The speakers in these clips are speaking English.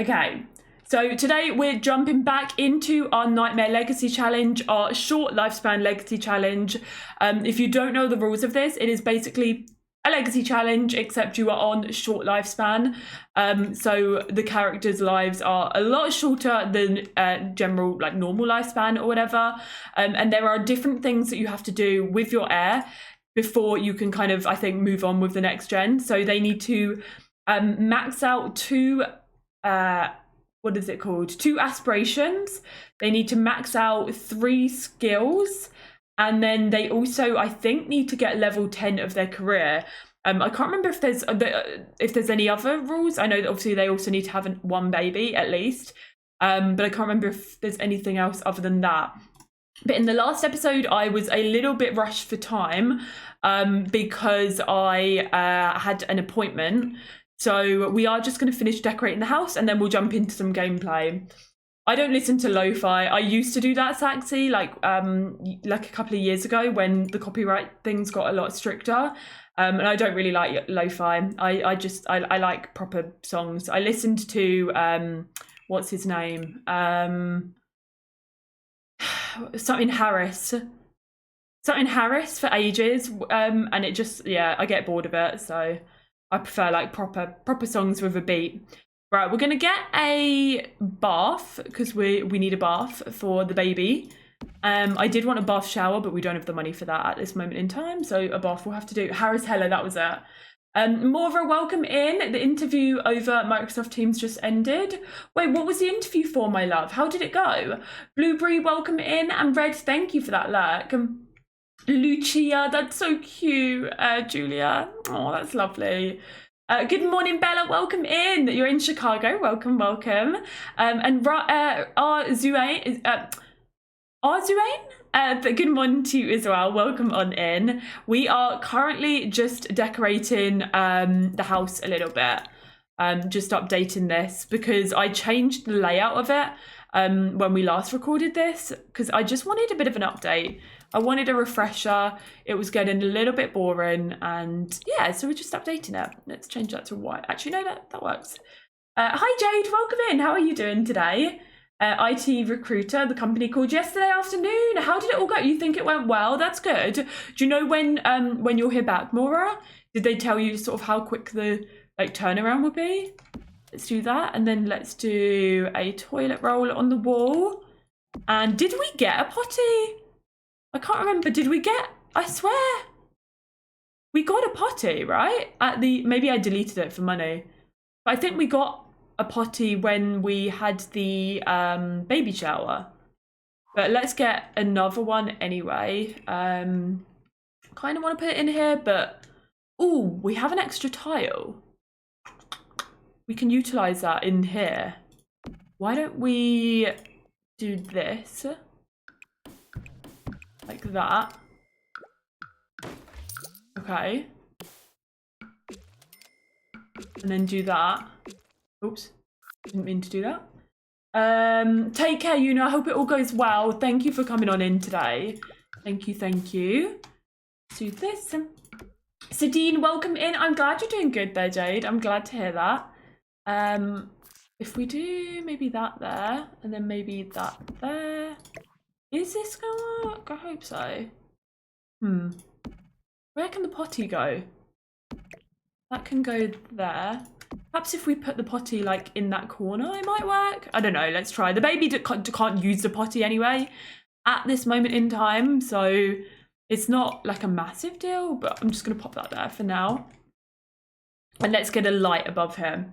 Okay, so today we're jumping back into our Nightmare Legacy Challenge, our short lifespan legacy challenge. If you don't know the rules of this, it is basically a legacy challenge, except you are on short lifespan. So the characters' lives are a lot shorter than general, like normal lifespan or whatever. And there are different things that you have to do with your heir before you can kind of, I think, move on with the next gen. So they need to max out two what is it called? 2 aspirations. They need to max out 3 skills. And then they also, I think, need to get level 10 of their career. I can't remember if there's any other rules. I know that obviously they also need to have one baby at least. But I can't remember if there's anything else other than that. But in the last episode, I was a little bit rushed for time because I had an appointment. So we are just going to finish decorating the house and then we'll jump into some gameplay. I don't listen to lo-fi. I used to do that, Saxy, like a couple of years ago when the copyright things got a lot stricter. And I don't really like lo-fi. I like proper songs. I listened to, what's his name? Something Harris for ages. And it just, yeah, I get bored of it. So I prefer like proper songs with a beat. Right, we're gonna get a bath because we need a bath for the baby. I did want a bath shower, but we don't have the money for that at this moment in time, so a bath we'll have to do. Harris Heller, that was it. Morva, welcome in. The interview over Microsoft Teams just ended. Wait, what was the interview for, my love? How did it go? Blueberry, welcome in, and Red, thank you for that lurk. Lucia, that's so cute. Julia, oh, that's lovely. Good morning, Bella, welcome in. You're in Chicago, welcome. And Arzuain, but good morning to you as well, welcome on in. We are currently just decorating the house a little bit. Just updating this because I changed the layout of it when we last recorded this because I just wanted a bit of an update. I wanted a refresher. It was getting a little bit boring and yeah, so we're just updating it. Let's change that to white. Actually, no, that works. Hi Jade, welcome in. How are you doing today? IT recruiter, the company called yesterday afternoon. How did it all go? You think it went well? That's good. Do you know when you'll hear back, Maura? Did they tell you sort of how quick the like turnaround would be? Let's do that. And then let's do a toilet roll on the wall. And did we get a potty? I can't remember. Did we get? I swear we got a potty, right? Maybe I deleted it for money, but I think we got a potty when we had the baby shower. But let's get another one anyway. Kind of want to put it in here, but oh, we have an extra tile. We can utilize that in here. Why don't we do this? Like that. Okay. And then do that. Oops. Didn't mean to do that. Take care, Una. I hope it all goes well. Thank you for coming on in today. Thank you. Let's do this. Sadine, welcome in. I'm glad you're doing good there, Jade. I'm glad to hear that. If we do maybe that there, and then maybe that there. Is this gonna work? I hope so. Where can the potty go? That can go there. Perhaps if we put the potty like in that corner, it might work. I don't know. Let's try. The baby can't use the potty anyway at this moment in time, so it's not like a massive deal. But I'm just gonna pop that there for now. And let's get a light above him.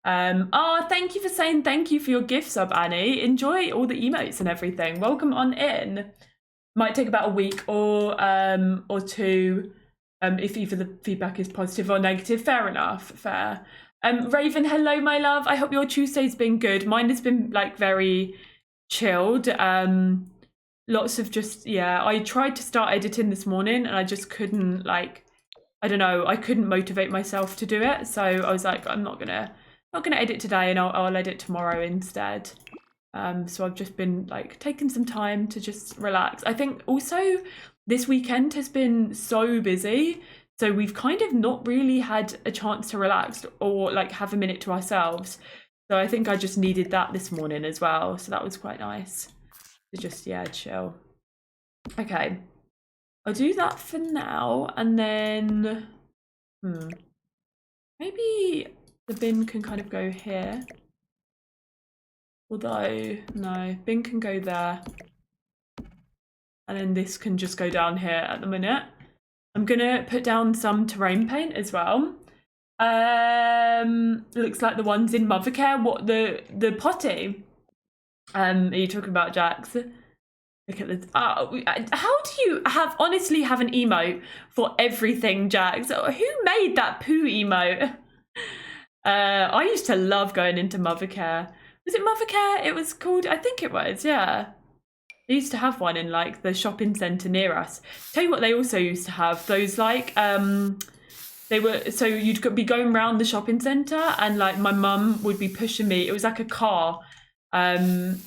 Thank you for saying thank you for your gift sub, Annie. Enjoy all the emotes and everything. Welcome on in. Might take about a week or two, if either the feedback is positive or negative. Fair enough, fair. Raven, hello, my love. I hope your Tuesday's been good. Mine has been like very chilled. Lots of just, yeah, I tried to start editing this morning and I just couldn't, like, I don't know, I couldn't motivate myself to do it. So I was like, I'm not gonna edit today and I'll edit tomorrow instead. So I've just been like taking some time to just relax. I think also this weekend has been so busy, so we've kind of not really had a chance to relax or like have a minute to ourselves. So I think I just needed that this morning as well. So that was quite nice to just, yeah, chill. Okay. I'll do that for now. And then, maybe the bin can kind of go here. Although, no, bin can go there. And then this can just go down here at the minute. I'm gonna put down some terrain paint as well. Looks like the ones in Mothercare. What, the potty? Are you talking about, Jax? Look at this. How do you honestly have an emote for everything, Jax? Who made that poo emote? I used to love going into Mothercare. Was it Mothercare? It was called, I think it was, yeah. They used to have one in like the shopping centre near us. Tell you what they also used to have, those like they were, so you'd be going around the shopping centre and like my mum would be pushing me. It was like a car. And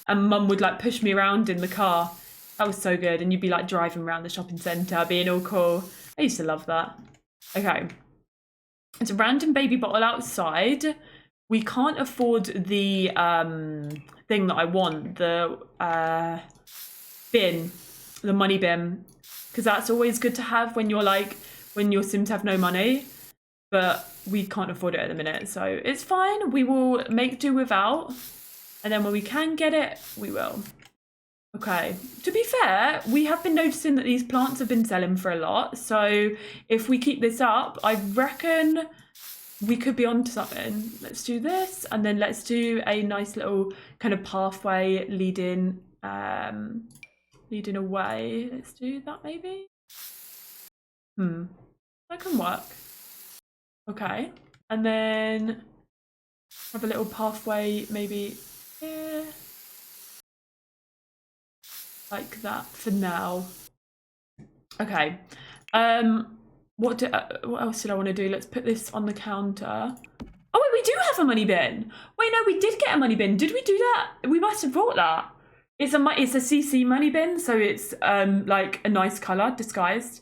mum would like push me around in the car. That was so good. And you'd be like driving around the shopping centre, being all cool. I used to love that. Okay. It's a random baby bottle outside. We can't afford the thing that I want, the bin, the money bin, because that's always good to have when you're like, when your Sims have no money, but we can't afford it at the minute, so it's fine. We will make do without, and then when we can get it, we will. Okay, to be fair, we have been noticing that these plants have been selling for a lot, so if we keep this up, I reckon we could be onto something. Let's do this, and then let's do a nice little kind of pathway leading away. Let's do that maybe. That can work. Okay, and then have a little pathway maybe here, like that for now. Okay. What else did I want to do? Let's put this on the counter. Oh wait, we do have a money bin. Wait, no, we did get a money bin. Did we do that? We must have bought that. It's a CC money bin, so it's like a nice color disguised.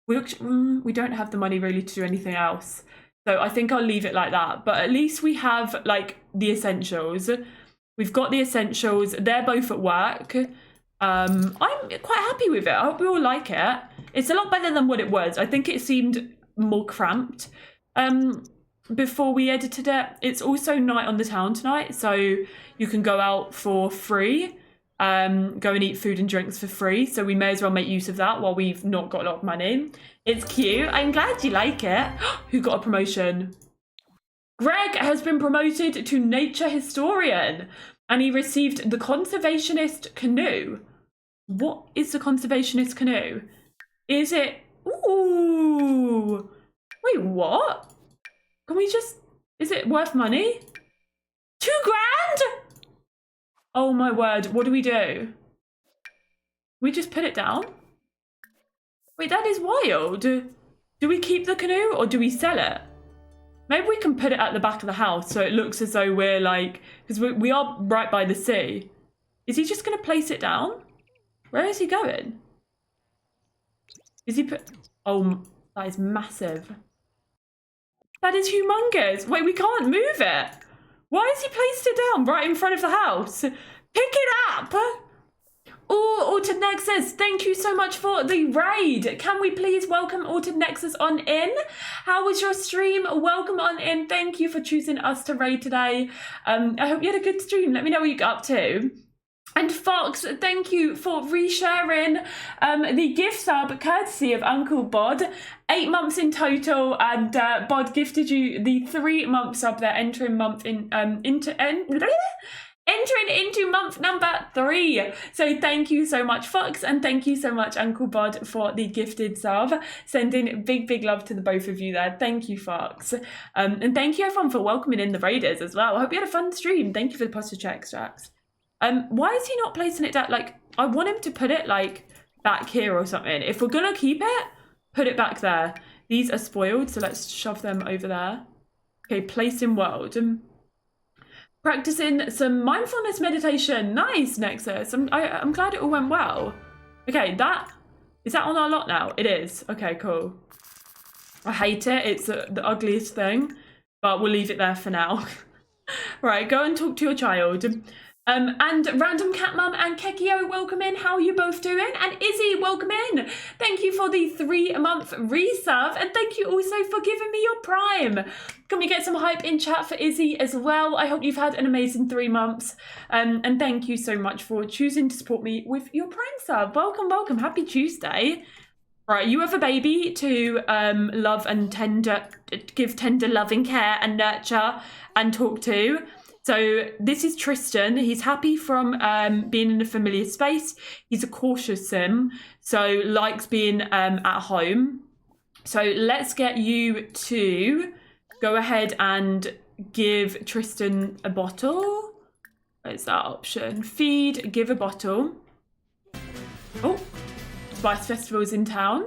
We don't have the money really to do anything else, so I think I'll leave it like that. But at least we have like the essentials. We've got the essentials. They're both at work. I'm quite happy with it. I hope we all like it. It's a lot better than what it was. I think it seemed more cramped before we edited it. It's also night on the town tonight, so you can go out for free, go and eat food and drinks for free. So we may as well make use of that while we've not got a lot of money. It's cute. I'm glad you like it. Who got a promotion? Greg has been promoted to nature historian, and he received the conservationist canoe. What is the conservationist canoe? Is it? Ooh. Wait, what? Can we just... Is it worth money? 2 grand? Oh my word. What do? We just put it down? Wait, that is wild. Do we keep the canoe or do we sell it? Maybe we can put it at the back of the house so it looks as though we're like... Because we are right by the sea. Is he just going to place it down? Where is he going? Is he put... Oh, that is massive. That is humongous. Wait, we can't move it. Why has he placed it down right in front of the house? Pick it up. Oh, Altered Nexus, thank you so much for the raid. Can we please welcome Altered Nexus on in? How was your stream? Welcome on in. Thank you for choosing us to raid today. I hope you had a good stream. Let me know what you got up to. And Fox, thank you for resharing the gift sub courtesy of Uncle Bod. 8 months in total, and Bod gifted you the 3-month sub there, entering into month number 3. So thank you so much, Fox, and thank you so much, Uncle Bod, for the gifted sub. Sending big love to the both of you there. Thank you, Fox. And thank you everyone for welcoming in the raiders as well. I hope you had a fun stream. Thank you for the posture checks, Jax. Why is he not placing it down? Like, I want him to put it, like, back here or something. If we're gonna keep it, put it back there. These are spoiled, so let's shove them over there. Okay, place in world. Practicing some mindfulness meditation. Nice, Nexus. I'm glad it all went well. Okay, is that on our lot now? It is. Okay, cool. I hate it. It's the ugliest thing, but we'll leave it there for now. Right, go and talk to your child. And Random Cat Mum and Kekio, welcome in. How are you both doing? And Izzy, welcome in. Thank you for the 3-month resub, and thank you also for giving me your Prime. Can we get some hype in chat for Izzy as well? I hope you've had an amazing 3 months. And thank you so much for choosing to support me with your Prime sub. Welcome, welcome. Happy Tuesday. Right, you have a baby to love and give tender loving care and nurture and talk to. So this is Tristan. He's happy from being in a familiar space. He's a cautious sim, so likes being at home. So let's get you to go ahead and give Tristan a bottle. Where's that option? Feed, give a bottle. Oh, Spice Festival's in town.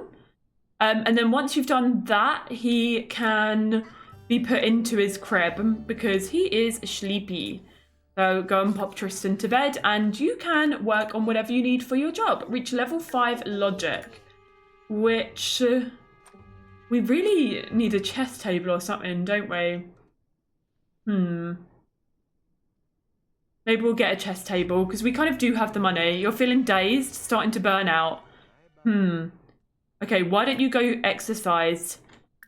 And then once you've done that, he can be put into his crib because he is sleepy. So go and pop Tristan to bed, and you can work on whatever you need for your job. Reach level 5 logic, which we really need a chess table or something, don't we? Maybe we'll get a chess table because we kind of do have the money. You're feeling dazed, starting to burn out. Okay, why don't you go exercise?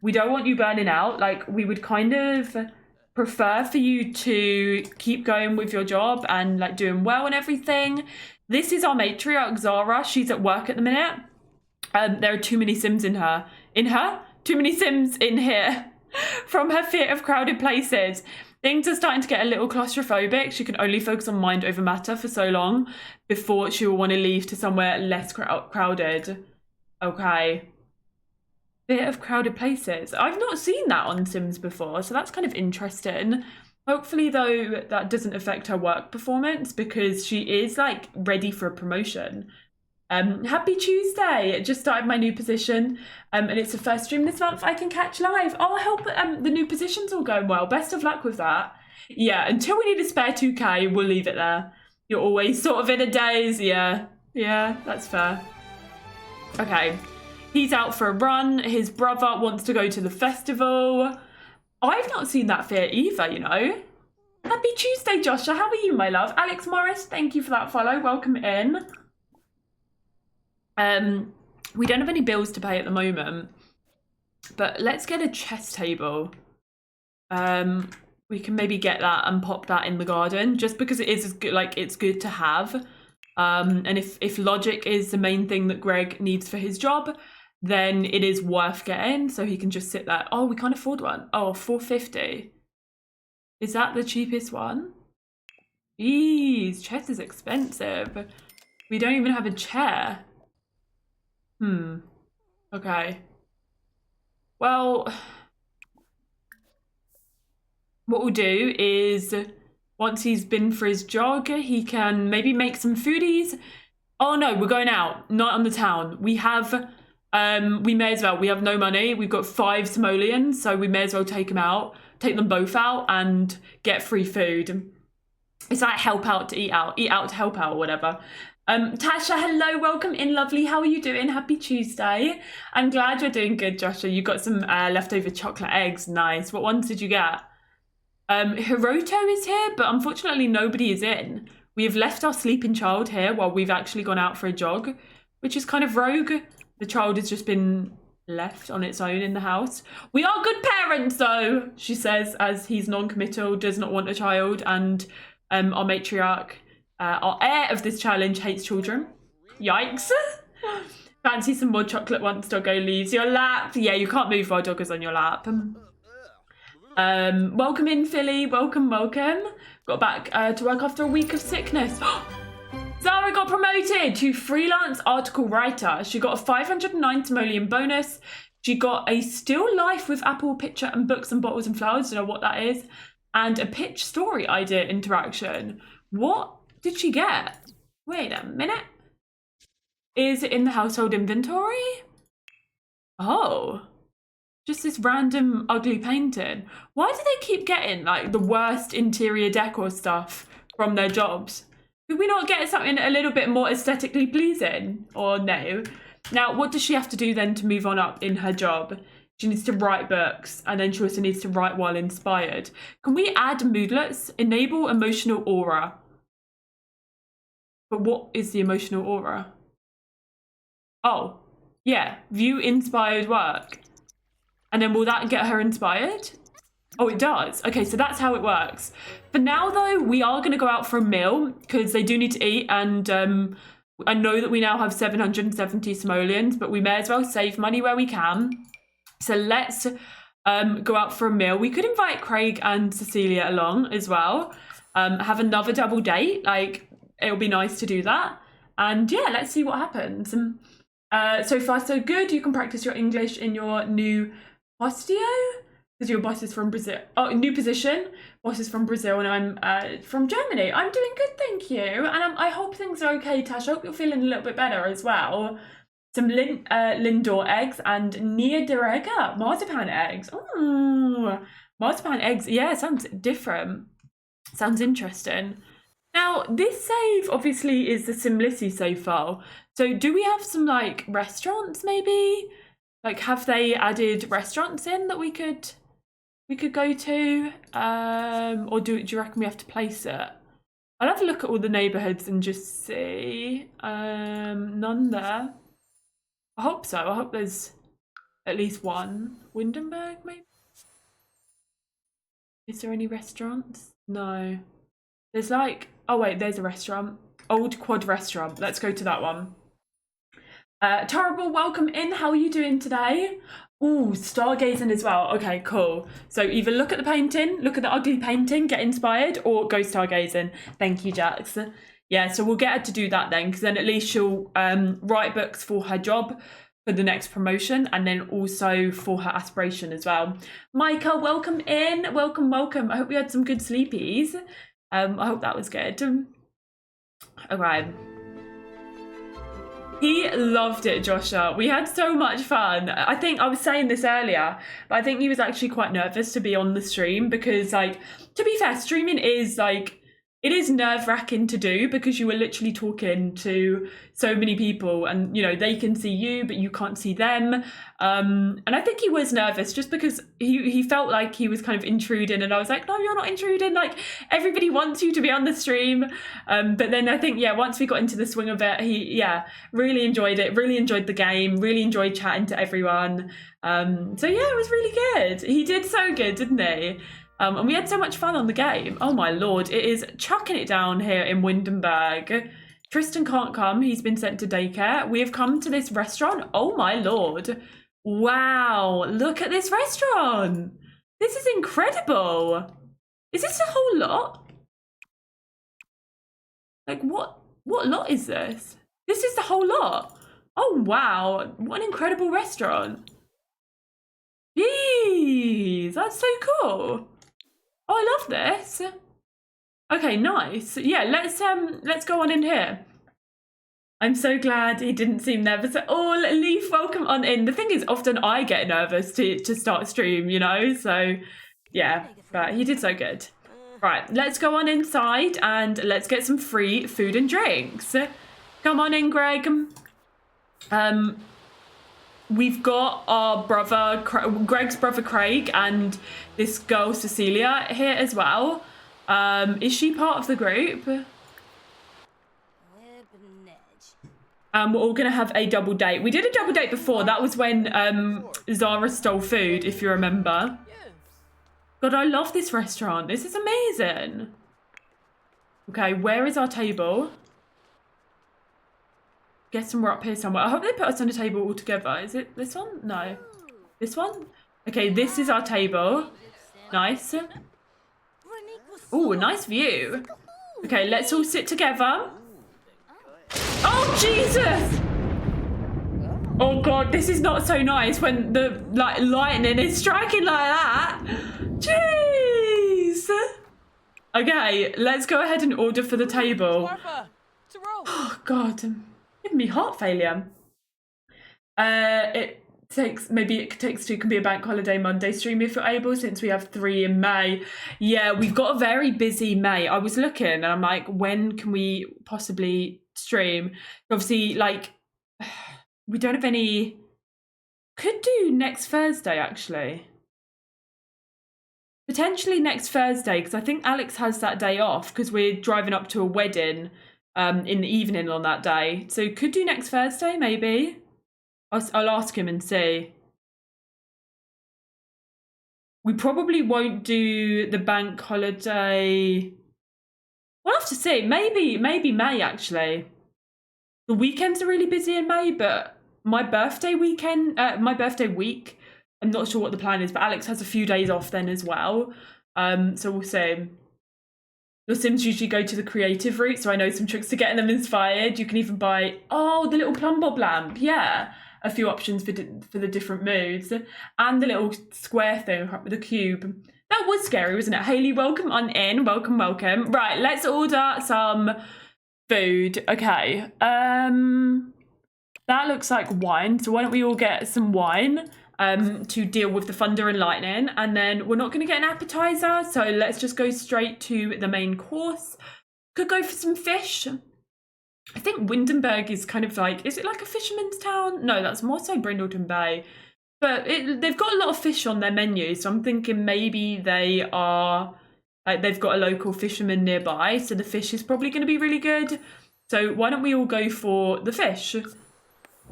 We don't want you burning out. Like, we would kind of prefer for you to keep going with your job and like doing well and everything. This is our matriarch, Zara. She's at work at the minute. There are too many Sims in her. Too many Sims in here. From her fear of crowded places. Things are starting to get a little claustrophobic. She can only focus on mind over matter for so long before she will want to leave to somewhere less crowded. Okay. Bit of crowded places. I've not seen that on Sims before, so that's kind of interesting. Hopefully, though, that doesn't affect her work performance because she is, like, ready for a promotion. Happy Tuesday! Just started my new position, and it's the first stream this month I can catch live. Oh, I hope the new position's all going well. Best of luck with that. Yeah, until we need a spare 2k, we'll leave it there. You're always sort of in a daze. Yeah, that's fair. Okay. He's out for a run. His brother wants to go to the festival. I've not seen that fear either, you know. Happy Tuesday, Joshua. How are you, my love? Alex Morris, thank you for that follow. Welcome in. We don't have any bills to pay at the moment, but let's get a chess table. We can maybe get that and pop that in the garden just because it is good, like it's good to have. And if logic is the main thing that Greg needs for his job, then it is worth getting, so he can just sit there. Oh, we can't afford one. Oh, 450. Is that the cheapest one? Jeez, chess is expensive. We don't even have a chair. Okay. Well, what we'll do is once he's been for his jog, he can maybe make some foodies. Oh no, we're going out, not on the town. We have... we may as well. We have no money. We've got 5 simoleons, so we may as well take them both out and get free food. It's like help out to eat out to help out or whatever. Tasha, hello, welcome in, lovely. How are you doing? Happy Tuesday. I'm glad you're doing good, Joshua. You got some leftover chocolate eggs. Nice. What ones did you get? Hiroto is here, but unfortunately nobody is in. We have left our sleeping child here while we've actually gone out for a jog, which is kind of rogue. The child has just been left on its own in the house. We are good parents, though, she says, as he's non-committal, does not want a child, and our matriarch, our heir of this challenge, hates children. Yikes. Fancy some more chocolate once doggo leaves your lap. Yeah, you can't move while doggo's on your lap. Welcome in, Philly. Welcome. Got back to work after a week of sickness. Zara got promoted to freelance article writer. She got a 509 simoleon bonus. She got a still life with Apple picture and books and bottles and flowers. Don't know what that is. And a pitch story idea interaction. What did she get? Wait a minute. Is it in the household inventory? Oh. Just this random ugly painting. Why do they keep getting like the worst interior decor stuff from their jobs? Could we not get something a little bit more aesthetically pleasing? Or no? Now, what does she have to do then to move on up in her job? She needs to write books, and then she also needs to write while inspired. Can we add moodlets? Enable emotional aura. But what is the emotional aura? Oh, yeah. View inspired work. And then will that get her inspired? Oh, it does. Okay, so that's how it works. For now, though, we are going to go out for a meal because they do need to eat. And I know that we now have 770 simoleons, but we may as well save money where we can. So let's go out for a meal. We could invite Craig and Cecilia along as well. Have another double date. Like, it'll be nice to do that. And yeah, let's see what happens. So far, so good. You can practice your English in your new postio because your boss is from Brazil. Oh, new position. Boss is from Brazil and I'm from Germany. I'm doing good, thank you. And I hope things are okay, Tash. I hope you're feeling a little bit better as well. Some Lindor eggs and Niederegger marzipan eggs. Oh, marzipan eggs. Yeah, sounds different. Sounds interesting. Now, this save obviously is the Simlissi save file. So do we have some like restaurants maybe? Like have they added restaurants in that we could go to? Or do you reckon we have to place it? I'll have a look at all the neighbourhoods and just see. None there. I hope so. I hope there's at least one. Windenburg maybe? Is there any restaurants? No. There's like, oh wait, there's a restaurant. Old Quad Restaurant. Let's go to that one. Terrible, welcome in. How are you doing today? Ooh, stargazing as well. Okay, cool. So either look at the painting, look at the ugly painting, get inspired, or go stargazing. Thank you, Jax. Yeah, so we'll get her to do that then, because then at least she'll write books for her job for the next promotion, and then also for her aspiration as well. Micah, welcome in. Welcome, welcome. I hope you had some good sleepies. I hope that was good. Okay. He loved it, Joshua. We had so much fun. I think I was saying this earlier, but I think he was actually quite nervous to be on the stream because, like, to be fair, streaming is like, it is nerve-wracking to do because you are literally talking to so many people and, you know, they can see you, but you can't see them. And I think he was nervous just because he felt like he was kind of intruding. And I was like, no, you're not intruding. Like, everybody wants you to be on the stream. But then I think, yeah, once we got into the swing of it, he really enjoyed it, really enjoyed the game, really enjoyed chatting to everyone. So, yeah, it was really good. He did so good, didn't he? And we had so much fun on the game. Oh my lord, it is chucking it down here in Windenburg. Tristan can't come, he's been sent to daycare. We have come to this restaurant. Oh my lord. Wow, look at this restaurant. This is incredible. Is this a whole lot? Like what lot is this? This is the whole lot. Oh wow, what an incredible restaurant. Jeez, that's so cool. Oh, I love this. Okay, nice. Yeah, let's go on in here. I'm so glad he didn't seem nervous at all. Leaf, welcome on in. The thing is, often I get nervous to start a stream, you know? So, yeah, but he did so good. Right, let's go on inside and let's get some free food and drinks. Come on in, Greg. We've got our brother, Greg's brother Craig, and this girl Cecilia here as well. Is she part of the group? We're all gonna have a double date. We did a double date before. That was when Zara stole food, if you remember. God, I love this restaurant. This is amazing. Okay, where is our table? Guessing we're up here somewhere. I hope they put us on a table all together. Is it this one? No. This one? Okay, this is our table. Nice. Oh, nice view. Okay, let's all sit together. Oh, Jesus! Oh, God, this is not so nice when the lightning is striking like that. Jeez! Okay, let's go ahead and order for the table. Oh, God. Giving me heart failure. It takes two, can be a bank holiday Monday stream if you're able, since we have 3 in May. Yeah, we've got a very busy May. I was looking and I'm like, when can we possibly stream? Obviously, like, we don't have any Could do next Thursday, actually. Potentially next Thursday, because I think Alex has that day off because we're driving up to a wedding in the evening on that day. So could do next Thursday, maybe. I'll ask him and see. We probably won't do the bank holiday. We'll have to see. Maybe May, actually. The weekends are really busy in May, but my birthday week, I'm not sure what the plan is, but Alex has a few days off then as well. So we'll see. The Sims usually go to the creative route, so I know some tricks to getting them inspired. You can even buy, the little plumb bob lamp. Yeah, a few options for the different moods. And the little square thing with the cube. That was scary, wasn't it? Hayley, welcome on in. Welcome. Right, let's order some food. Okay. That looks like wine. So why don't we all get some wine to deal with the thunder and lightning, and then we're not going to get an appetizer, so let's just go straight to the main course. Could go for some fish. I think Windenburg is kind of like, is it like a fisherman's town? No, that's more so Brindleton Bay. But they've got a lot of fish on their menu, so I'm thinking maybe they are, like, they've got a local fisherman nearby, so the fish is probably going to be really good. So why don't we all go for the fish?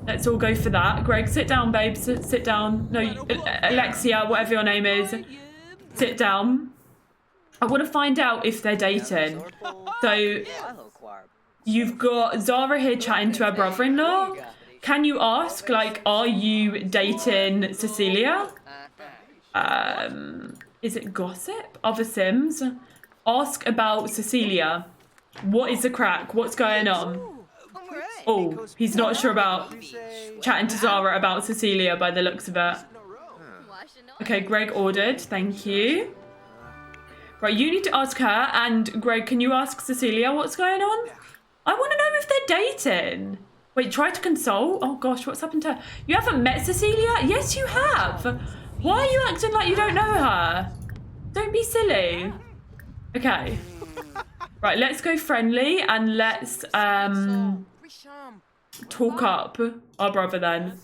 Let's all go for that. Greg, sit down, babes. Sit down. No, Alexia, whatever your name is. Sit down. I want to find out if they're dating. So, you've got Zara here chatting to her brother-in-law. Can you ask, like, are you dating Cecilia? Is it gossip? Other Sims? Ask about Cecilia. What is the crack? What's going on? Oh, he's not sure about chatting to Zara about Cecilia by the looks of it. Okay, Greg ordered. Thank you. Right, you need to ask her. And Greg, can you ask Cecilia what's going on? I want to know if they're dating. Wait, try to console? Oh gosh, what's happened to her? You haven't met Cecilia? Yes, you have. Why are you acting like you don't know her? Don't be silly. Okay. Right, let's go friendly and let's talk up our brother then,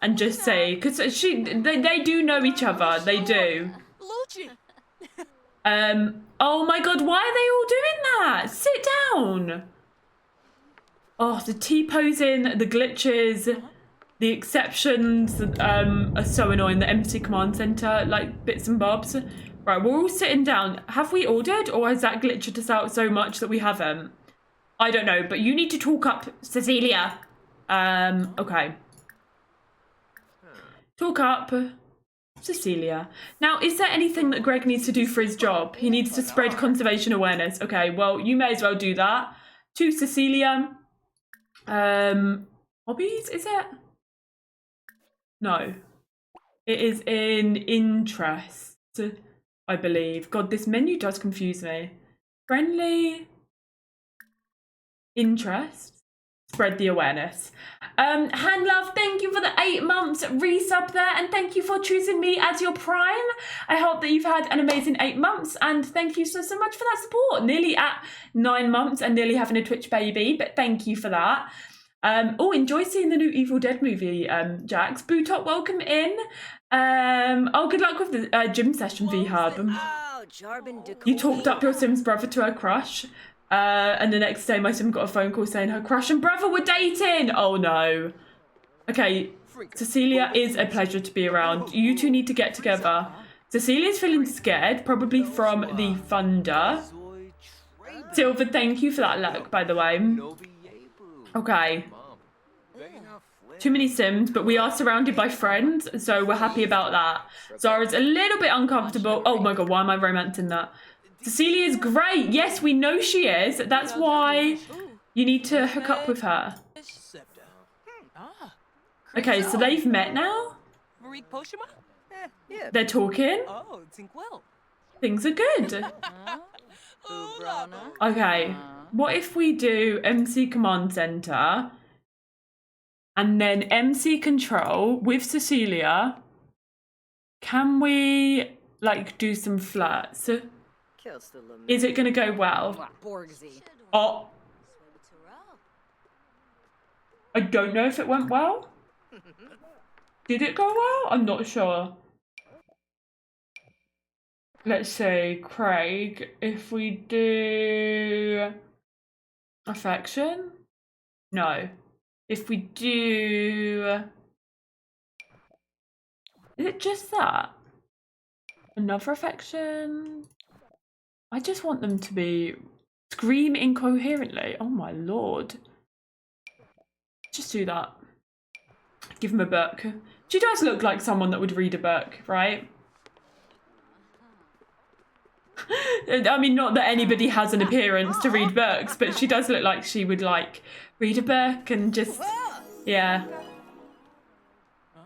and just say, because they do know each other, they do. Oh my god, why are they all doing that? Sit down. Oh, the T-posing, the glitches, the exceptions are so annoying. The empty command center, like bits and bobs. Right, we're all sitting down. Have we ordered, or has that glitched us out so much that we haven't? I don't know, but you need to talk up, Cecilia. Okay. Talk up, Cecilia. Now, is there anything that Greg needs to do for his job? He needs to spread conservation awareness. Okay, well, you may as well do that. To Cecilia. Hobbies, is it? No. It is in interest, I believe. God, this menu does confuse me. Friendly. Interest. Spread the awareness. Hand love, thank you for the 8 months resub there, and thank you for choosing me as your prime. I hope that you've had an amazing 8 months, and thank you so much for that support. Nearly at 9 months and nearly having a Twitch baby, but thank you for that. Enjoy seeing the new Evil Dead movie, Jax. Bootop, welcome in. Good luck with the gym session, V-Hub. You talked up your Sim's brother to her crush. And the next day my sim got a phone call saying her crush and brother were dating. Oh no. Okay, Cecilia is a pleasure to be around. You two need to get together. Cecilia's feeling scared, probably from the thunder. Silver, thank you for that luck, by the way. Okay. Too many Sims, but we are surrounded by friends, so we're happy about that. Zara's a little bit uncomfortable. Oh my god, why am I romancing that? Cecilia's great. Yes, we know she is. That's why you need to hook up with her. Okay, so they've met now. They're talking. Things are good. Okay, what if we do MC Command Center and then MC Control with Cecilia? Can we, like, do some flirts? Is it going to go well? Oh. I don't know if it went well. Did it go well? I'm not sure. Let's see, Craig, if we do affection? No. If we do... Is it just that? Another affection? I just want them to be... Scream incoherently. Oh my lord. Just do that. Give him a book. She does look like someone that would read a book, right? I mean, not that anybody has an appearance to read books, but she does look like she would, like, read a book and just... Yeah.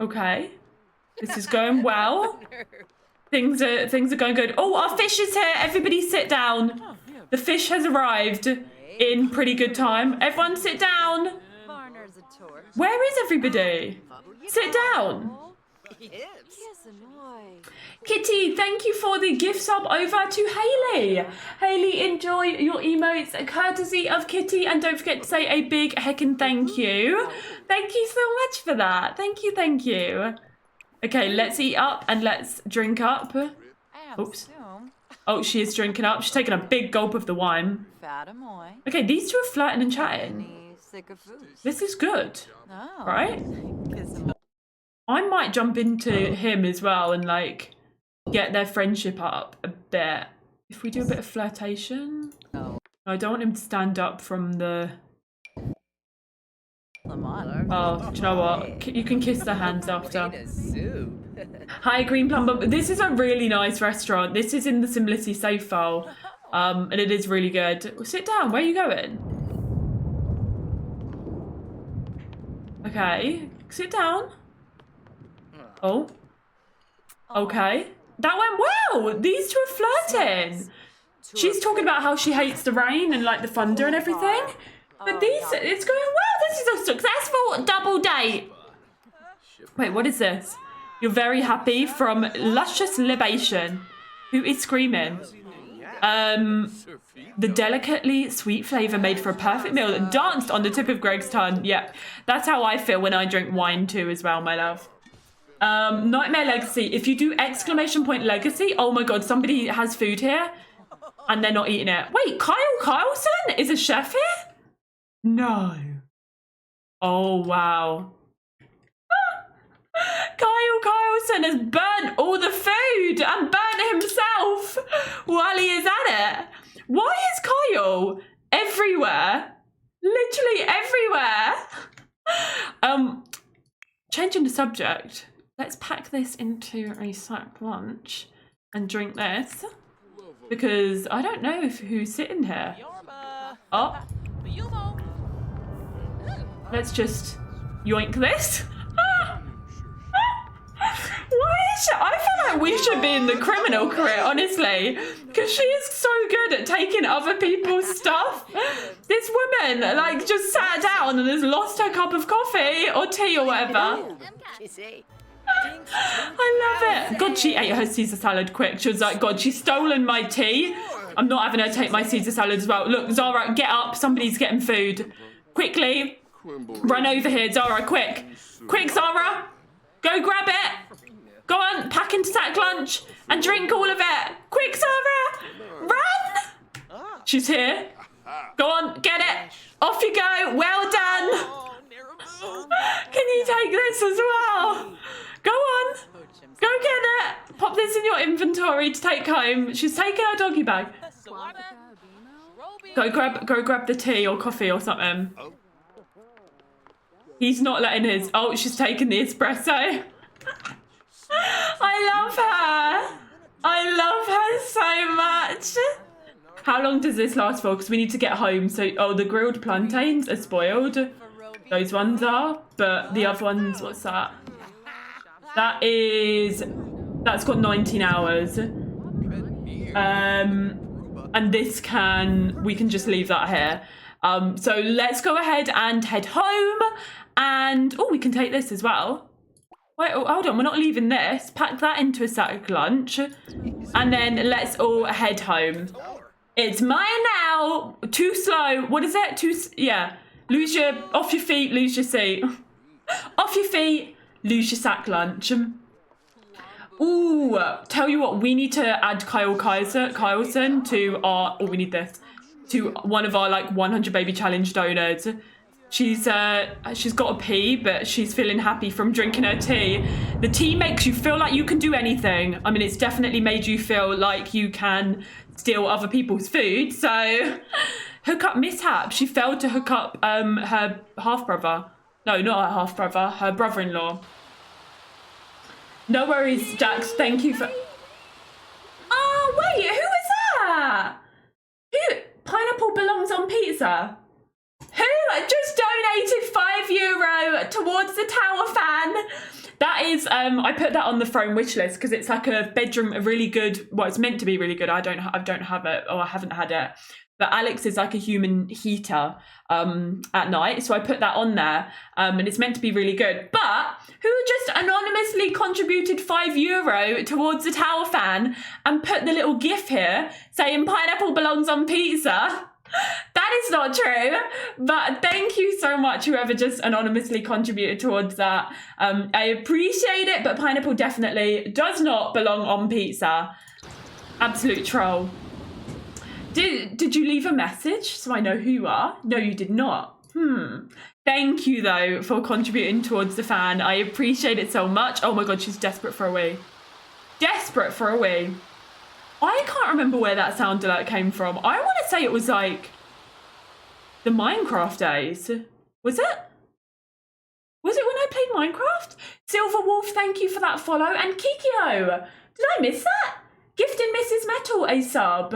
Okay. This is going well. Things are going good. Oh, our fish is here. Everybody sit down. The fish has arrived in pretty good time. Everyone sit down. Where is everybody? Sit down. Kitty, thank you for the gift sub over to Hayley. Hayley, enjoy your emotes courtesy of Kitty, and don't forget to say a big heckin' thank you. Thank you so much for that. Thank you, thank you. Okay, let's eat up and let's drink up. Oops. Oh, she is drinking up. She's taking a big gulp of the wine. Okay, these two are flirting and chatting. This is good, right? I might jump into him as well and, like, get their friendship up a bit. If we do a bit of flirtation. I don't want him to stand up from the... Oh, do you know what? You can kiss their hands after. Hi, Green Plum Bump. This is a really nice restaurant. This is in the Simlicity save file. And it is really good. Well, sit down. Where are you going? Okay. Sit down. Oh. Okay. That went well. These two are flirting. She's talking about how she hates the rain and, like, the thunder and everything. But it's going well. This is a successful double date. Wait, what is this? You're very happy from Luscious Libation. Who is screaming? The delicately sweet flavour made for a perfect meal that danced on the tip of Greg's tongue. Yeah, that's how I feel when I drink wine too as well, my love. Nightmare Legacy. If you do exclamation point legacy, oh my god, somebody has food here and they're not eating it. Wait, Kyle Kyleson is a chef here? No. Oh, wow. Kyle Kyleson has burnt all the food and burnt himself while he is at it. Why is Kyle everywhere? Literally everywhere. Changing the subject. Let's pack this into a sack lunch and drink this. Because I don't know who's sitting here. Oh. Let's just yoink this. Why is she? I feel like we should be in the criminal career, honestly, because she is so good at taking other people's stuff. This woman, like, just sat down and has lost her cup of coffee or tea or whatever. I love it. God, she ate her Caesar salad quick. She was like, God, she's stolen my tea. I'm not having her take my Caesar salad as well. Look, Zara, get up. Somebody's getting food. Quickly. Run over here, Zara, quick. Quick, Zara. Go grab it. Go on, pack into sack lunch and drink all of it. Quick, Zara. Run. She's here. Go on, get it. Off you go. Well done. Can you take this as well? Go on. Go get it. Pop this in your inventory to take home. She's taking her doggy bag. Go grab the tea or coffee or something. He's not letting his... Oh, she's taking the espresso. I love her. I love her so much. How long does this last for? Because we need to get home. So, oh, the grilled plantains are spoiled. Those ones are. But the other ones, what's that? That's got 19 hours. And this we can just leave that here. So let's go ahead and head home. And, oh, we can take this as well. Wait, oh, hold on, we're not leaving this. Pack that into a sack lunch. And then let's all head home. It's mine now. Too slow. What is it? Yeah. Off your feet, lose your seat. Off your feet, Lucia sack lunch. Ooh, tell you what, we need to add Kyleson to our, we need this, to one of our like 100 baby challenge donors. She's got a pee, but she's feeling happy from drinking her tea. The tea makes you feel like you can do anything. I mean, it's definitely made you feel like you can steal other people's food. So, hookup mishap. She failed to hook up her half-brother. No, not her half-brother, her brother-in-law. No worries, Jax. Thank you for... Oh, wait, who was that? Who? Pineapple belongs on pizza. Who just donated €5 towards the tower fan? That is, I put that on the throne wish list because it's like a bedroom, a really good, well, it's meant to be really good. I don't have it, or I haven't had it. But Alex is like a human heater at night. So I put that on there and it's meant to be really good. But who just anonymously contributed €5 towards the tower fan and put the little gif here saying pineapple belongs on pizza? That is not true, but thank you so much, whoever just anonymously contributed towards that. I appreciate it, but pineapple definitely does not belong on pizza. Absolute troll. Did you leave a message so I know who you are? No, you did not. Thank you, though, for contributing towards the fan. I appreciate it so much. Oh my god, she's desperate for a wee. Desperate for a wee. I can't remember where that sound alert came from. I want to say it was like the Minecraft days. Was it? Was it when I played Minecraft? Silver Wolf, thank you for that follow. And Kikyo, did I miss that? Gifting Mrs. Metal a sub.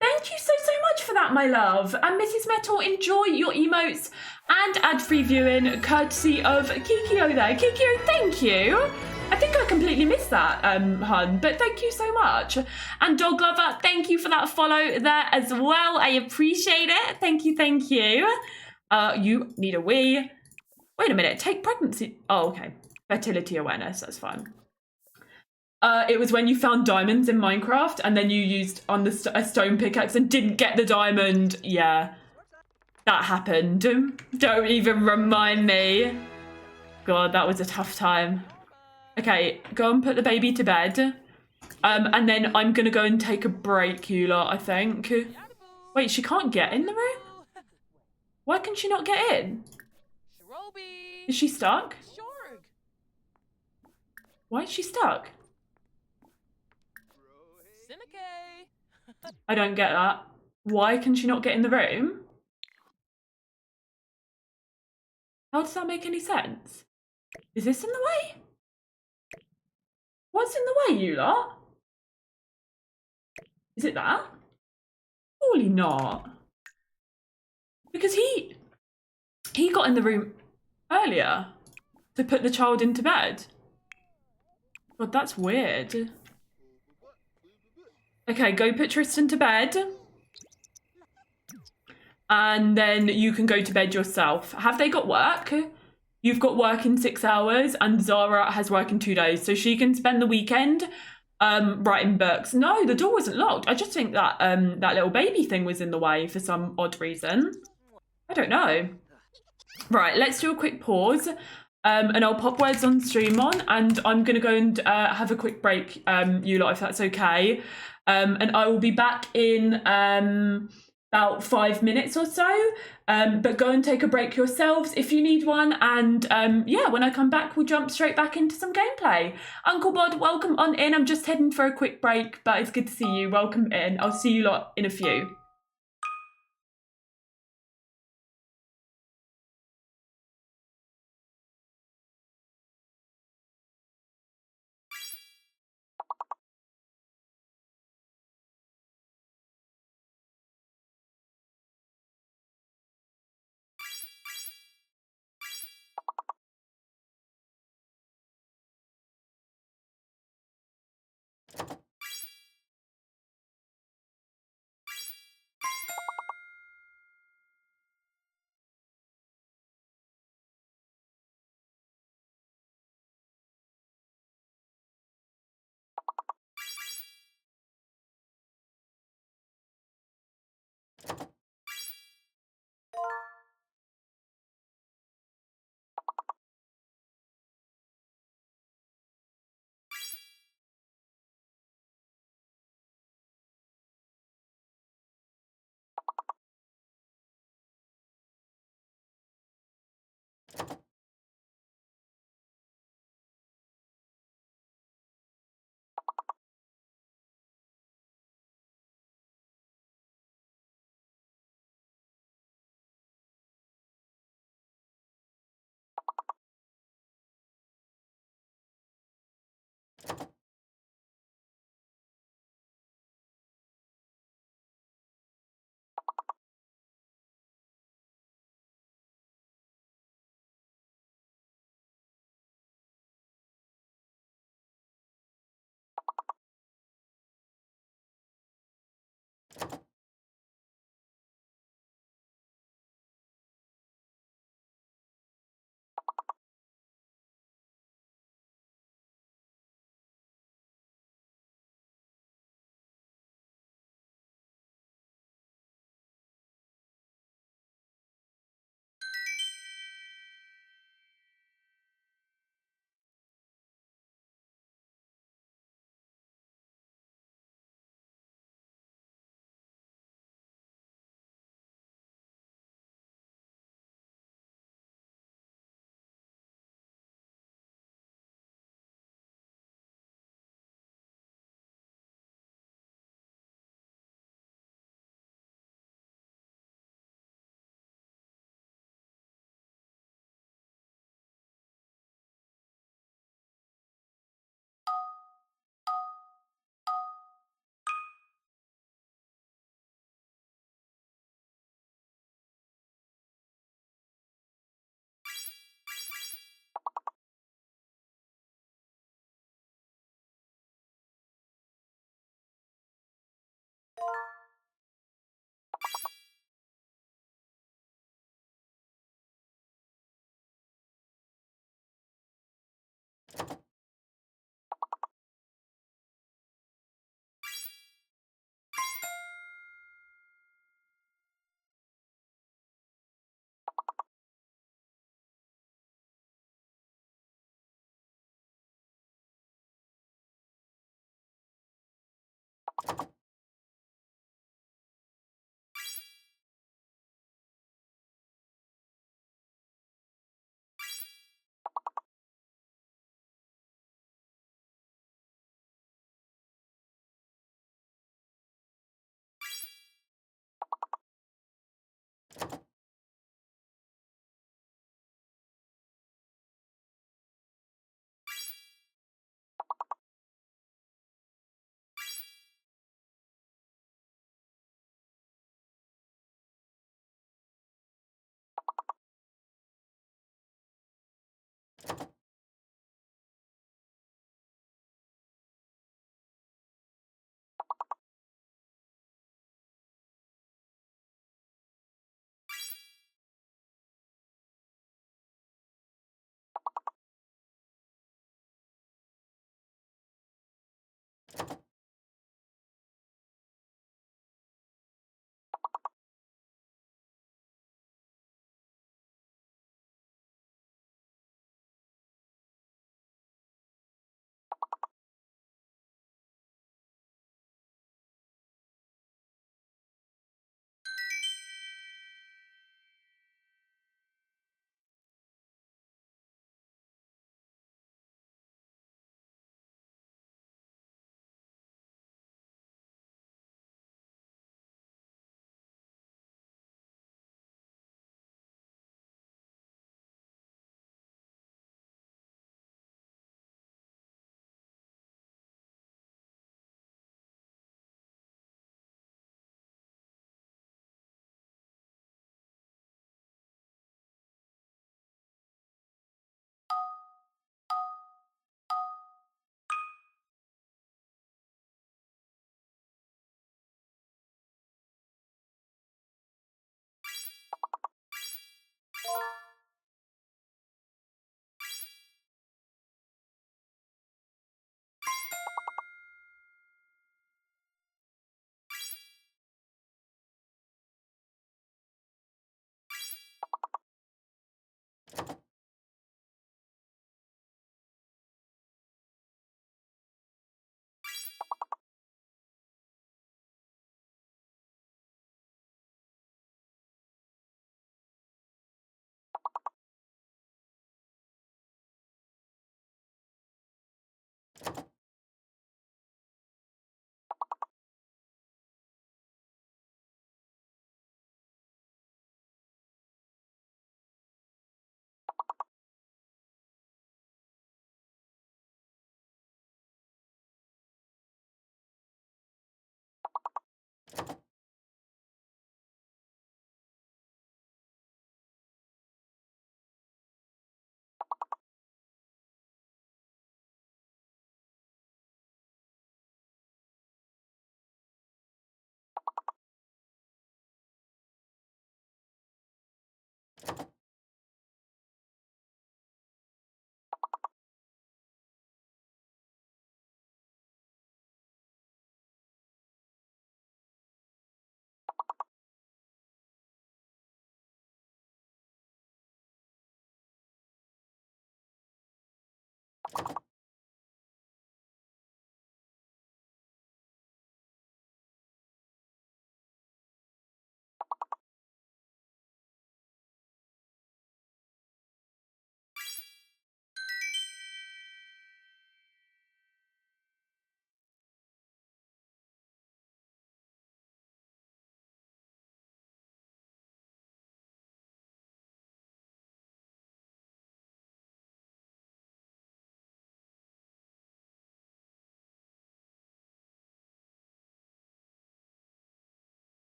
Thank you so much for that, my love. And Mrs. Metal, enjoy your emotes and ad-free viewing courtesy of Kikyo there. Kikyo, thank you. I think I completely missed that, hun, but thank you so much. And Dog Lover, thank you for that follow there as well. I appreciate it. Thank you, thank you. You need a wee. Wait a minute, take pregnancy. Oh, okay. Fertility awareness, that's fine. It was when you found diamonds in Minecraft and then you used on the a stone pickaxe and didn't get the diamond. Yeah, that happened. Don't even remind me. God, that was a tough time. Okay, go and put the baby to bed. And then I'm going to go and take a break, Eula, I think. Wait, she can't get in the room? Why can she not get in? Is she stuck? Why is she stuck? I don't get that. Why can she not get in the room? How does that make any sense? Is this in the way? What's in the way, you lot? Is it that? Surely not. Because he got in the room earlier to put the child into bed. God, that's weird. Okay, go put Tristan to bed. And then you can go to bed yourself. Have they got work? You've got work in 6 hours and Zara has work in 2 days. So she can spend the weekend writing books. No, the door wasn't locked. I just think that that little baby thing was in the way for some odd reason. I don't know. Right, let's do a quick pause. And I'll pop words on stream on and I'm going to go and have a quick break, you lot, if that's okay. And I will be back in about 5 minutes or so. But go and take a break yourselves if you need one. And yeah, when I come back, we'll jump straight back into some gameplay. Uncle Bod, welcome on in. I'm just heading for a quick break, but it's good to see you. Welcome in. I'll see you lot in a few.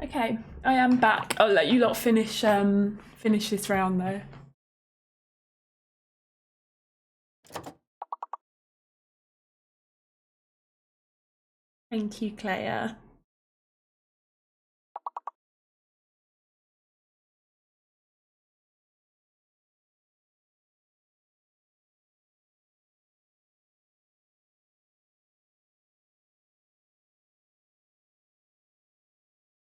Okay, I am back. I'll let you lot finish this round though. Thank you, Claire.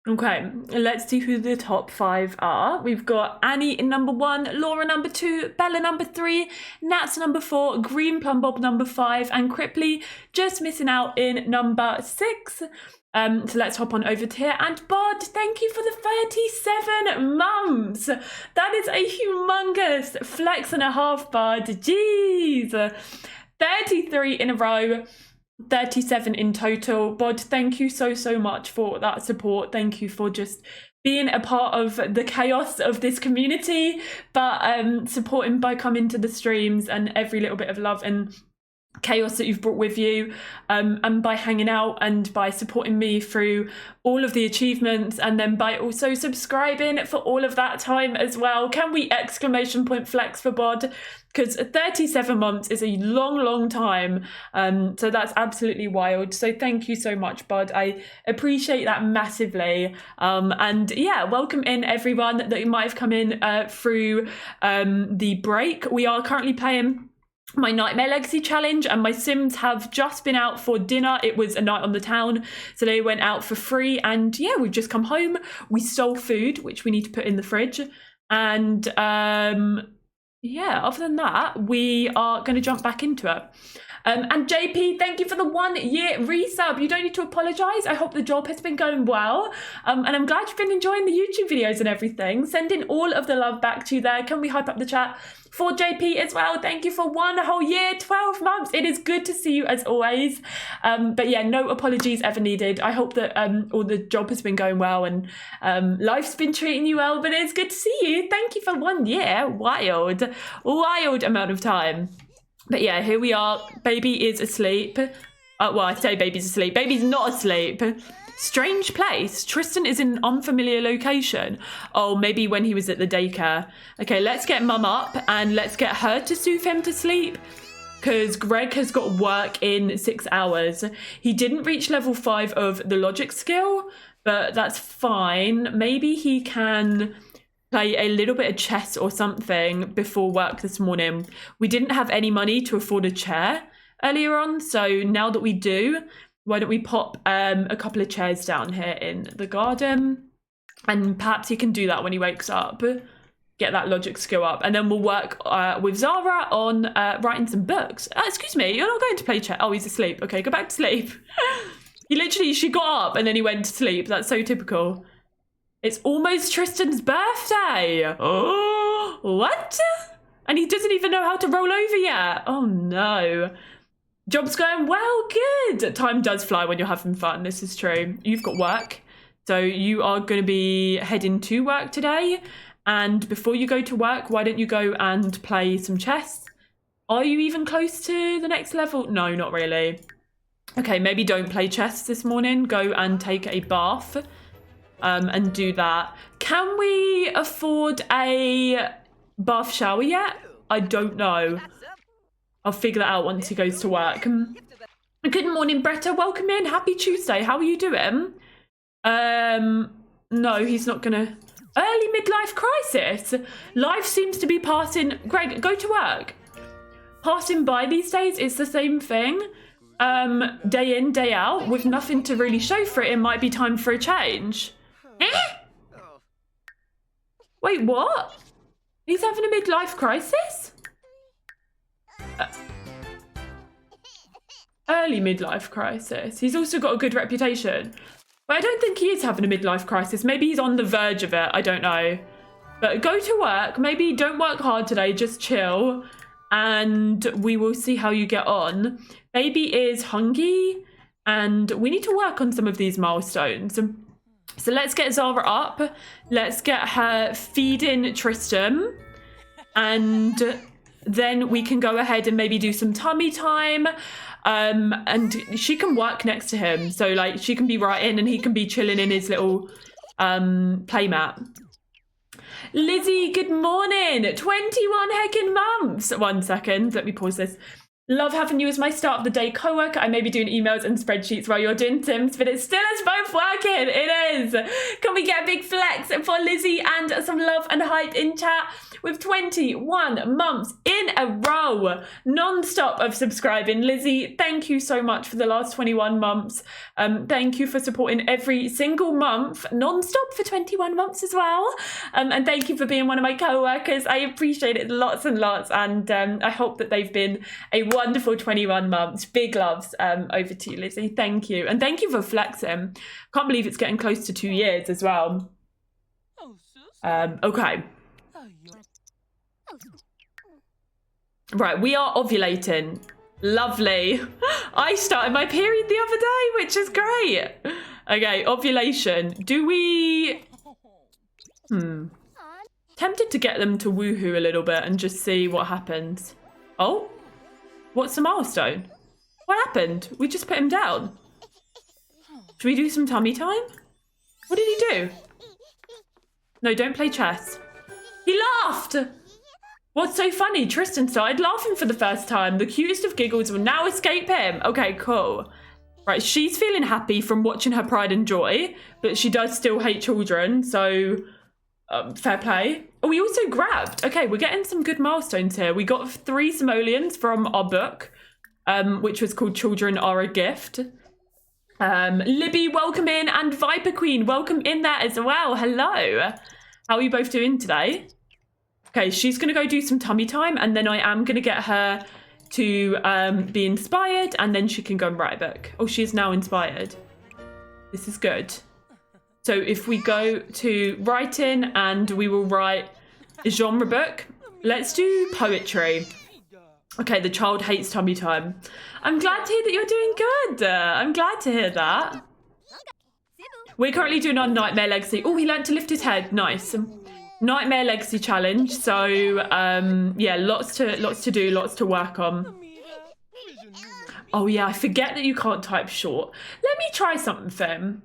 Okay, let's see who the top 5 are. We've got Annie in number 1, Laura number 2, Bella number 3, Nats number 4, Green Plum Bob number 5, and Cripley just missing out in number 6. So let's hop on over to here. And Bod, thank you for the 37 months. That is a humongous flex and a half, Bod. Jeez. 33 in a row. 37 in total. Bod, thank you so much for that support. Thank you for just being a part of the chaos of this community, but supporting by coming to the streams and every little bit of love and chaos that you've brought with you, and by hanging out and by supporting me through all of the achievements, and then by also subscribing for all of that time as well. Can we exclamation point flex for Bod? Because 37 months is a long time, so that's absolutely wild. So thank you so much, Bod. I appreciate that massively. And yeah, welcome in everyone that might have come in through the break. We are currently playing my Nightmare Legacy Challenge, and my Sims have just been out for dinner. It was a night on the town, so they went out for free, and yeah, we've just come home. We stole food, which we need to put in the fridge, and yeah, other than that, we are going to jump back into it. And JP, thank you for the 1 year resub. You don't need to apologise. I hope the job has been going well. And I'm glad you've been enjoying the YouTube videos and everything. Sending all of the love back to you there. Can we hype up the chat for JP as well? Thank you for 1 whole year, 12 months. It is good to see you as always. But yeah, no apologies ever needed. I hope that all the job has been going well and life's been treating you well, but it's good to see you. Thank you for 1 year. Wild amount of time. But yeah, here we are. Baby is asleep. Well, I say baby's asleep. Baby's not asleep. Strange place. Tristan is in an unfamiliar location. Oh, maybe when he was at the daycare. Okay, let's get mum up and let's get her to soothe him to sleep, because Greg has got work in 6 hours. He didn't reach level 5 of the logic skill, but that's fine. Maybe he can play a little bit of chess or something before work this morning. We didn't have any money to afford a chair earlier on, so now that we do, why don't we pop a couple of chairs down here in the garden, and perhaps he can do that when he wakes up, get that logic skill up, and then we'll work with Zara on writing some books. Excuse me, you're not going to play chess? Oh, he's asleep. Okay, go back to sleep. She got up and then he went to sleep. That's so typical. It's almost Tristan's birthday. Oh, what? And he doesn't even know how to roll over yet. Oh no. Job's going well, good. Time does fly when you're having fun. This is true. You've got work. So you are going to be heading to work today. And before you go to work, why don't you go and play some chess? Are you even close to the next level? No, not really. Okay, maybe don't play chess this morning. Go and take a bath. And do that. Can we afford a bath shower yet? I don't know. I'll figure that out once he goes to work. Good morning, Bretta. Welcome in. Happy Tuesday. How are you doing? No, he's not gonna. Early midlife crisis. Life seems to be passing. Greg, go to work. Passing by these days. It's the same thing. Day in, day out, with nothing to really show for it. It might be time for a change. Wait, what? He's having a midlife crisis? Early midlife crisis. He's also got a good reputation. But I don't think he is having a midlife crisis. Maybe he's on the verge of it. I don't know. But go to work. Maybe don't work hard today. Just chill. And we will see how you get on. Baby is hungry. And we need to work on some of these milestones. So let's get Zara up. Let's get her feeding Tristan. And then we can go ahead and maybe do some tummy time. And she can work next to him. So like she can be writing and he can be chilling in his little playmat. Lizzie, good morning. 21 heckin' months. 1 second. Let me pause this. Love having you as my start of the day co-worker. I may be doing emails and spreadsheets while you're doing Sims, but it's still us both working. It is. Can we get a big flex for Lizzie and some love and hype in chat? With 21 months in a row, non-stop of subscribing. Lizzie, thank you so much for the last 21 months. Thank you for supporting every single month, non-stop for 21 months as well. And thank you for being one of my co-workers. I appreciate it lots and lots. And I hope that they've been a wonderful 21 months. Big loves over to you, Lizzie. Thank you. And thank you for flexing. Can't believe it's getting close to 2 years as well. Okay. Right, we are ovulating. Lovely. I started my period the other day, which is great. Okay, ovulation. Do we... Tempted to get them to woohoo a little bit and just see what happens. Oh? What's the milestone? What happened? We just put him down. Should we do some tummy time? What did he do? No, don't play chess. He laughed! What's so funny? Tristan started laughing for the first time. The cutest of giggles will now escape him. Okay, cool. Right, she's feeling happy from watching her pride and joy, but she does still hate children, so fair play. Oh, we also grabbed. Okay, we're getting some good milestones here. We got 3 simoleons from our book, which was called Children Are a Gift. Libby, welcome in, and Viper Queen, welcome in there as well. Hello. How are you both doing today? Okay, she's going to go do some tummy time, and then I am going to get her to be inspired, and then she can go and write a book. Oh, she is now inspired. This is good. So if we go to writing, and we will write a genre book. Let's do poetry. Okay, the child hates tummy time. I'm glad to hear that you're doing good. I'm glad to hear that. We're currently doing our Nightmare Legacy. Oh, he learned to lift his head. Nice. Nightmare Legacy challenge. So, yeah, lots to do, lots to work on. Oh, yeah, I forget that you can't type short. Let me try something.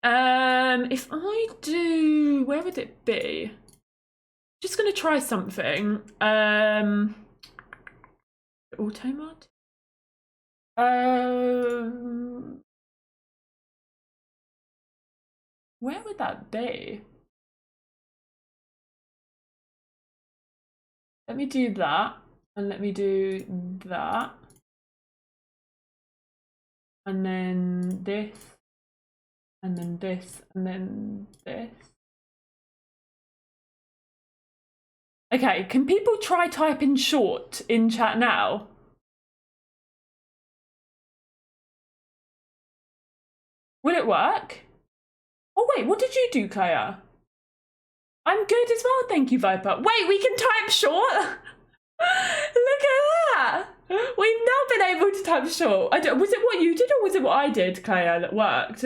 If I do... Where would it be? Just going to try something. Auto mod? Where would that be? Let me do that, and let me do that, and then this, and then this, and then this. Okay, can people try typing short in chat now? Will it work? Oh wait, what did you do, Claire? I'm good as well, thank you, Viper. Wait, we can type short? Look at that! We've now been able to type short. Was it what you did or was it what I did, Claire, that worked?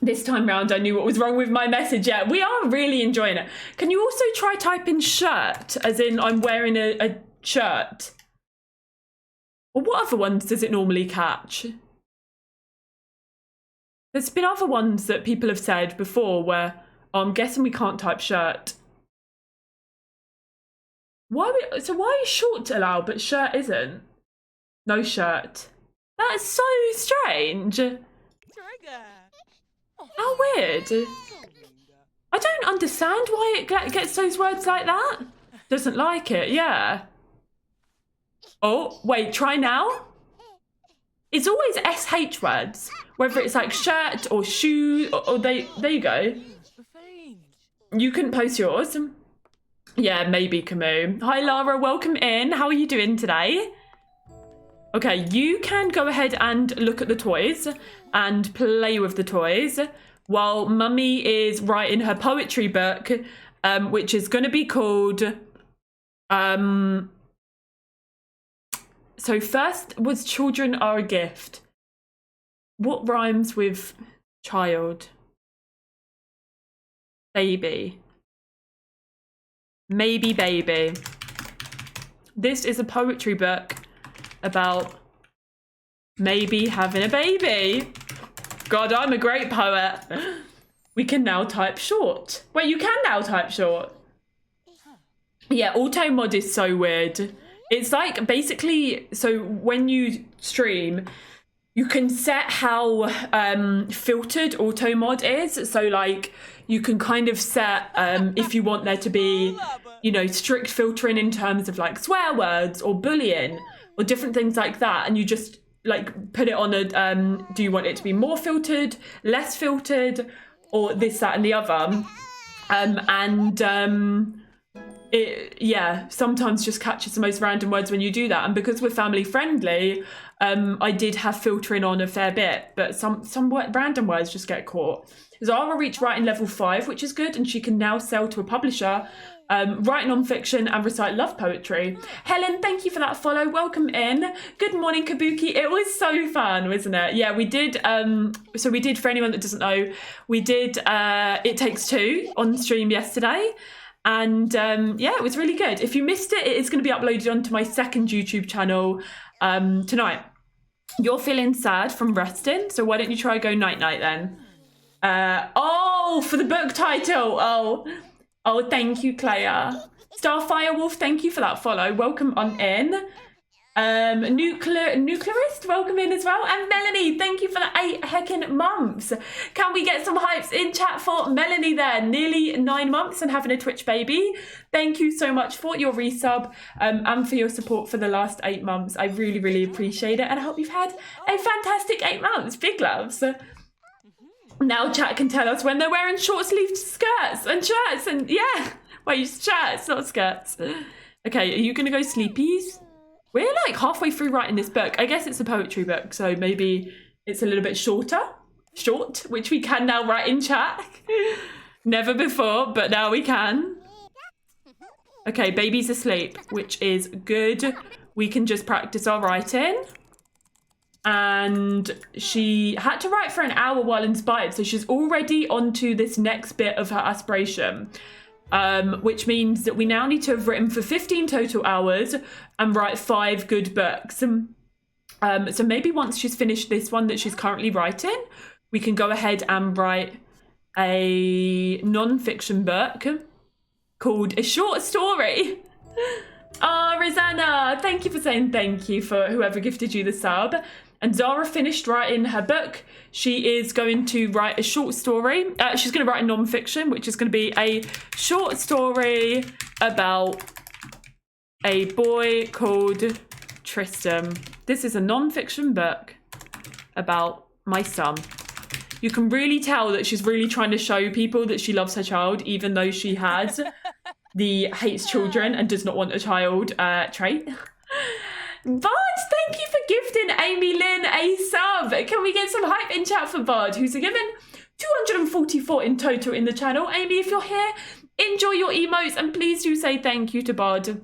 This time round, I knew what was wrong with my message. Yeah, we are really enjoying it. Can you also try typing shirt, as in I'm wearing a shirt? Or what other ones does it normally catch? There's been other ones that people have said before where... Oh, I'm guessing we can't type shirt. So why is short allowed but shirt isn't? No shirt. That is so strange. How weird. I don't understand why it gets those words like that. Doesn't like it, yeah. Oh, wait, try now. It's always SH words, whether it's like shirt or shoe, or there you go. You couldn't post yours. Yeah, maybe Camus. Hi, Lara, welcome in. How are you doing today? Okay, you can go ahead and look at the toys and play with the toys while Mummy is writing her poetry book, which is going to be called... So first was children are a gift. What rhymes with child? Baby. Maybe baby. This is a poetry book about maybe having a baby. God, I'm a great poet. We can now type short. Wait, you can now type short. Yeah, auto mod is so weird. It's like basically, so when you stream, you can set how filtered auto mod is. So like you can kind of set if you want there to be, you know, strict filtering in terms of like swear words or bullying or different things like that. And you just like put it on a, do you want it to be more filtered, less filtered, or this, that, and the other. It, yeah, sometimes just catches the most random words when you do that. And because we're family friendly, I did have filtering on a fair bit, but some random words just get caught. Zara reached writing level 5, which is good, and she can now sell to a publisher, write non-fiction and recite love poetry. Helen, thank you for that follow. Welcome in. Good morning, Kabuki. It was so fun, wasn't it? Yeah, we did. So we did, for anyone that doesn't know, we did It Takes Two on stream yesterday. And yeah, it was really good. If you missed it, it is going to be uploaded onto my second YouTube channel tonight. You're feeling sad from resting, so why don't you try go night-night then? Oh, for the book title. Oh, thank you, Claire. Starfire Wolf, thank you for that follow. Welcome on in. Nuclearist, welcome in as well. And Melanie, thank you for the 8 heckin' months. Can we get some hypes in chat for Melanie there? Nearly 9 months and having a Twitch baby. Thank you so much for your resub and for your support for the last 8 months. I really, really appreciate it. And I hope you've had a fantastic 8 months. Big loves. Now chat can tell us when they're wearing short-sleeved skirts and shirts and yeah. Wait, shirts, not skirts. Okay, are you going to go sleepies? We're like halfway through writing this book. I guess it's a poetry book, so maybe it's a little bit short, which we can now write in chat. Never before, but now we can. Okay, baby's asleep, which is good. We can just practice our writing. And she had to write for an hour while inspired, so she's already onto this next bit of her aspiration. Which means that we now need to have written for 15 total hours and write 5 good books. So maybe once she's finished this one that she's currently writing, we can go ahead and write a non-fiction book called A Short Story. Oh, Rosanna, thank you for saying thank you for whoever gifted you the sub. And Zara finished writing her book. She is going to write a short story. She's going to write a non-fiction, which is going to be a short story about a boy called Tristan. This is a non-fiction book about my son. You can really tell that she's really trying to show people that she loves her child, even though she has the hates children and does not want a child trait. Bod, thank you for gifting Amy Lynn a sub. Can we get some hype in chat for Bod, who's given 244 in total in the channel. Amy, if you're here, enjoy your emotes and please do say thank you to Bod.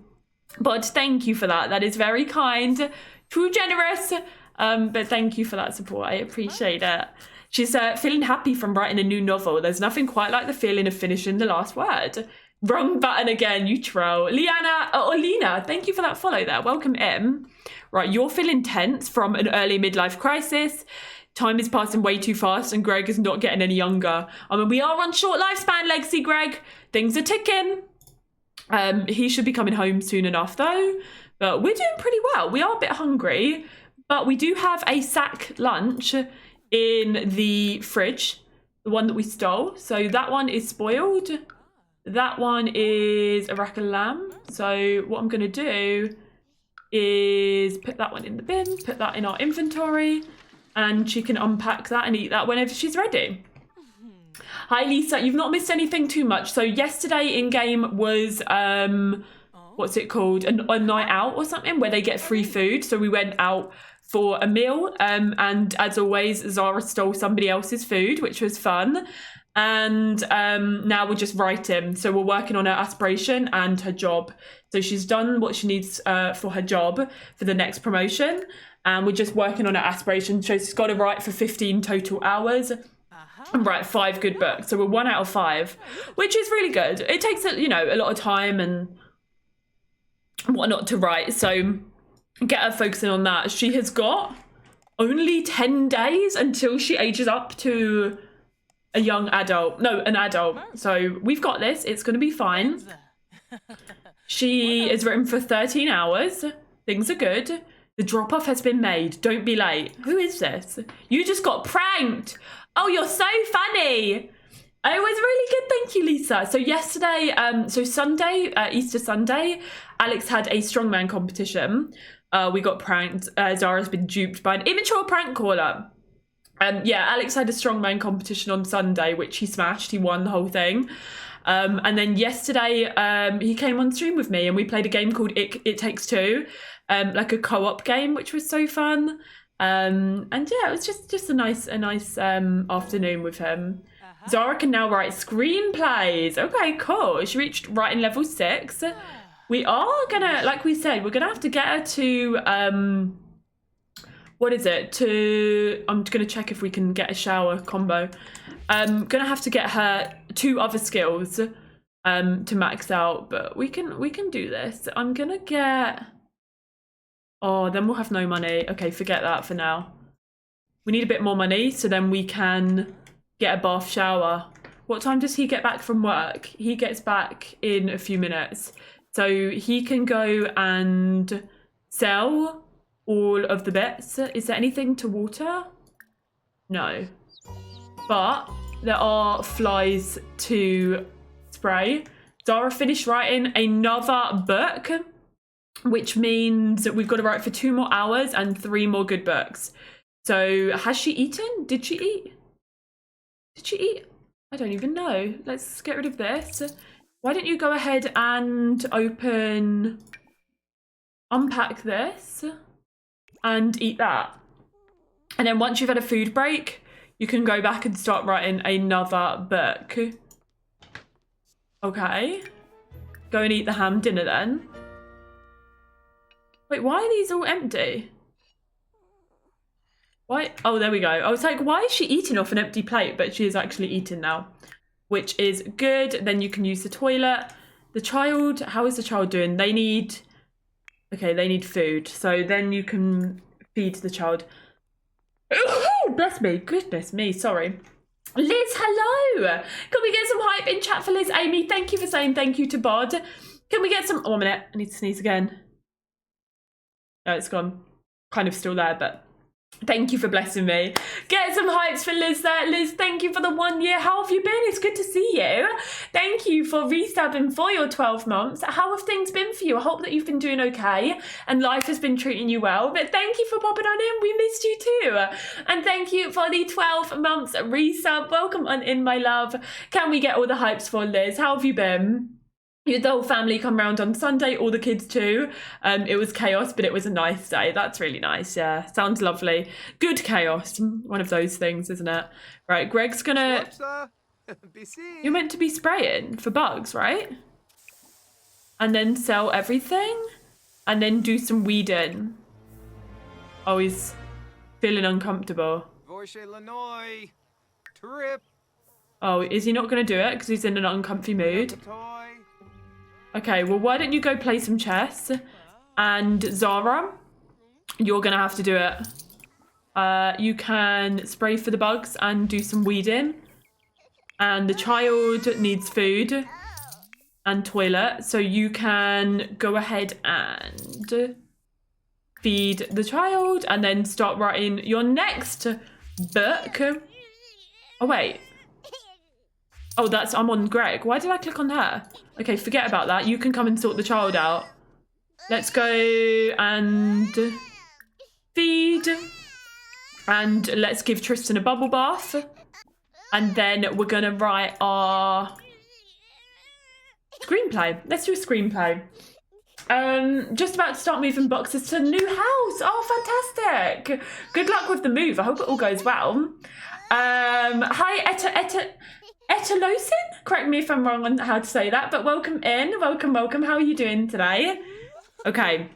Bod, thank you for that. That is very kind, too generous. But thank you for that support. I appreciate it. She's feeling happy from writing a new novel. There's nothing quite like the feeling of finishing the last word. Wrong button again, you troll. Liana, or Lena, thank you for that follow there. Welcome in. Right, you're feeling tense from an early midlife crisis. Time is passing way too fast and Greg is not getting any younger. I mean, we are on short lifespan legacy, Greg. Things are ticking. He should be coming home soon enough, though. But we're doing pretty well. We are a bit hungry, but we do have a sack lunch in the fridge. the one that we stole. So that one is spoiled. That one is a rack of lamb. So what I'm going to do is put that one in the bin, put that in our inventory, and she can unpack that and eat that whenever she's ready. Hi Lisa, you've not missed anything too much. So yesterday in game was what's it called, a night out or something where they get free food. So we went out for a meal, and as always Zara stole somebody else's food, which was fun. And now we're just writing. So we're working on her aspiration and her job. So she's done what she needs for her job for the next promotion. And we're just working on her aspiration. So she's got to write for 15 total hours and write 5 good books. So we're 1 out of 5, which is really good. It takes, a lot of time and whatnot to write. So get her focusing on that. She has got only 10 days until she ages up to a young adult. No, an adult. So we've got this. It's going to be fine. She is written for 13 hours. Things are good. The drop-off has been made. Don't be late. Who is this? You just got pranked. Oh, you're so funny. It was really good. Thank you, Lisa. So yesterday, so Sunday, Easter Sunday, Alex had a strongman competition. We got pranked. Zara's been duped by an immature prank caller. Yeah, Alex had a strongman competition on Sunday, which he smashed. He won the whole thing. And then yesterday, he came on stream with me and we played a game called It Takes Two, like a co-op game, which was so fun. And yeah, it was just a nice afternoon with him. Zara can now write screenplays. Okay, cool. She reached writing level 6. We are gonna, like we said, we're gonna have to get her to what is it? I'm gonna check if we can get a shower combo. Gonna have to get her 2 other skills to max out, but we can do this. I'm gonna get. Oh, then we'll have no money. Okay, forget that for now. We need a bit more money so then we can get a bath shower. What time does he get back from work? He gets back in a few minutes. So he can go and sell all of the bits. Is there anything to water? No. But there are flies to spray. Zara finished writing another book, which means that we've got to write for 2 more hours and 3 more good books. So has she eaten? Did she eat? Did she eat? I don't even know. Let's get rid of this. Why don't you go ahead and unpack this and eat that. And then once you've had a food break, you can go back and start writing another book. Okay. Go and eat the ham dinner then. Wait, why are these all empty? Why? Oh, there we go. I was like, why is she eating off an empty plate? But she is actually eating now, which is good. Then you can use the toilet. The child, how is the child doing? They need food. So then you can feed the child. Oh, bless me. Goodness me. Sorry. Liz, hello. Can we get some hype in chat for Liz? Amy, thank you for saying thank you to Bod. Can we get some... Oh, 1 minute. I need to sneeze again. No, it's gone. Kind of still there, but thank you for blessing me. Get some hypes for Liz there. Liz, thank you for the 1 year. How have you been? It's good to see you. Thank you for resubbing for your 12 months. How have things been for you? I hope that you've been doing okay and life has been treating you well. But thank you for popping on in. We missed you too. And thank you for the 12 months resub. Welcome on in, my love. Can we get all the hypes for Liz? How have you been? You had the whole family come round on Sunday, all the kids too. It was chaos, but it was a nice day. That's really nice, yeah. Sounds lovely. Good chaos. One of those things, isn't it? Right, Greg's gonna... You're meant to be spraying for bugs, right? And then sell everything? And then do some weeding. Oh, he's feeling uncomfortable. Oh, is he not gonna do it because he's in an uncomfy mood? Okay, well, why don't you go play some chess? And Zara, you're going to have to do it. You can spray for the bugs and do some weeding. And the child needs food and toilet. So you can go ahead and feed the child and then start writing your next book. Oh, wait. Oh, I'm on Greg. Why did I click on her? Okay, forget about that. You can come and sort the child out. Let's go and feed. And let's give Tristan a bubble bath. And then we're going to write our screenplay. Let's do a screenplay. Just about to start moving boxes to a new house. Oh, fantastic. Good luck with the move. I hope it all goes well. Hi, Etalosin? Correct me if I'm wrong on how to say that, but welcome in. Welcome. How are you doing today? Okay.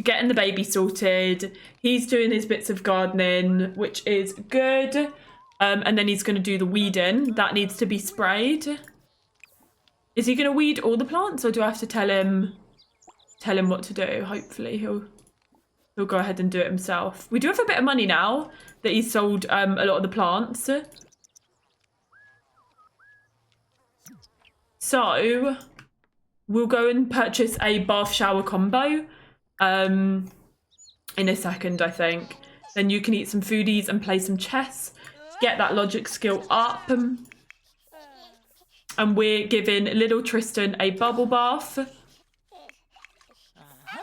Getting the baby sorted. He's doing his bits of gardening, which is good. And then he's going to do the weeding. That needs to be sprayed. Is he going to weed all the plants, or do I have to tell him what to do? Hopefully he'll go ahead and do it himself. We do have a bit of money now that he's sold a lot of the plants. So we'll go and purchase a bath shower combo in a second, I think. Then you can eat some foodies and play some chess to get that logic skill up. And we're giving little Tristan a bubble bath.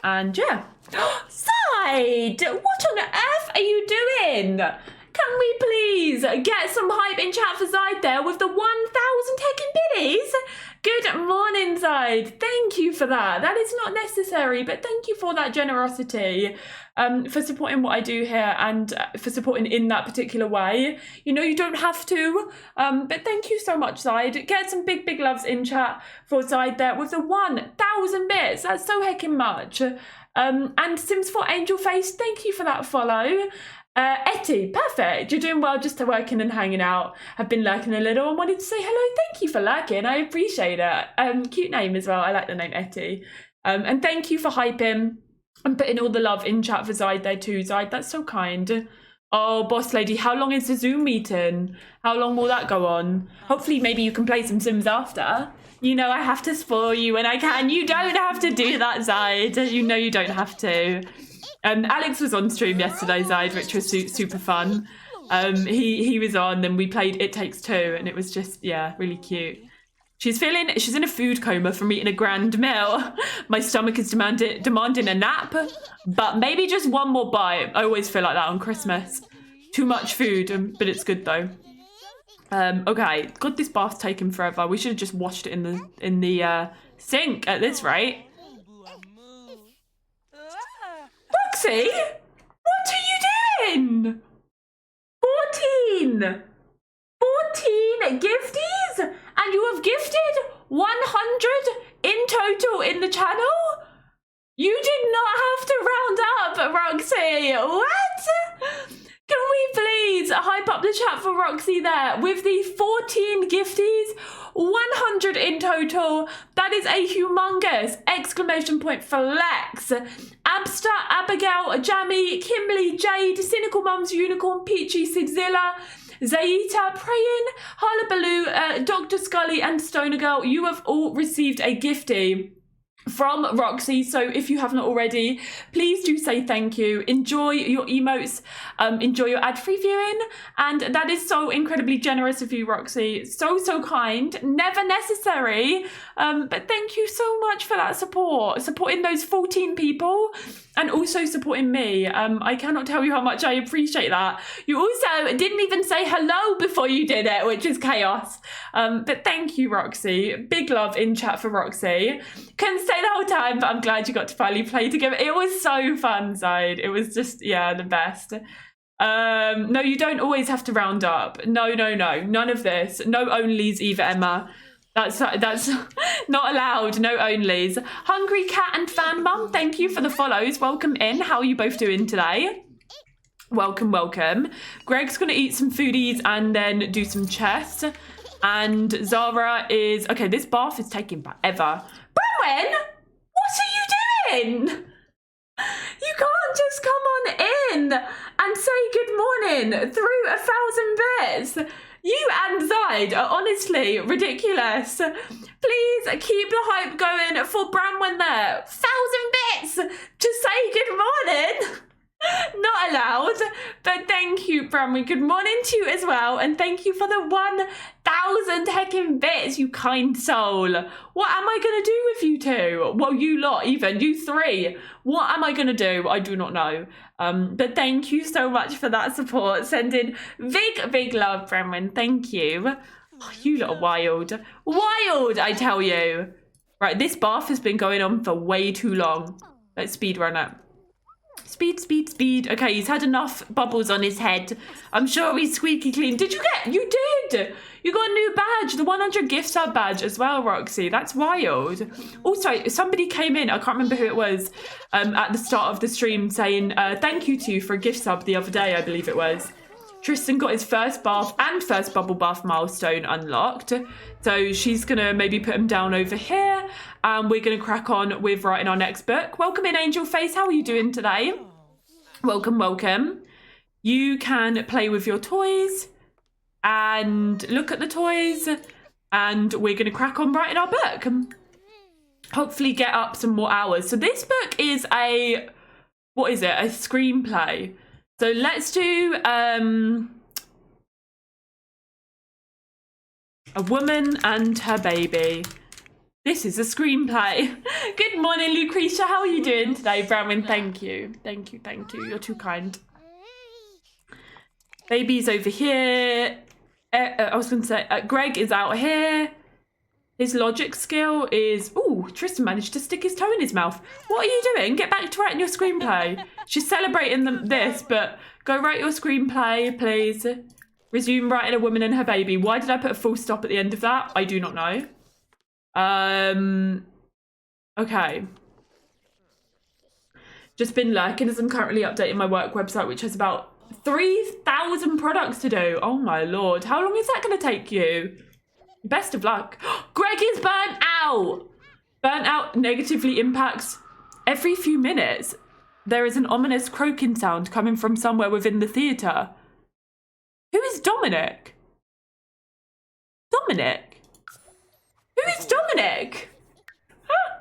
And yeah. Side! What on earth are you doing? Can we please get some hype in chat for Zide there with the 1,000 heckin' biddies? Good morning, Zide. Thank you for that. That is not necessary, but thank you for that generosity, for supporting what I do here and for supporting in that particular way. You know, you don't have to, but thank you so much, Zide. Get some big loves in chat for Zide there with the 1,000 bits. That's so heckin' much. And Sims 4 Angel Face, thank you for that follow. Etty, perfect. You're doing well, just working and hanging out. I've been lurking a little and wanted to say hello. Thank you for lurking. I appreciate it. Cute name as well. I like the name Etty. And thank you for hyping and putting all the love in chat for Zide there too. Zide, that's so kind. Oh, boss lady, how long is the Zoom meeting? How long will that go on? Hopefully maybe you can play some Sims after. You know I have to spoil you when I can. You don't have to do that, Zide. You know you don't have to. Alex was on stream yesterday, Zide, which was super fun. He was on and we played It Takes Two and it was just, yeah, really cute. She's in a food coma from eating a grand meal. My stomach is demanding a nap, but maybe just one more bite. I always feel like that on Christmas. Too much food, but it's good though. Okay, God, this bath's taken forever. We should have just washed it in the sink at this rate. Roxy, what are you doing? 14 gifties, and you have gifted 100 in total in the channel? You did not have to round up, Roxy. What? Can we please hype up the chat for Roxy there with the 14 gifties, 100 in total? That is a humongous exclamation point flex. Absta, Abigail, Jamie, Kimberly, Jade, Cynical Mums, Unicorn, Peachy, Sidzilla, Zaita, Praying, Harlabaloo, Dr. Scully and Stoner Girl, you have all received a giftie from Roxy, so if you have not already, please do say thank you. Enjoy your emotes, enjoy your ad-free viewing, and that is so incredibly generous of you, Roxy. So kind, never necessary, but thank you so much for that support, supporting those 14 people and also supporting me. I cannot tell you how much I appreciate that. You also didn't even say hello before you did it, which is chaos, but thank you, Roxy. Big love in chat for Roxy. Couldn't say the whole time, but I'm glad you got to finally play together. It was so fun, Zide. It was just, yeah, the best. No, you don't always have to round up. No, none of this. No onlys either, Emma. That's not allowed. No onlys. Hungry Cat and Fan Mum, thank you for the follows. Welcome in. How are you both doing today? Welcome. Greg's gonna eat some foodies and then do some chess. And Zara is, okay, this bath is taking forever. Bronwyn, what are you doing? You can't just come on in and say good morning through 1,000 bits. You and Zide are honestly ridiculous. Please keep the hype going for Bronwyn there. 1,000 bits to say good morning. Not allowed, but thank you, Bronwyn. Good morning to you as well, and thank you for the 1,000 1,000 heckin' bits, you kind soul. What am I going to do with you two? Well, you lot, even, you three. What am I going to do? I do not know. But thank you so much for that support. Sending big love, Brennan. Thank you. Oh, you lot are wild. Wild, I tell you. Right, this bath has been going on for way too long. Let's speed run it. Speed. Okay, he's had enough bubbles on his head. I'm sure he's squeaky clean. You did! You got a new badge, the 100 gift sub badge as well, Roxy. That's wild. Also, somebody came in, I can't remember who it was, at the start of the stream saying thank you to you for a gift sub the other day, I believe it was. Tristan got his first bath and first bubble bath milestone unlocked. So she's going to maybe put him down over here. And we're going to crack on with writing our next book. Welcome in, Angel Face. How are you doing today? Welcome. You can play with your toys and look at the toys. And we're going to crack on writing our book. Hopefully get up some more hours. So this book is a screenplay. So let's do a woman and her baby. This is a screenplay. Good morning, Lucretia. How are you doing today, Bronwyn? Thank you. You're too kind. Baby's over here. I was going to say, Greg is out here. His logic skill is... Ooh, Tristan managed to stick his toe in his mouth. What are you doing? Get back to writing your screenplay. She's celebrating this, but go write your screenplay, please. Resume writing a woman and her baby. Why did I put a full stop at the end of that? I do not know. Okay. Just been lurking as I'm currently updating my work website, which has about 3,000 products to do. Oh my lord. How long is that going to take you? Best of luck. Greg is burnt out. Burnt out negatively impacts every few minutes. There is an ominous croaking sound coming from somewhere within the theatre. Who is Dominic? Dominic? Who is Dominic? Huh?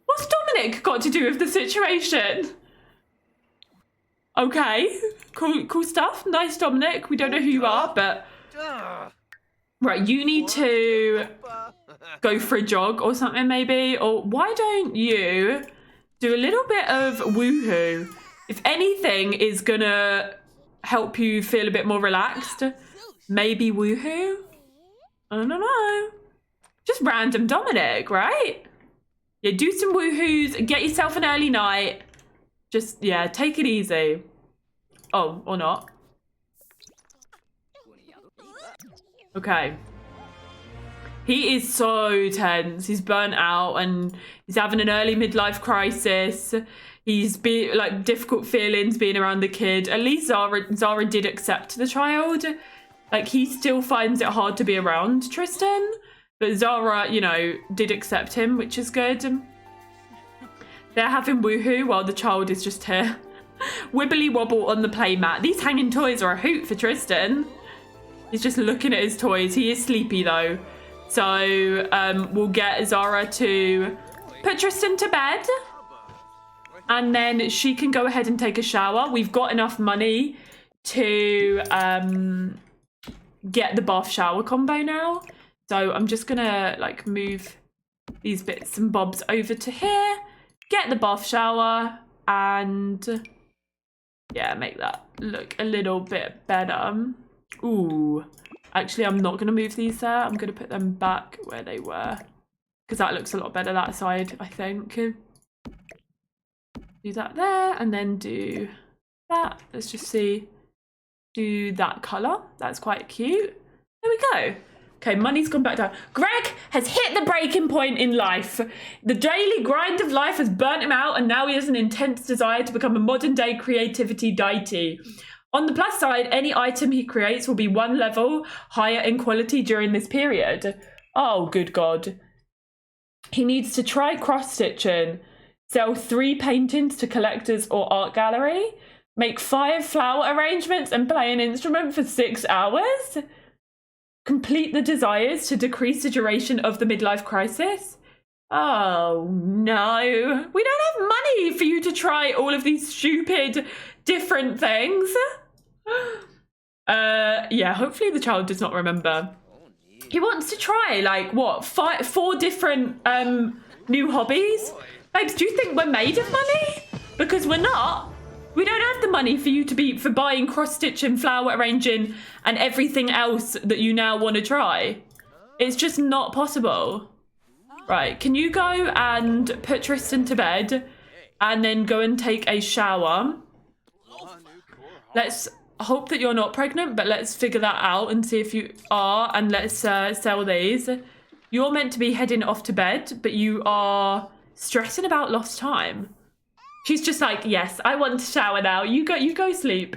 What's Dominic got to do with the situation? Okay, cool stuff. Nice, Dominic. We don't know who you are, but... Right, you need to go for a jog or something maybe. Or why don't you do a little bit of woohoo? If anything is gonna help you feel a bit more relaxed, maybe woohoo? I don't know. Just random Dominic, right? Yeah, do some woohoos, get yourself an early night. Just, yeah, take it easy. Oh, or not. Okay. He is so tense. He's burnt out and he's having an early midlife crisis. He's difficult feelings being around the kid. At least Zara did accept the child. Like, he still finds it hard to be around Tristan. But Zara, you know, did accept him, which is good. They're having woohoo while the child is just here. Wibbly wobble on the playmat. These hanging toys are a hoot for Tristan. He's just looking at his toys. He is sleepy though. So we'll get Zara to put Tristan to bed. And then she can go ahead and take a shower. We've got enough money to get the bath shower combo now. So I'm just gonna like move these bits and bobs over to here. Get the bath shower and yeah, make that look a little bit better. Ooh, actually I'm not gonna move these there. I'm gonna put them back where they were because that looks a lot better that side, I think. Do that there and then do that. Let's just see. Do that colour. That's quite cute. There we go. Okay, money's gone back down. Greg has hit the breaking point in life. The daily grind of life has burnt him out and now he has an intense desire to become a modern day creativity deity. On the plus side, any item he creates will be one level higher in quality during this period. Oh, good God. He needs to try cross-stitching, sell 3 paintings to collectors or art gallery, make 5 flower arrangements and play an instrument for 6 hours, complete the desires to decrease the duration of the midlife crisis. Oh, no. We don't have money for you to try all of these stupid different things. Yeah, hopefully the child does not remember. He wants to try, like, what, 4 different new hobbies? Babes, do you think we're made of money? Because we're not. We don't have the money for you to be for buying cross-stitching, flower arranging, and everything else that you now want to try. It's just not possible. Right, can you go and put Tristan to bed and then go and take a shower? Let's hope that you're not pregnant, but let's figure that out and see if you are, and let's sell these. You're meant to be heading off to bed, but you are stressing about lost time. She's just like, yes, I want to shower now. You go sleep.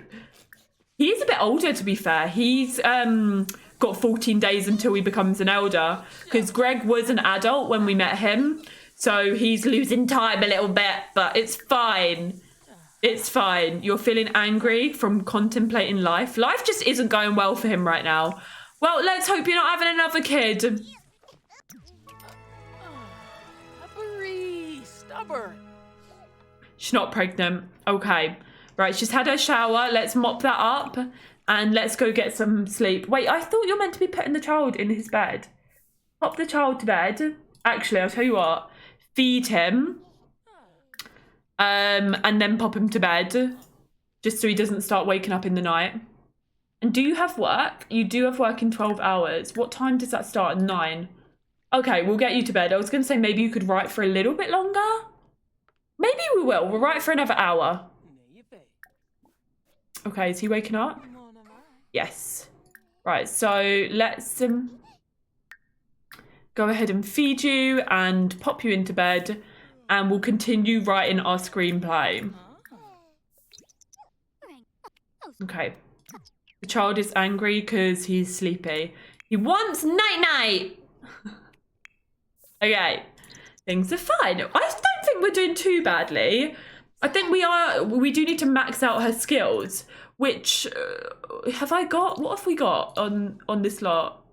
He's a bit older, to be fair. He's got 14 days until he becomes an elder, because Greg was an adult when we met him. So he's losing time a little bit, but it's fine. It's fine. You're feeling angry from contemplating life. Life just isn't going well for him right now. Well, let's hope you're not having another kid. She's not pregnant. Okay. Right, she's had her shower. Let's mop that up and let's go get some sleep. Wait, I thought you're meant to be putting the child in his bed. Pop the child to bed. Actually, I'll tell you what. Feed him. And then pop him to bed, just so he doesn't start waking up in the night. And do you have work? You do have work in 12 hours. What time does that start? At 9. Okay, we'll get you to bed. I was going to say maybe you could write for a little bit longer. Maybe we will. We'll write for another hour. Okay, is he waking up? Yes. Right, so let's go ahead and feed you and pop you into bed. And we'll continue writing our screenplay. Okay. The child is angry because he's sleepy. He wants night-night. Okay. Things are fine. I don't think we're doing too badly. I think we do need to max out her skills. Which, have I got? What have we got on this lot?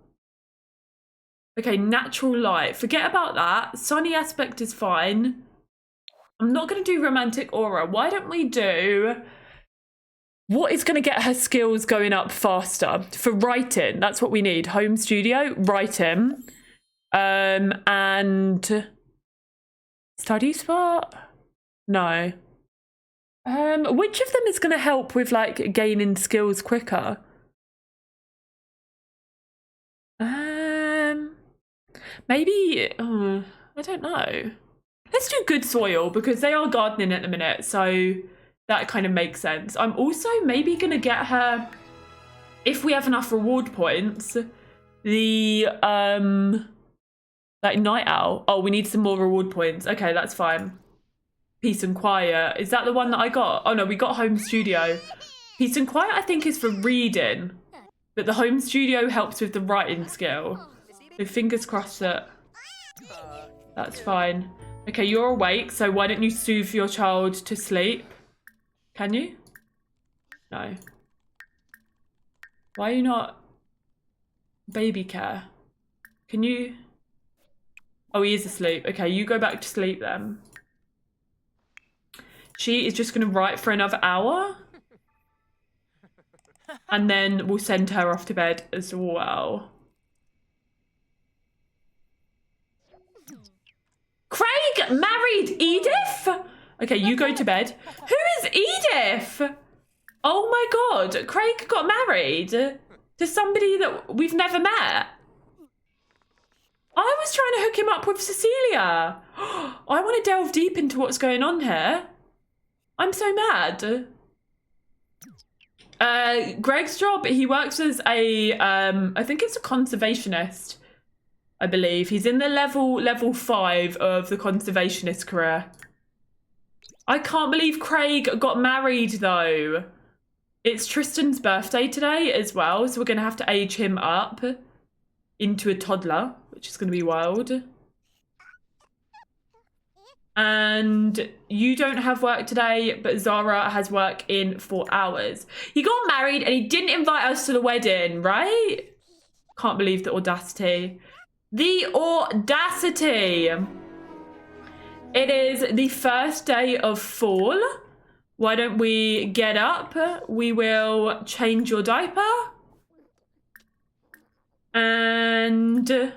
Okay, natural light. Forget about that. Sunny aspect is fine. I'm not going to do romantic aura. Why don't we do what is going to get her skills going up faster? For writing, that's what we need. Home studio, writing. And study spot? No. Which of them is going to help with, like, gaining skills quicker? Maybe, I don't know. Let's do good soil because they are gardening at the minute, so that kind of makes sense. I'm also maybe going to get her, if we have enough reward points, the, like, night owl. Oh, we need some more reward points. Okay, that's fine. Peace and quiet. Is that the one that I got? Oh, no, we got home studio. Peace and quiet, I think, is for reading, but the home studio helps with the writing skill. So fingers crossed that that's fine. Okay, you're awake, so why don't you soothe your child to sleep? Can you? No. Why are you not baby care? Can you? Oh, he is asleep. Okay, you go back to sleep then. She is just going to write for another hour. And then we'll send her off to bed as well. Craig married Edith? Okay, you go to bed. Who is Edith? Oh my god, Craig got married to somebody that we've never met. I was trying to hook him up with Cecilia. I want to delve deep into what's going on here. I'm so mad. Greg's job, he works as a, I think it's a conservationist. I believe he's in the level 5 of the conservationist career. I can't believe Craig got married though. It's Tristan's birthday today as well, so we're going to have to age him up into a toddler, which is going to be wild. And you don't have work today, but Zara has work in 4 hours. He got married and he didn't invite us to the wedding, right? Can't believe the audacity. The audacity. It is the first day of fall. Why don't we get up? We will change your diaper. And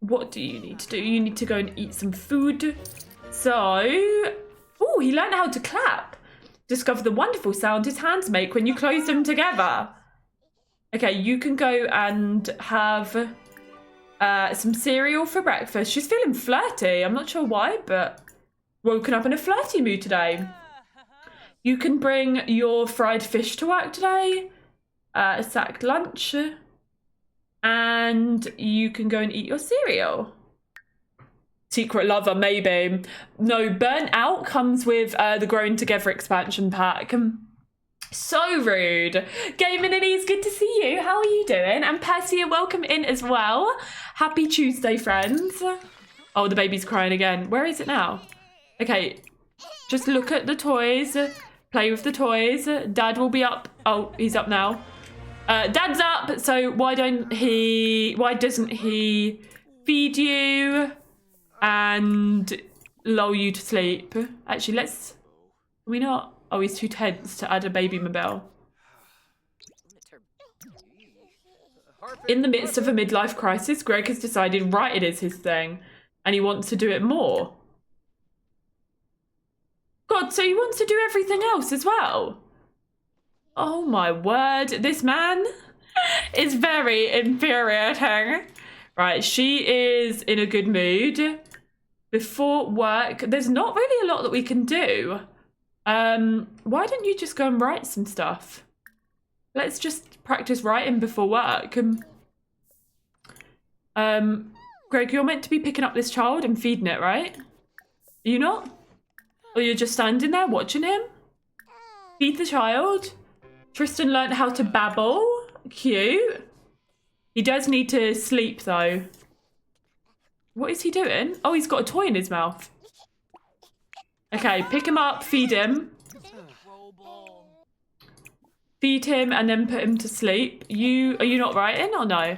what do you need to do? You need to go and eat some food. So, oh, he learned how to clap. Discover the wonderful sound his hands make when you close them together. Okay, you can go and have some cereal for breakfast. She's feeling flirty. I'm not sure why, but woken up in a flirty mood today. You can bring your fried fish to work today. A sacked lunch. And you can go and eat your cereal. Secret lover, maybe. No, Burnt Out comes with the Growing Together expansion pack. So rude. Gaming and Ease, good to see you. How are you doing? And Percy, welcome in as well. Happy Tuesday, friends. Oh, the baby's crying again. Where is it now? Okay, just look at the toys. Play with the toys. Dad will be up. Oh, he's up now. Dad's up, so why doesn't he feed you and lull you to sleep? Actually, can we not? Oh, he's too tense to add a baby mobile. In the midst of a midlife crisis, Greg has decided writing is his thing, and he wants to do it more. God, so he wants to do everything else as well? Oh my word, this man is very infuriating. Right, she is in a good mood. Before work, there's not really a lot that we can do. Why don't you just go and write some stuff? Let's just practice writing before work. Greg, you're meant to be picking up this child and feeding it, right? Are you not? Or you're just standing there watching him? Feed the child. Tristan learned how to babble. Cute. He does need to sleep, though. What is he doing? Oh, he's got a toy in his mouth. Okay, pick him up, feed him. Feed him and then put him to sleep. Are you not writing or no?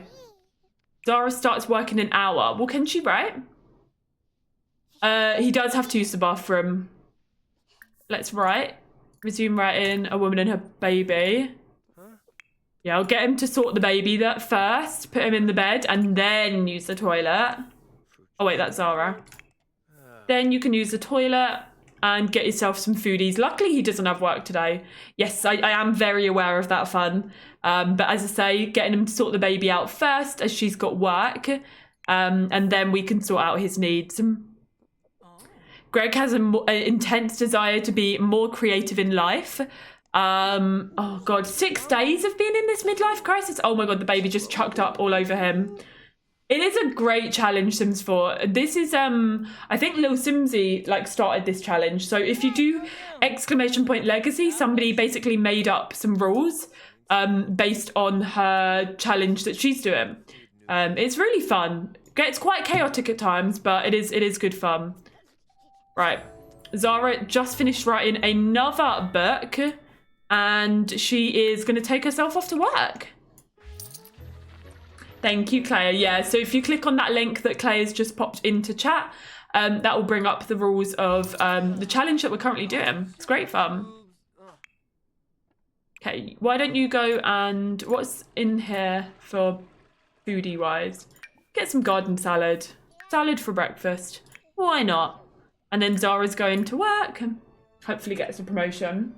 Zara starts work in an hour. Well, can she write? He does have to use the bathroom. Let's write. Resume writing. A woman and her baby. Yeah, I'll get him to sort the baby first. Put him in the bed and then use the toilet. Oh, wait, that's Zara. Then you can use the toilet and get yourself some foodies. Luckily, he doesn't have work today. Yes, I am very aware of that fun. But as I say, getting him to sort the baby out first as she's got work. And then we can sort out his needs. Greg has an intense desire to be more creative in life. Oh God, 6 days of being in this midlife crisis. Oh my God, the baby just chucked up all over him. It is a great challenge, Sims 4. This is, I think Lil Simsy started this challenge. So if you do !legacy, somebody basically made up some rules based on her challenge that she's doing. It's really fun. It's quite chaotic at times, but it is good fun. Right, Zara just finished writing another book and she is going to take herself off to work. Thank you, Claire. Yeah, so if you click on that link that Claire's just popped into chat, that will bring up the rules of the challenge that we're currently doing. It's great fun. Okay, why don't you go and... What's in here for foodie-wise? Get some garden salad. Salad for breakfast. Why not? And then Zara's going to work and hopefully gets a promotion.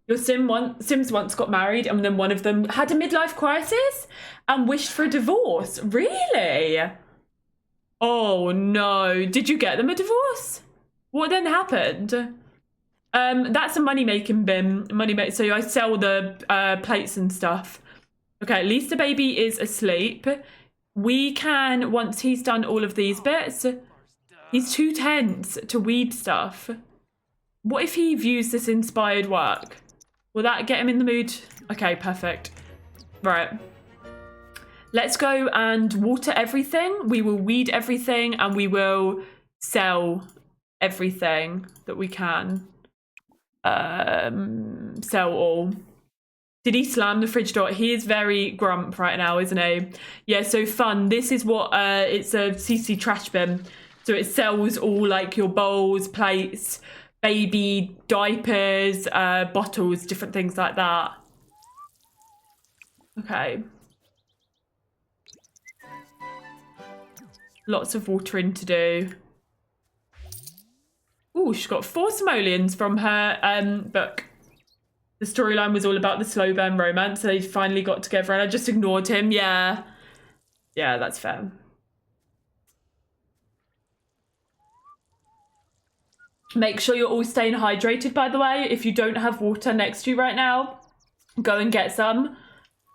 Your Sims once got married and then one of them had a midlife crisis and wished for a divorce. Really? Oh no. Did you get them a divorce? What then happened? That's a money-making bin. So I sell the plates and stuff. Okay, at least the baby is asleep. We can, once he's done all of these bits, he's too tense to weed stuff. What if he views this inspired work? Will that get him in the mood? Okay, perfect. Right. Let's go and water everything. We will weed everything and we will sell everything that we can. Sell all. Did he slam the fridge door? He is very grump right now, isn't he? Yeah, so fun. This is what, it's a CC trash bin. So it sells all your bowls, plates, baby diapers, bottles, different things like that. Okay. Lots of watering to do. Oh, she's got 4 simoleons from her book. The storyline was all about the slow burn romance. So they finally got together and I just ignored him. Yeah. Yeah, that's fair. Make sure you're all staying hydrated, by the way. If you don't have water next to you right now, go and get some.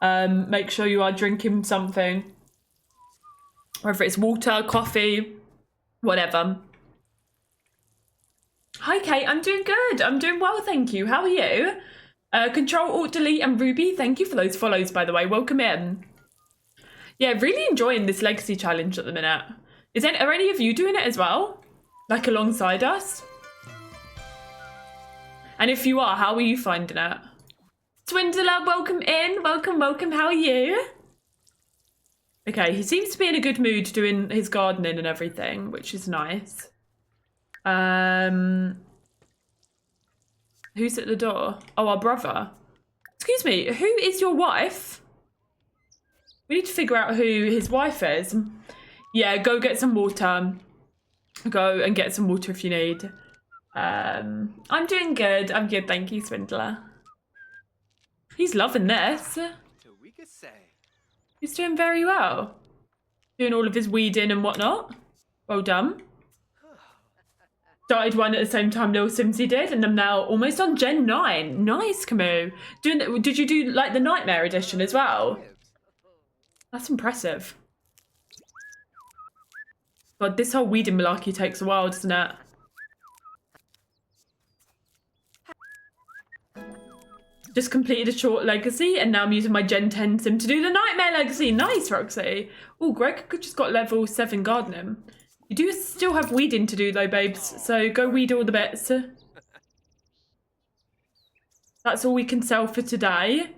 Make sure you are drinking something. Whether it's water, coffee, whatever. Hi, Kate. I'm doing good. I'm doing well, thank you. How are you? Control, Alt, Delete, and Ruby, thank you for those follows, by the way. Welcome in. Yeah, really enjoying this legacy challenge at the minute. Are any of you doing it as well? Like alongside us? And if you are, how are you finding it? Swindler, welcome in. Welcome, welcome. How are you? Okay, he seems to be in a good mood doing his gardening and everything, which is nice. Who's at the door? Oh, our brother. Excuse me, who is your wife? We need to figure out who his wife is. Yeah, go get some water. Go and get some water if you need. I'm doing good. I'm good, thank you, Swindler. He's loving this. He's doing very well. Doing all of his weeding and whatnot. Well done. Started one at the same time Lil Simsy did, and I'm now almost on Gen 9. Nice, Camus. Did you do like the Nightmare edition as well? That's impressive. God, this whole weeding malarkey takes a while, doesn't it? Just completed a short legacy, and now I'm using my Gen 10 sim to do the Nightmare legacy. Nice, Roxy. Oh, Greg just got level 7 gardening. You do still have weeding to do though, babes, so go weed all the bits. That's all we can sell for today,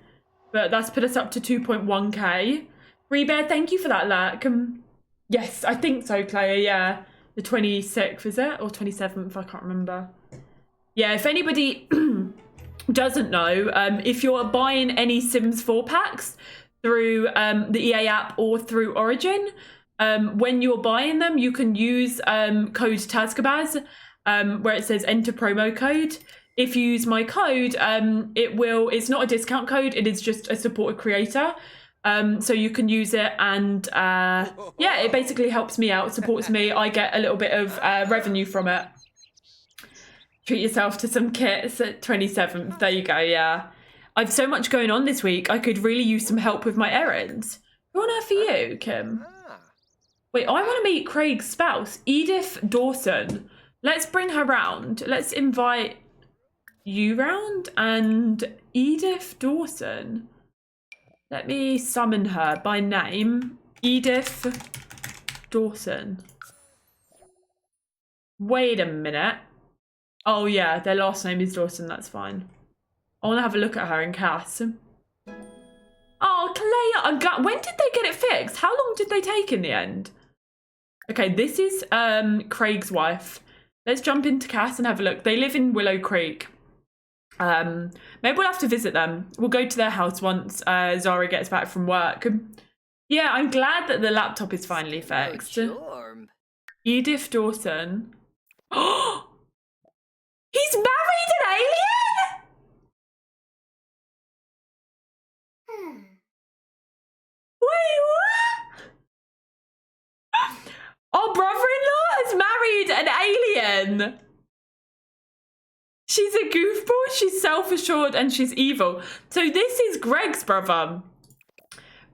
but that's put us up to 2.1k. Rebear, thank you for that, Lack. Yes, I think so, Claire, yeah. The 26th, is it? Or 27th, I can't remember. Yeah, if anybody doesn't know, if you're buying any Sims 4 packs through the EA app or through Origin, when you're buying them, you can use code Tazkabaz, where it says enter promo code. If you use my code, it's not a discount code, it is just a supported creator. So you can use it, and yeah, it basically helps me out, supports me. I get a little bit of revenue from it. Treat yourself to some kits at 27th. There you go, yeah. I've so much going on this week, I could really use some help with my errands. Who on earth are you, Kim? Wait, I want to meet Craig's spouse, Edith Dawson. Let's bring her round. Let's invite you round and Edith Dawson. Let me summon her by name. Edith Dawson. Wait a minute. Oh yeah, their last name is Dawson, that's fine. I want to have a look at her in Cass. Oh, Clea, when did they get it fixed? How long did they take in the end? Okay, this is Craig's wife. Let's jump into Cass and have a look. They live in Willow Creek. Maybe we'll have to visit them. We'll go to their house once Zara gets back from work. Yeah, I'm glad that the laptop is finally fixed. Oh, Edith Dawson. Oh! He's married an alien? Wait, what? Our brother-in-law has married an alien. She's a goofball, she's self-assured, and she's evil. So this is Greg's brother.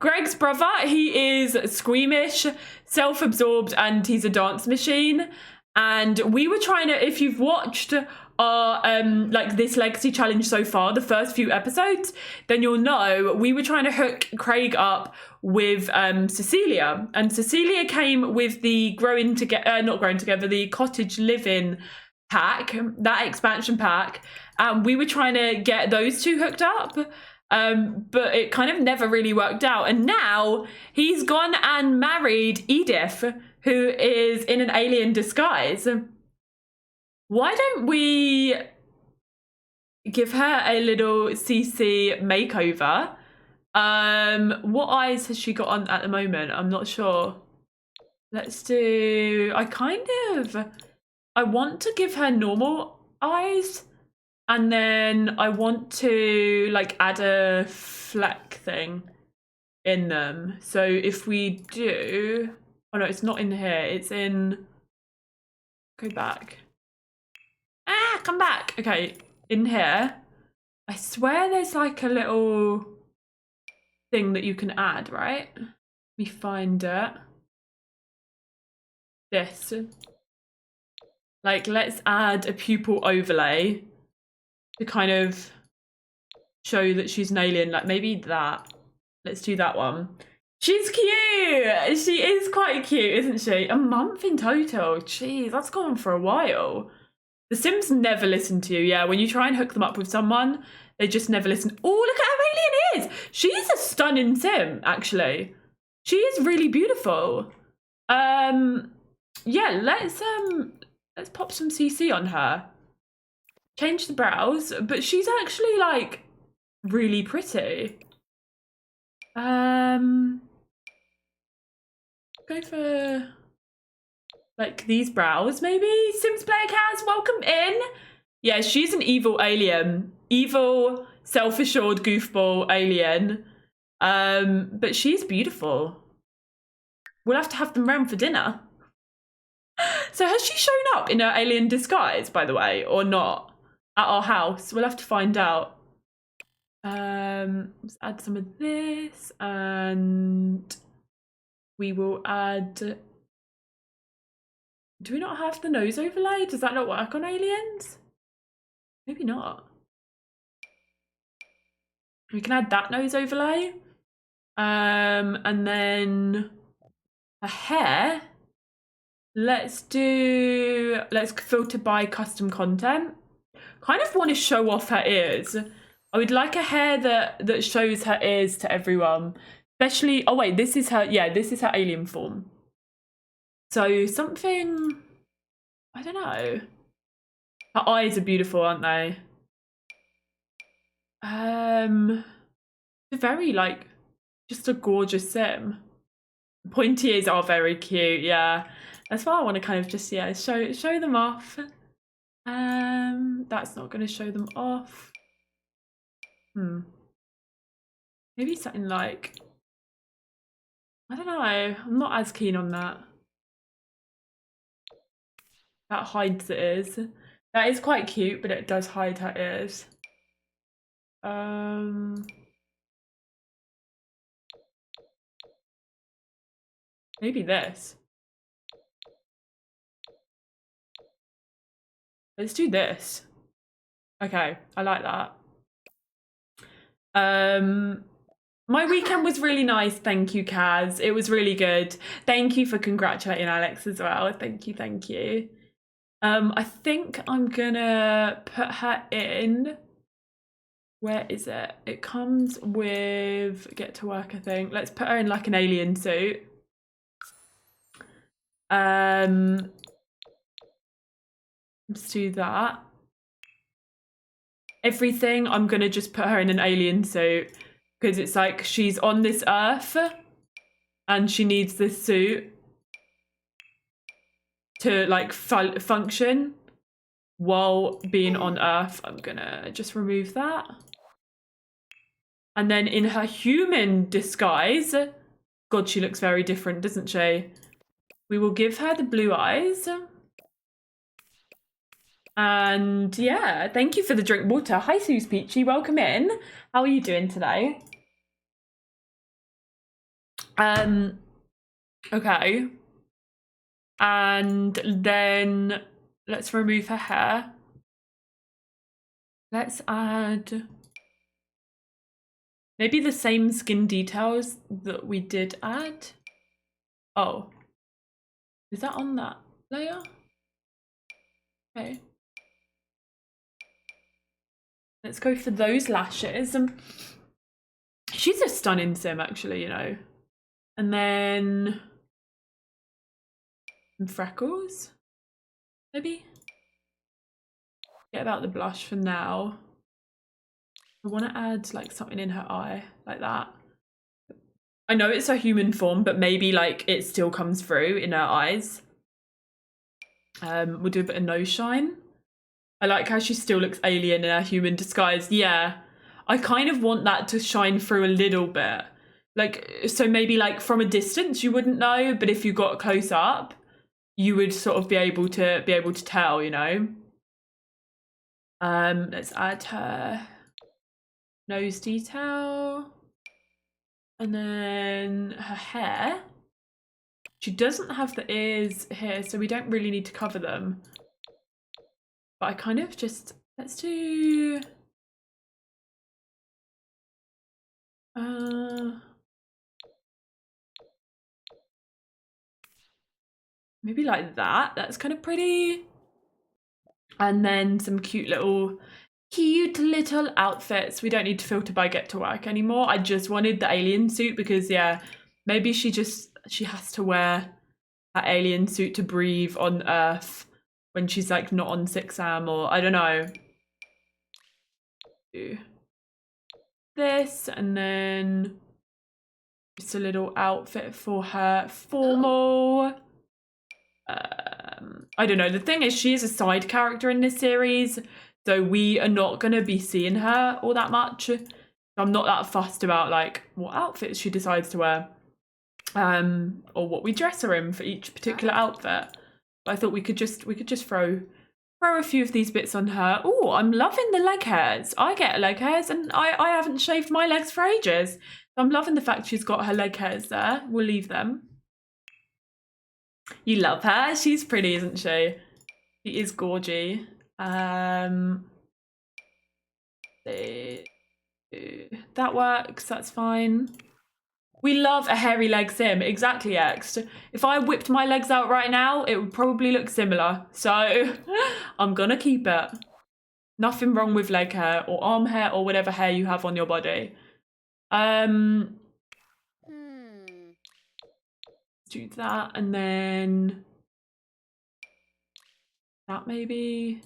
Greg's brother, he is squeamish, self-absorbed, and he's a dance machine. And we were trying to, if you've watched our like this legacy challenge so far, the first few episodes, then you'll know we were trying to hook Craig up with Cecilia, and Cecilia came with the the cottage living pack, that expansion pack, and we were trying to get those two hooked up, but it kind of never really worked out. And now he's gone and married Edith, who is in an alien disguise. Why don't we give her a little CC makeover? What eyes has she got on at the moment? I'm not sure. Let's do, I want to give her normal eyes, and then I want to like add a fleck thing in them. So if we do, oh no, it's not in here, it's in, go back. Ah, come back. Okay, in here. I swear there's like a little thing that you can add, right? Let me find it. This. Like, let's add a pupil overlay to kind of show that she's an alien. Like, maybe that. Let's do that one. She's cute! She is quite cute, isn't she? A month in total. Jeez, that's gone on for a while. The Sims never listen to you, yeah. When you try and hook them up with someone, they just never listen. Oh, look at how alien is! She's a stunning Sim, actually. She is really beautiful. Yeah, let's pop some CC on her. Change the brows, but she's actually like really pretty. Go for like these brows, maybe? Sims Player Kaz, welcome in. Yeah, she's an evil alien. Evil, self-assured goofball alien. But she's beautiful. We'll have them round for dinner. So has she shown up in her alien disguise, by the way, or not? At our house? We'll have to find out. Let's add some of this, and we will add... Do we not have the nose overlay? Does that not work on aliens? Maybe not. We can add that nose overlay. And then her hair. Let's filter by custom content. Kind of want to show off her ears. I would like a hair that shows her ears to everyone. Especially, oh wait, this is her alien form. So something, I don't know. Her eyes are beautiful, aren't they? Very like, just a gorgeous Sim. Pointy ears are very cute, yeah. That's why I want to kind of just, yeah, show them off. That's not going to show them off. Maybe something like, I don't know, I'm not as keen on that. That hides the ears. That is quite cute, but it does hide her ears. Maybe this. Let's do this. Okay, I like that. My weekend was really nice, thank you, Kaz. It was really good. Thank you for congratulating Alex as well. Thank you. I think I'm gonna put her in. Where is it? It comes with get to work, I think. Let's put her in like an alien suit. Let's do that. Everything, I'm gonna just put her in an alien suit because it's like she's on this earth and she needs this suit to like function while being on earth. I'm gonna just remove that. And then in her human disguise, God, she looks very different, doesn't she? We will give her the blue eyes. And yeah, thank you for the drink water. Hi, Suze Peachy, welcome in. How are you doing today? Okay. And then let's remove her hair. Let's add maybe the same skin details that we did add. Oh, is that on that layer? Okay. Let's go for those lashes. She's a stunning Sim, actually, you know. And then some freckles, maybe. Forget about the blush for now. I want to add like something in her eye, like that. I know it's her human form, but maybe like it still comes through in her eyes. We'll do a bit of nose shine. I like how she still looks alien in her human disguise. Yeah, I kind of want that to shine through a little bit. Like, so maybe like from a distance you wouldn't know, but if you got close up, you would sort of be able to tell, you know. Let's add her nose detail. And then her hair. She doesn't have the ears here, so we don't really need to cover them. But I kind of just, let's do... maybe like that. That's kind of pretty. And then some cute little outfits. We don't need to filter by Get to Work anymore. I just wanted the alien suit because, yeah, maybe she has to wear that alien suit to breathe on Earth when she's like not on 6am, or I don't know. Do this, and then just a little outfit for her, formal. I don't know. The thing is, she is a side character in this series, so we are not going to be seeing her all that much. I'm not that fussed about like what outfits she decides to wear, or what we dress her in for each particular outfit. But I thought we could just throw a few of these bits on her. Oh, I'm loving the leg hairs. I get leg hairs, and I haven't shaved my legs for ages. I'm loving the fact she's got her leg hairs there. We'll leave them. You love her. She's pretty, isn't she? She is gorgy. That works. That's fine. We love a hairy leg sim. Exactly, X. If I whipped my legs out right now, it would probably look similar. So I'm gonna keep it. Nothing wrong with leg hair or arm hair or whatever hair you have on your body. Do that, and then that maybe.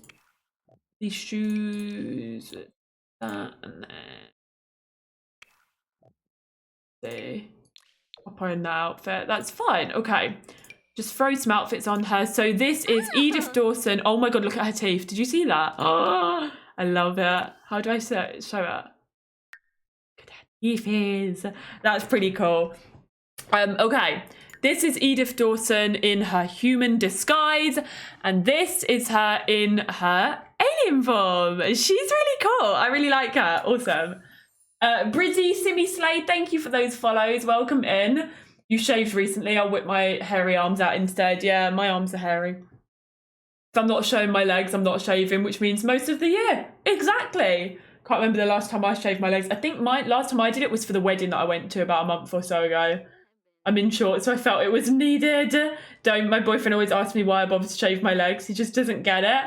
These shoes, that, and then pop her in that outfit. That's fine. Okay, just throw some outfits on her. So this is Edith Dawson. Oh my god, look at her teeth. Did you see that? Oh, I love it. How do I show it? Look at her teeth. That's pretty cool. Okay. This is Edith Dawson in her human disguise, and this is her in her alien form. She's really cool. I really like her. Awesome. Brizzy, Simmy Slade, thank you for those follows. Welcome in. You shaved recently. I'll whip my hairy arms out instead. Yeah, my arms are hairy. If I'm not showing my legs, I'm not shaving, which means most of the year. Exactly. Can't remember the last time I shaved my legs. I think last time I did it was for the wedding that I went to about a month or so ago. I'm in short, so I felt it was needed. My boyfriend always asks me why I bother to shave my legs. He just doesn't get it.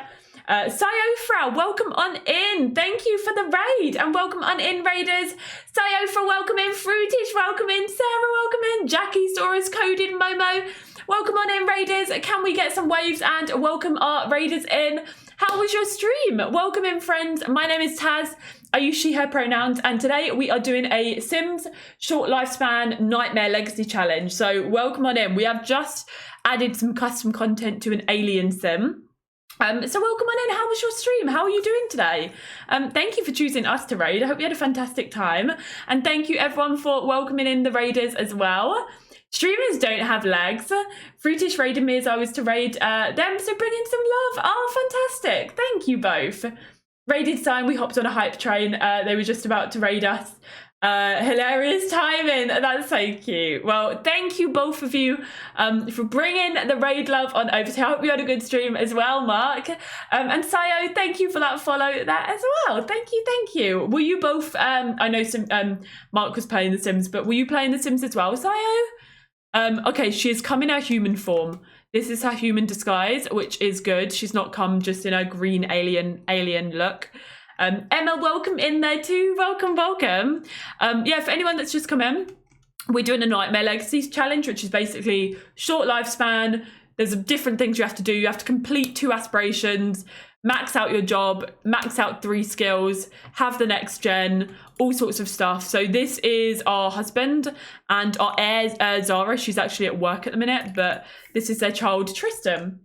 Sayofra, welcome on in. Thank you for the raid, and welcome on in, raiders. Sayofra, welcome in. Fruitish, welcome in. Sarah, welcome in. Jackie, Sora's coded. Momo, welcome on in, raiders. Can we get some waves and welcome our raiders in? How was your stream? Welcome in, friends. My name is Taz. I use she, her pronouns, and today we are doing a Sims short lifespan nightmare legacy challenge. So welcome on in. We have just added some custom content to an alien sim. So welcome on in. How was your stream? How are you doing today? Thank you for choosing us to raid. I hope you had a fantastic time. And thank you everyone for welcoming in the raiders as well. Streamers don't have legs. Fruitish raided me as I was to raid them, so bring in some love. Oh, fantastic. Thank you both. Raided sign, we hopped on a hype train. They were just about to raid us. Hilarious timing. That's so cute. Well, thank you both of you for bringing the raid love on over. So I hope you had a good stream as well, Mark. And Sayo, thank you for that follow there as well. Thank you. Were you both, I know Mark was playing The Sims, but were you playing The Sims as well, Sayo? Okay, she has come in her human form. This is her human disguise, which is good. She's not come just in a green alien look. Emma, welcome in there too. Welcome. Yeah, for anyone that's just come in, we're doing a Nightmare Legacy challenge, which is basically short lifespan. There's different things you have to do. You have to complete 2 aspirations. max out your job, max out 3 skills, have the next gen, all sorts of stuff. So this is our husband and our heir, Zara. She's actually at work at the minute, but this is their child, Tristan.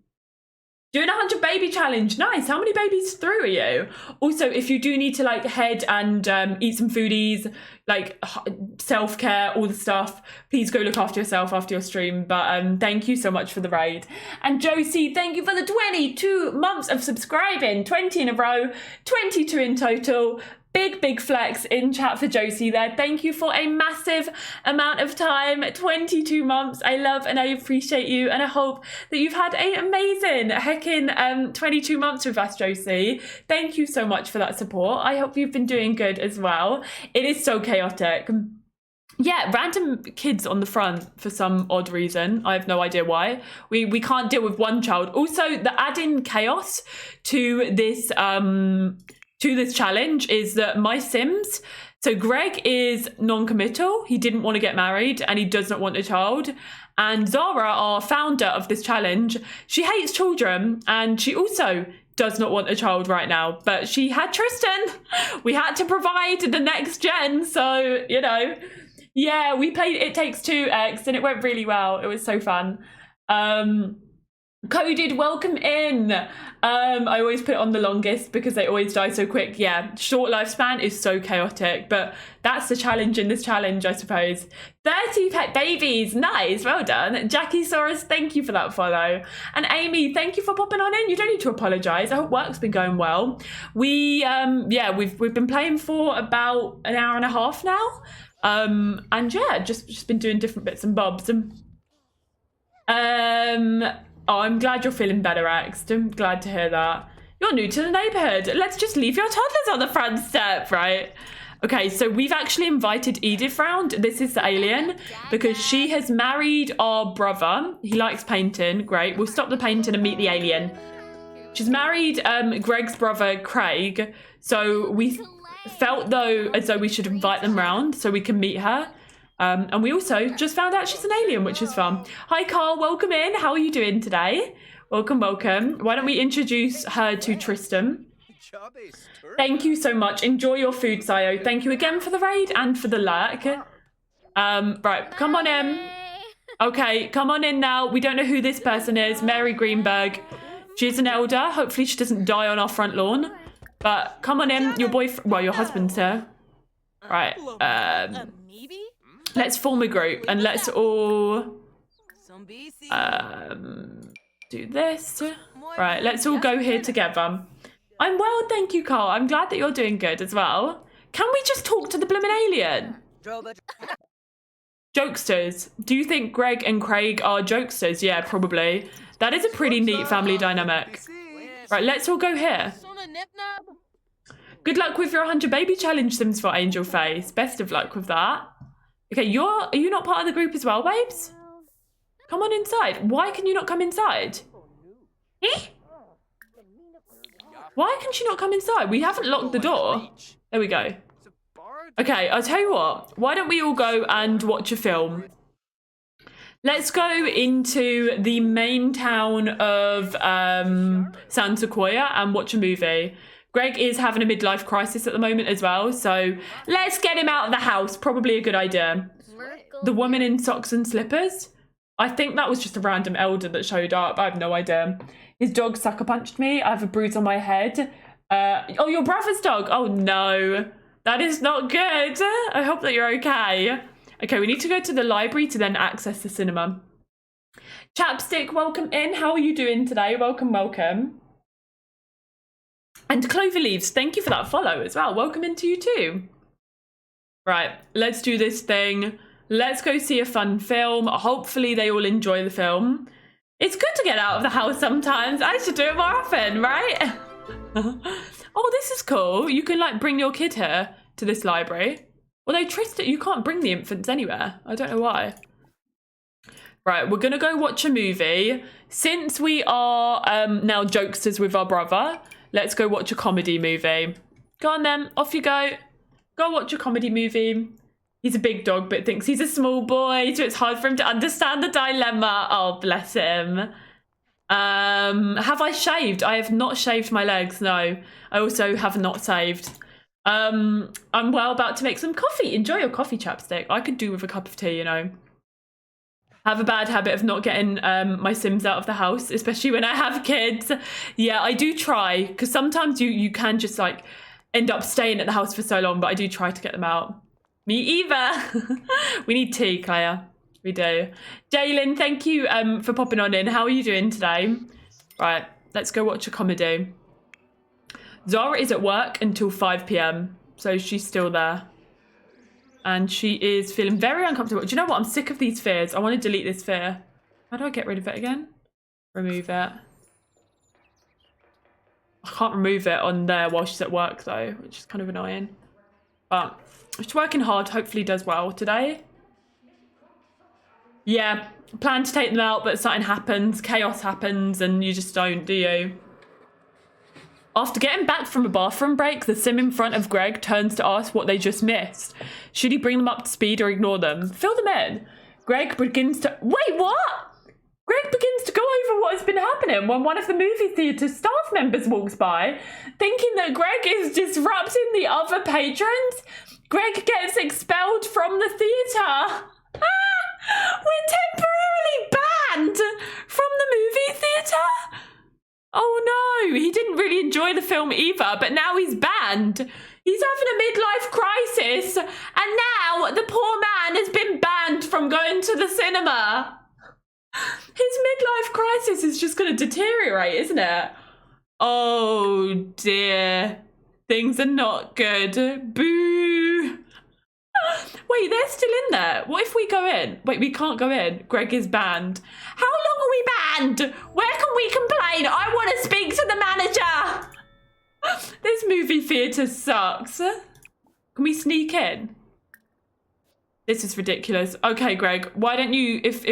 Doing 100 baby challenge. Nice. How many babies through are you? Also, if you do need to like head and eat some foodies, like self-care, all the stuff, please go look after yourself after your stream. But thank you so much for the raid. And Josie, thank you for the 22 months of subscribing. 20 in a row, 22 in total. Big flex in chat for Josie there. Thank you for a massive amount of time. 22 months. I love and I appreciate you. And I hope that you've had an amazing heckin' 22 months with us, Josie. Thank you so much for that support. I hope you've been doing good as well. It is so chaotic. Yeah, random kids on the front for some odd reason. I have no idea why. We can't deal with one child. Also, the adding chaos to this challenge is that my Sims, so Greg is non-committal, he didn't want to get married and he does not want a child. And Zara, our founder of this challenge, she hates children and she also does not want a child right now, but she had Tristan. We had to provide the next gen, so, you know, yeah, we played It Takes Two X and it went really well. It was so fun. Coded, welcome in. I always put it on the longest because they always die so quick. Yeah, short lifespan is so chaotic, but that's the challenge in this challenge, I suppose. 30 pet babies, nice, well done. Jackie Soros, thank you for that follow. And Amy, thank you for popping on in. You don't need to apologise. I hope work's been going well. We've been playing for about an hour and a half now. And yeah, just been doing different bits and bobs. Oh, I'm glad you're feeling better, Ax. I'm glad to hear that. You're new to the neighborhood. Let's just leave your toddlers on the front step, right? Okay, so we've actually invited Edith round. This is the alien because she has married our brother. He likes painting. Great. We'll stop the painting and meet the alien. She's married Greg's brother, Craig. So we felt as though we should invite them round so we can meet her. And we also just found out she's an alien, which is fun. Hi, Carl. Welcome in. How are you doing today? Welcome. Why don't we introduce her to Tristan? Thank you so much. Enjoy your food, Sayo. Thank you again for the raid and for the lurk. Right, come on in. Okay, come on in now. We don't know who this person is. Mary Greenberg. She's an elder. Hopefully she doesn't die on our front lawn. But come on in. Your husband's here. Right. Let's form a group and let's all do this. Right, let's all go here together. I'm well, thank you, Carl. I'm glad that you're doing good as well. Can we just talk to the blooming alien? Jokesters. Do you think Greg and Craig are jokesters? Yeah, probably. That is a pretty neat family dynamic. Right, let's all go here. Good luck with your 100 baby challenge, Sims for Angel Face. Best of luck with that. Okay, are you not part of the group as well, babes? Come on inside. Why can you not come inside? Eh? Why can she not come inside? We haven't locked the door. There we go. Okay, I'll tell you what. Why don't we all go and watch a film? Let's go into the main town of San Sequoia and watch a movie. Greg is having a midlife crisis at the moment as well, so let's get him out of the house. Probably a good idea. The woman in socks and slippers? I think that was just a random elder that showed up. I have no idea. His dog sucker punched me. I have a bruise on my head. Oh, your brother's dog. Oh, no. That is not good. I hope that you're okay. Okay, we need to go to the library to then access the cinema. Chapstick, welcome in. How are you doing today? Welcome. And Cloverleaves, thank you for that follow as well. Welcome into you too. Right, let's do this thing. Let's go see a fun film. Hopefully they all enjoy the film. It's good to get out of the house sometimes. I should do it more often, right? Oh, this is cool. You can like bring your kid here to this library. Although Tristan, you can't bring the infants anywhere. I don't know why. Right, we're gonna go watch a movie. Since we are now jokesters with our brother, let's go watch a comedy movie. Go on then, off you go. Go watch a comedy movie. He's a big dog, but thinks he's a small boy, so it's hard for him to understand the dilemma. Oh, bless him. Have I shaved? I have not shaved my legs, no. I also have not saved. I'm well about to make some coffee. Enjoy your coffee, chapstick. I could do with a cup of tea, you know. Have a bad habit of not getting my Sims out of the house, especially when I have kids. Yeah, I do try, because sometimes you can just like end up staying at the house for so long, but I do try to get them out. Me either. We need tea, Claire. We do. Jalen, thank you for popping on in. How are you doing today? Right, let's go watch a comedy. Zara is at work until 5 p.m, so she's still there. And she is feeling very uncomfortable. Do you know what? I'm sick of these fears. I want to delete this fear. How do I get rid of it again? Remove it. I can't remove it on there while she's at work, though, which is kind of annoying. But she's working hard. Hopefully does well today. Yeah, plan to take them out, but something happens. Chaos happens, and you just don't, do you? After getting back from a bathroom break, the sim in front of Greg turns to ask what they just missed. Should he bring them up to speed or ignore them? Fill them in. Greg begins to... Wait, what? Greg begins to go over what has been happening when one of the movie theatre staff members walks by, thinking that Greg is disrupting the other patrons. Greg gets expelled from the theatre. We're temporarily banned from the movie theatre. Oh no, he didn't really enjoy the film either, but now he's banned. He's having a midlife crisis, and now the poor man has been banned from going to the cinema. His midlife crisis is just going to deteriorate, isn't it? Oh dear. Things are not good. Boo. Wait, they're still in there. What if we go in? Wait, we can't go in. Greg is banned. How long are we banned? Where can we complain? I want to speak to the manager. This movie theatre sucks. Can we sneak in? This is ridiculous. Okay, Greg, why don't you, if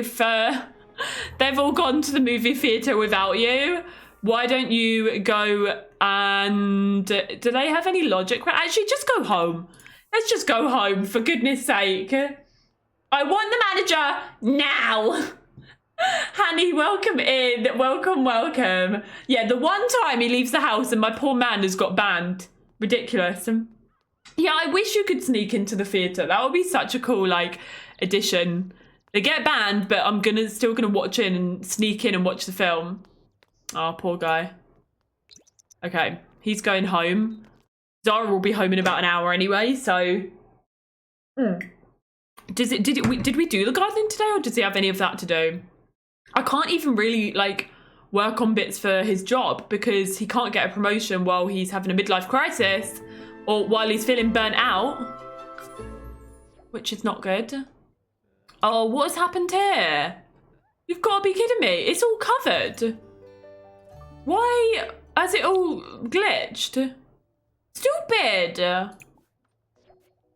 they've all gone to the movie theatre without you, why don't you go and... Do they have any logic? Actually, just go home. Let's just go home, for goodness sake. I want the manager now. Honey, welcome in. Welcome, welcome. Yeah, the one time he leaves the house and my poor man has got banned. Ridiculous. Yeah, I wish you could sneak into the theatre. That would be such a cool, like, addition. They get banned, but I'm still gonna watch in and sneak in and watch the film. Oh, poor guy. Okay, he's going home. Zara will be home in about an hour anyway, so... Did we do the gardening today, or does he have any of that to do? I can't even really, like, work on bits for his job because he can't get a promotion while he's having a midlife crisis or while he's feeling burnt out, which is not good. Oh, what has happened here? You've got to be kidding me. It's all covered. Why has it all glitched? Stupid. Well,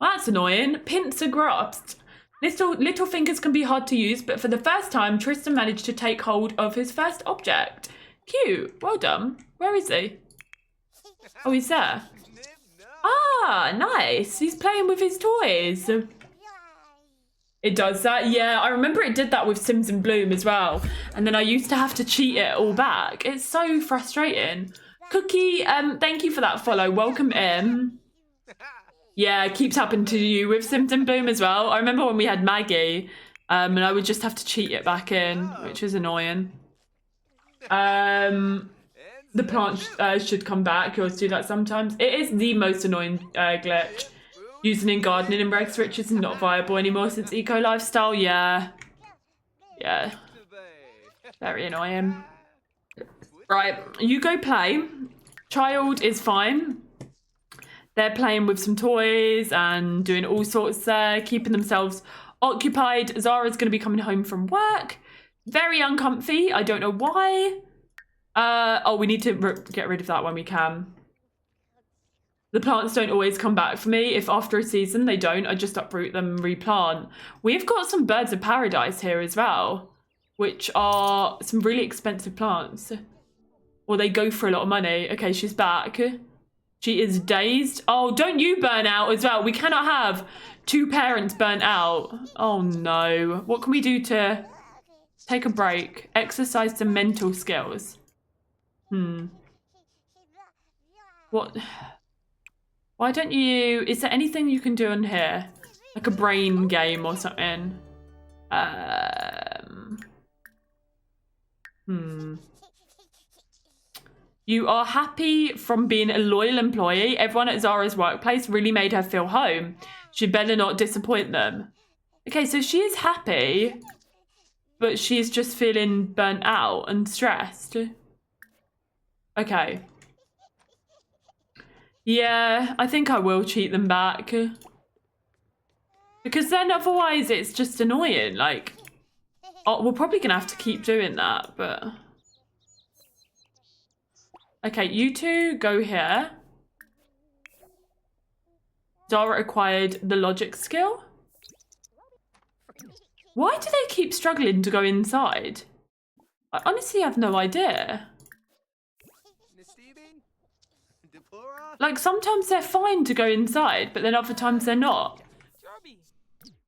that's annoying. Pints are grasped. Little fingers can be hard to use, but for the first time, Tristan managed to take hold of his first object. Cute. Well done. Where is he? Oh, he's there. Ah, nice. He's playing with his toys. It does that. Yeah, I remember it did that with Sims in Bloom as well. And then I used to have to cheat it all back. It's so frustrating. Cookie, thank you for that follow. Welcome in. Yeah, it keeps happening to you with Sims in Bloom as well. I remember when we had Maggie, and I would just have to cheat it back in, which was annoying. The plant should come back. You always do that sometimes. It is the most annoying glitch. Using in gardening in Rex Rich is not viable anymore since eco lifestyle. Yeah. Yeah. Very annoying. Right, you go play. Child is fine. They're playing with some toys and doing all sorts there, keeping themselves occupied. Zara's going to be coming home from work. Very uncomfy. I don't know why. Oh, we need to get rid of that when we can. The plants don't always come back for me. If after a season they don't, I just uproot them and replant. We've got some birds of paradise here as well, which are some really expensive plants. Or they go for a lot of money. Okay, she's back. She is dazed. Oh, don't you burn out as well. We cannot have two parents burnt out. Oh no. What can we do to Take a break. Exercise some mental skills. What? Why don't you... Is there anything you can do on here? Like a brain game or something? You are happy from being a loyal employee. Everyone at Zara's workplace really made her feel home. She'd better not disappoint them. Okay, so she is happy, but she's just feeling burnt out and stressed. Okay. Yeah, I think I will cheat them back. Because then otherwise it's just annoying. Like, oh, we're probably going to have to keep doing that, but... Okay, you two go here. Zara acquired the logic skill. Why do they keep struggling to go inside? I honestly have no idea. Like, sometimes they're fine to go inside, but then other times they're not.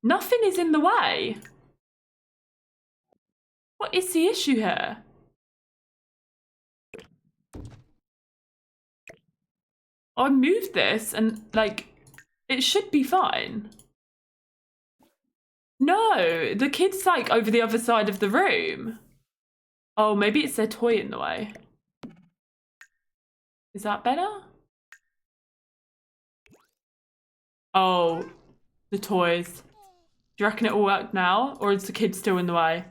Nothing is in the way. What is the issue here? I moved this and, like, it should be fine. No, the kid's, like, over the other side of the room. Oh, maybe it's their toy in the way. Is that better? Oh, the toys. Do you reckon it will work now? Or is the kid still in the way?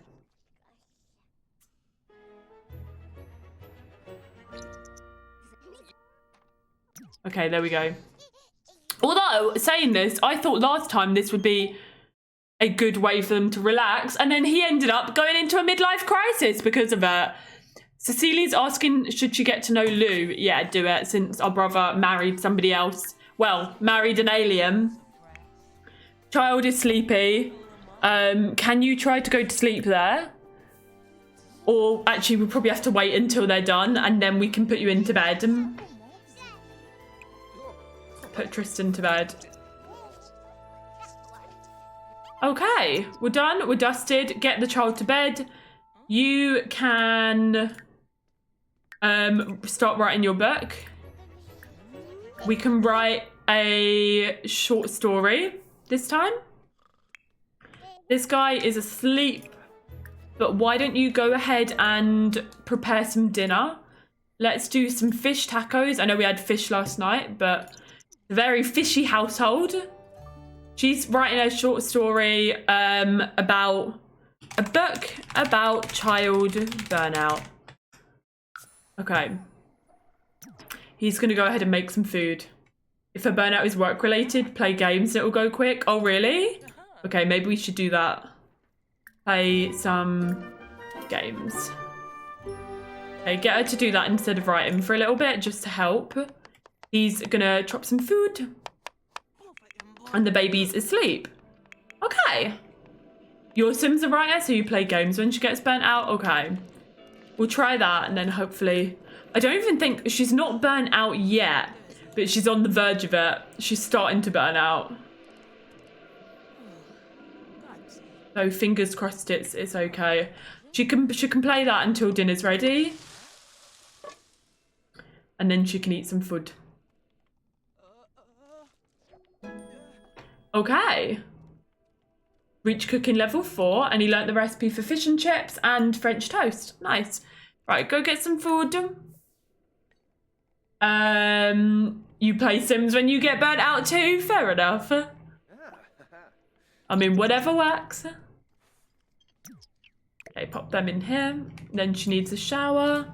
Okay, there we go. Although, saying this, I thought last time this would be a good way for them to relax. And then he ended up going into a midlife crisis because of it. Cecilia's asking, should she get to know Lou? Yeah, do it, since our brother married somebody else. Well, married an alien. Child is sleepy. Can you try to go to sleep there? Or actually, we'll probably have to wait until they're done and then we can put you into bed. Put Tristan to bed. Okay, we're done. We're dusted. Get the child to bed. You can start writing your book. We can write a short story this time. This guy is asleep, but why don't you go ahead and prepare some dinner? Let's do some fish tacos. I know we had fish last night, but a very fishy household. She's writing a short story about a book about child burnout. Okay. He's going to go ahead and make some food. If her burnout is work-related, play games and it will go quick. Oh, really? Okay, maybe we should do that. Play some games. Okay, get her to do that instead of writing for a little bit, just to help. He's going to chop some food. And the baby's asleep. Okay. Your Sim's a writer, so you play games when she gets burnt out? Okay. We'll try that and then hopefully... I don't even think... She's not burnt out yet, but she's on the verge of it. She's starting to burn out. So fingers crossed it's okay. She can play that until dinner's ready. And then she can eat some food. Okay. Reach cooking level 4 and he learnt the recipe for fish and chips and French toast. Nice. Right, go get some food. You play Sims when you get burnt out too? Fair enough. I mean, whatever works. Okay, pop them in here. Then she needs a shower.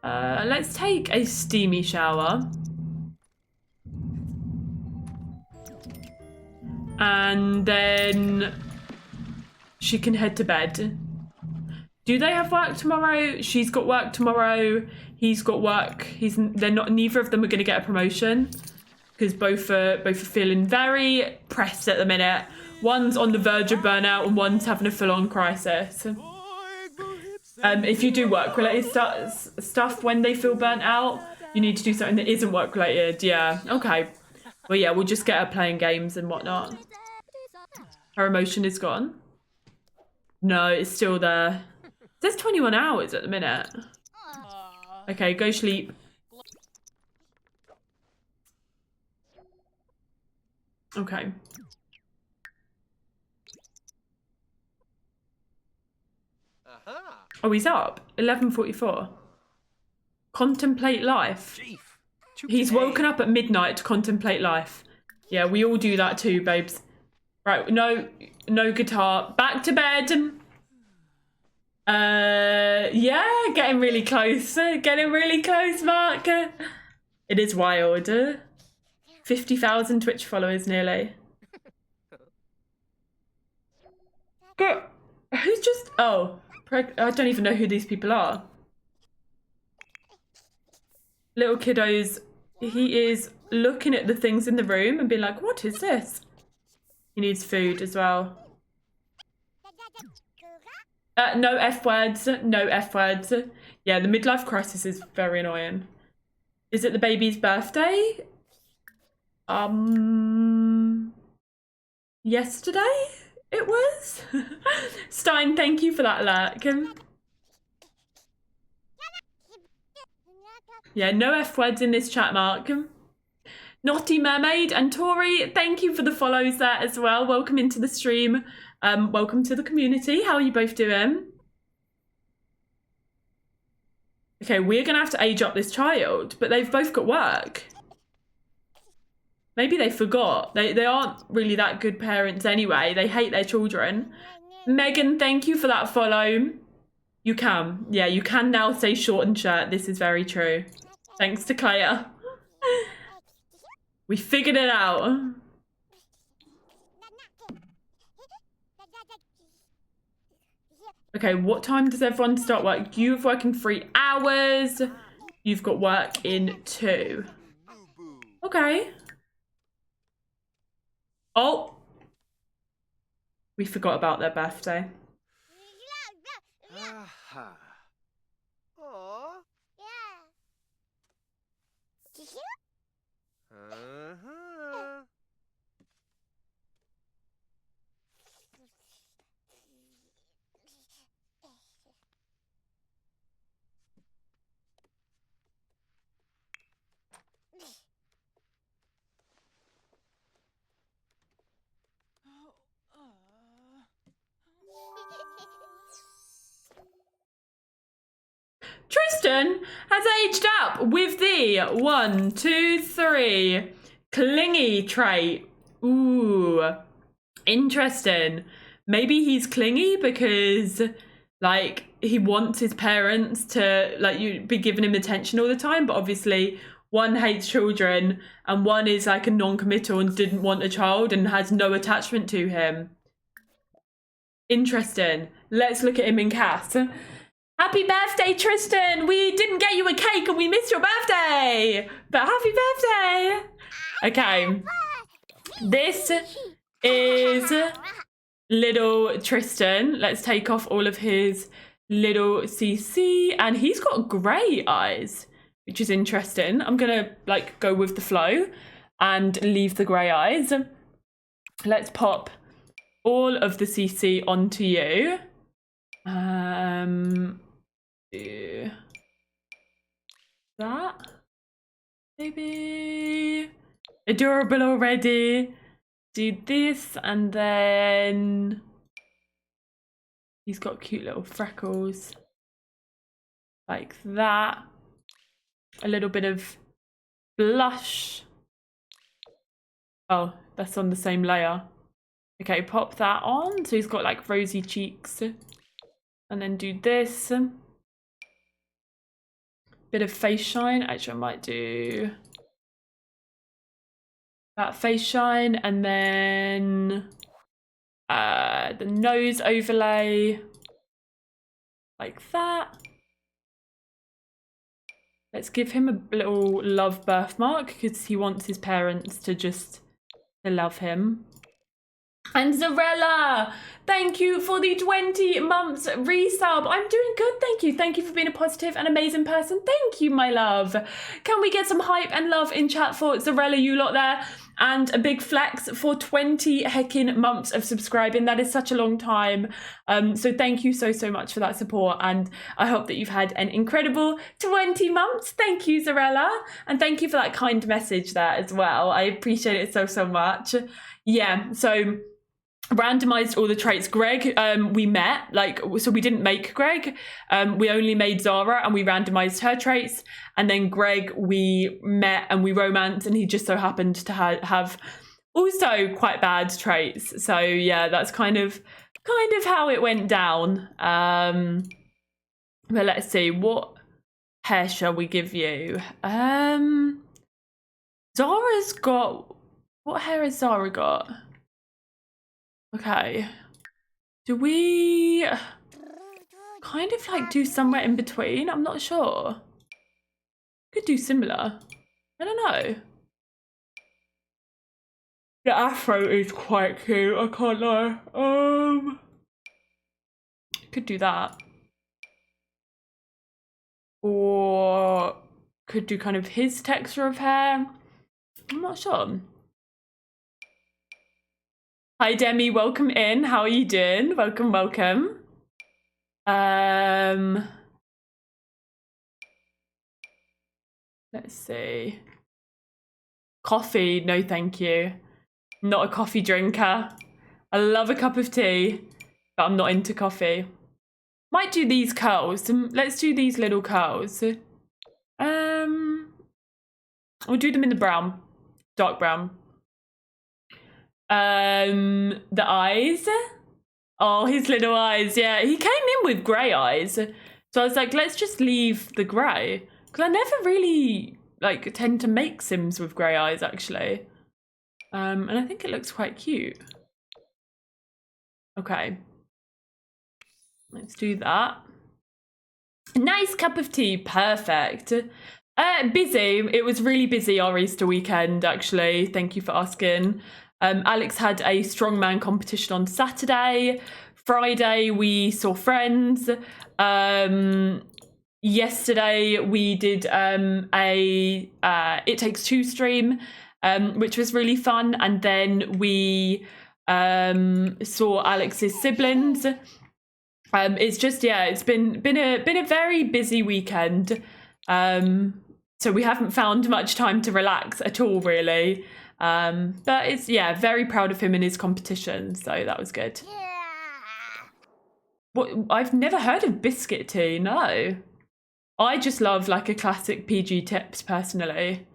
Let's take a steamy shower. And then she can head to bed. Do they have work tomorrow? She's got work tomorrow. He's got work. Neither of them are going to get a promotion because both are feeling very pressed at the minute. One's on the verge of burnout and one's having a full-on crisis. If you do work-related stuff when they feel burnt out, you need to do something that isn't work-related. Yeah, okay. Well, yeah, we'll just get her playing games and whatnot. Her emotion is gone. No, it's still there. There's 21 hours at the minute. Okay, go sleep. Okay. Oh, he's up. 11:44. Contemplate life. He's woken up at midnight to contemplate life. Yeah, we all do that too, babes. Right, no guitar. Back to bed. Yeah, getting really close. Getting really close, Mark. It is wild. 50,000 Twitch followers nearly. Girl, who's just... Oh, I don't even know who these people are. Little kiddos, he is looking at the things in the room and being like, what is this? He needs food as well. No F words, no F words. Yeah, the midlife crisis is very annoying. Is it the baby's birthday? Yesterday it was? Stein, thank you for that alert. Yeah, no F words in this chat, Mark. Naughty Mermaid and Tori, thank you for the follows there as well. Welcome into the stream. Welcome to the community. How are you both doing? Okay, we're gonna have to age up this child, but they've both got work. Maybe they forgot. They aren't really that good parents anyway. They hate their children. Megan, thank you for that follow. You can. Yeah, you can now say short and shirt. This is very true. Thanks to Claire. We figured it out. Okay, what time does everyone start work? You've working 3 hours. You've got work in 2. Okay. Oh. We forgot about their birthday. Tristan has aged up with the 1, 2, 3 clingy trait. Ooh, interesting. Maybe he's clingy because, like, he wants his parents to, like, you be giving him attention all the time, but obviously one hates children and one is like a non-committal and didn't want a child and has no attachment to him. Interesting. Let's look at him in Cass. Happy birthday, Tristan! We didn't get you a cake and we missed your birthday! But happy birthday! Okay. This is little Tristan. Let's take off all of his little CC. And he's got grey eyes, which is interesting. I'm gonna, like, go with the flow and leave the grey eyes. Let's pop all of the CC onto you. Do that, maybe. Adorable already. Do this, and then he's got cute little freckles like that. A little bit of blush. Oh, that's on the same layer. Okay, pop that on. So he's got like rosy cheeks. And then do this. Bit of face shine. Actually, I might do that face shine. And then the nose overlay. Like that. Let's give him a little love birthmark because he wants his parents to just love him. And Zarella, thank you for the 20 months resub. I'm doing good, thank you. Thank you for being a positive and amazing person. Thank you, my love. Can we get some hype and love in chat for Zarella, you lot there? And a big flex for 20 heckin' months of subscribing. That is such a long time. So thank you so much for that support. And I hope that you've had an incredible 20 months. Thank you, Zarella. And thank you for that kind message there as well. I appreciate it so much. Yeah, so randomized all the traits. Greg, we met, so we didn't make Greg. We only made Zara and we randomized her traits. And then Greg, we met and we romanced, and he just so happened to have also quite bad traits. So yeah, that's kind of how it went down. But let's see, what hair shall we give you? Zara's got, what hair has Zara got? Okay, do we kind of like do somewhere in between? I'm not sure. Could do similar. I don't know. The afro is quite cute, I can't lie. Could do that. Or could do kind of his texture of hair. I'm not sure. Hi Demi, welcome in. How are you doing? Welcome. Let's see. Coffee, no thank you. Not a coffee drinker. I love a cup of tea, but I'm not into coffee. Might do these curls. Let's do these little curls. We'll do them in the brown, dark brown. The eyes. Oh, his little eyes. Yeah, he came in with grey eyes, so I was like, let's just leave the grey, because I never really like tend to make Sims with grey eyes actually. And I think it looks quite cute. Okay, let's do that. Nice cup of tea, perfect. Busy. It was really busy our Easter weekend actually. Thank you for asking. Alex had a strongman competition on Saturday. Friday we saw friends. Yesterday we did a It Takes Two stream, which was really fun, and then we saw Alex's siblings. It's just, yeah, it's been a very busy weekend. So we haven't found much time to relax at all, really. But it's, yeah, very proud of him in his competition, so that was good. What, I've never heard of biscuit tea, no. I just love like a classic PG Tips personally.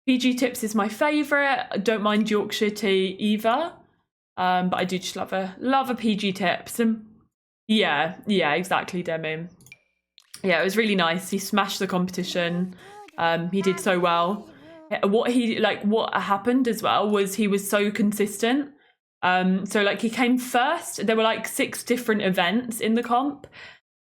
PG Tips is my favourite. I don't mind Yorkshire tea either. But I do just love a PG Tips. Yeah, exactly, Demi. Yeah, it was really nice. He smashed the competition. He did so well. What happened as well was he was so consistent. So like he came first. There were like 6 different events in the comp,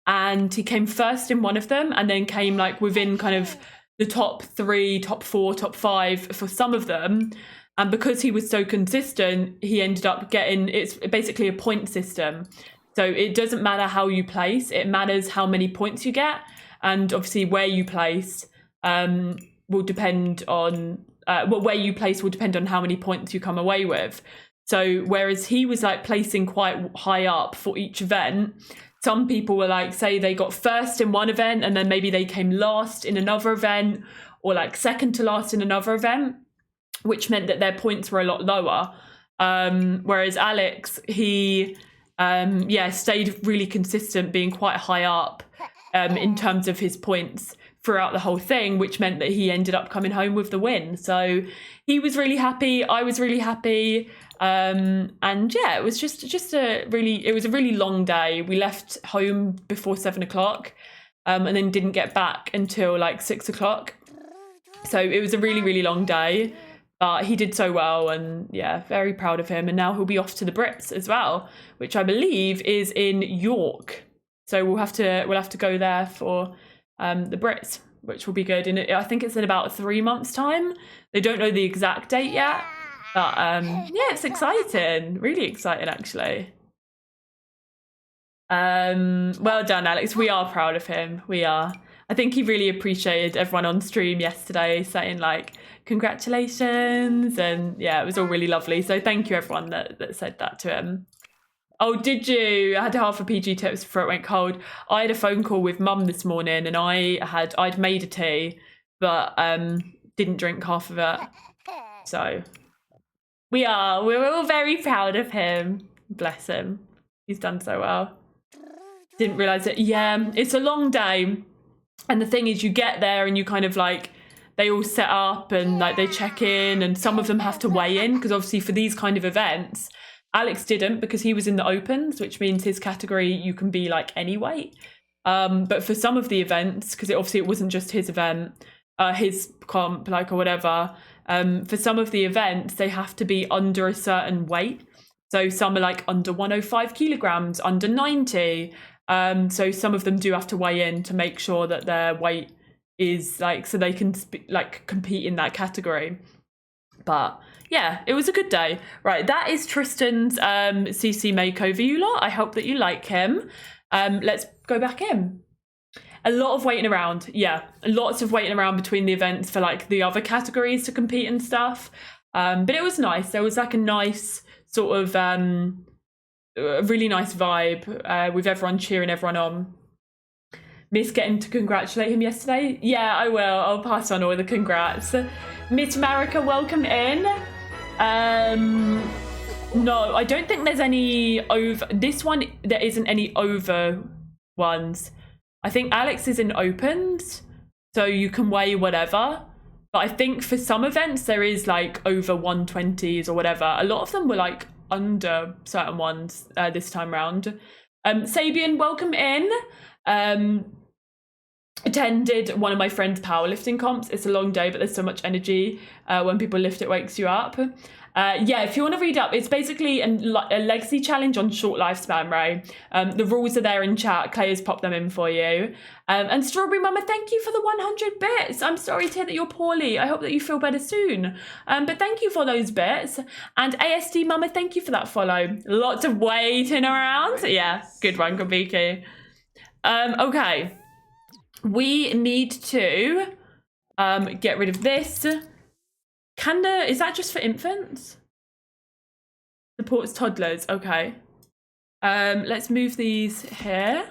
and he came first in one of them, and then came like within kind of the top 3, top 4, top 5 for some of them. And because he was so consistent, he ended up getting, it's basically a point system. So it doesn't matter how you place, it matters how many points you get. And obviously where you place will depend on, where you place will depend on how many points you come away with. So whereas he was like placing quite high up for each event, some people were like, say they got first in one event and then maybe they came last in another event, or like second to last in another event, which meant that their points were a lot lower. Whereas Alex, he stayed really consistent, being quite high up in terms of his points throughout the whole thing, which meant that he ended up coming home with the win. So he was really happy. I was really happy. And yeah, it was just a really long day. We left home before 7 o'clock and then didn't get back until like 6 o'clock. So it was a really, really long day. But he did so well, and yeah, very proud of him. And now he'll be off to the Brits as well, which I believe is in York. So we'll have to go there for the Brits, which will be good. And I think it's in about 3 months' time. They don't know the exact date yet, but yeah, it's exciting. Really exciting, actually. Well done, Alex. We are proud of him. We are. I think he really appreciated everyone on stream yesterday saying like, congratulations. And yeah, it was all really lovely. So thank you everyone that said that to him. Oh, did you? I had half a PG tips before it went cold. I had a phone call with mum this morning and I'd made a tea, but didn't drink half of it. So we're all very proud of him. Bless him. He's done so well. Didn't realise it. Yeah, it's a long day. And the thing is, you get there and you kind of like, they all set up and like they check in and some of them have to weigh in because obviously for these kind of events, Alex didn't because he was in the opens, which means his category, you can be like any weight. But for some of the events, because obviously it wasn't just his event, his comp, like or whatever, for some of the events, they have to be under a certain weight. So some are like under 105 kilograms, under 90. So some of them do have to weigh in to make sure that their weight is like, so they can like compete in that category. But yeah, it was a good day. Right, that is Tristan's CC makeover, you lot. I hope that you like him. Let's go back in. A lot of waiting around. Yeah, lots of waiting around between the events for like the other categories to compete and stuff. But it was nice. There was like a nice sort of a really nice vibe with everyone cheering everyone on. Miss getting to congratulate him yesterday? Yeah, I will. I'll pass on all the congrats. Miss Marika, welcome in. No, I don't think there's any over. This one, there isn't any over ones. I think Alex is in opens, so you can weigh whatever. But I think for some events, there is like over 120s or whatever. A lot of them were like under certain ones this time round. Sabian, welcome in. Attended one of my friend's powerlifting comps. It's a long day, but there's so much energy when people lift, it wakes you up. Yeah, if you want to read up, it's basically a legacy challenge on short lifespan, right? The rules are there in chat. Clay has popped them in for you. And Strawberry Mama, thank you for the 100 bits. I'm sorry to hear that you're poorly. I hope that you feel better soon. But thank you for those bits. And ASD Mama, thank you for that follow. Lots of waiting around. Yeah, good one, Kabiki. Okay. We need to get rid of this. Kanda, is that just for infants? Supports toddlers, okay. Let's move these here.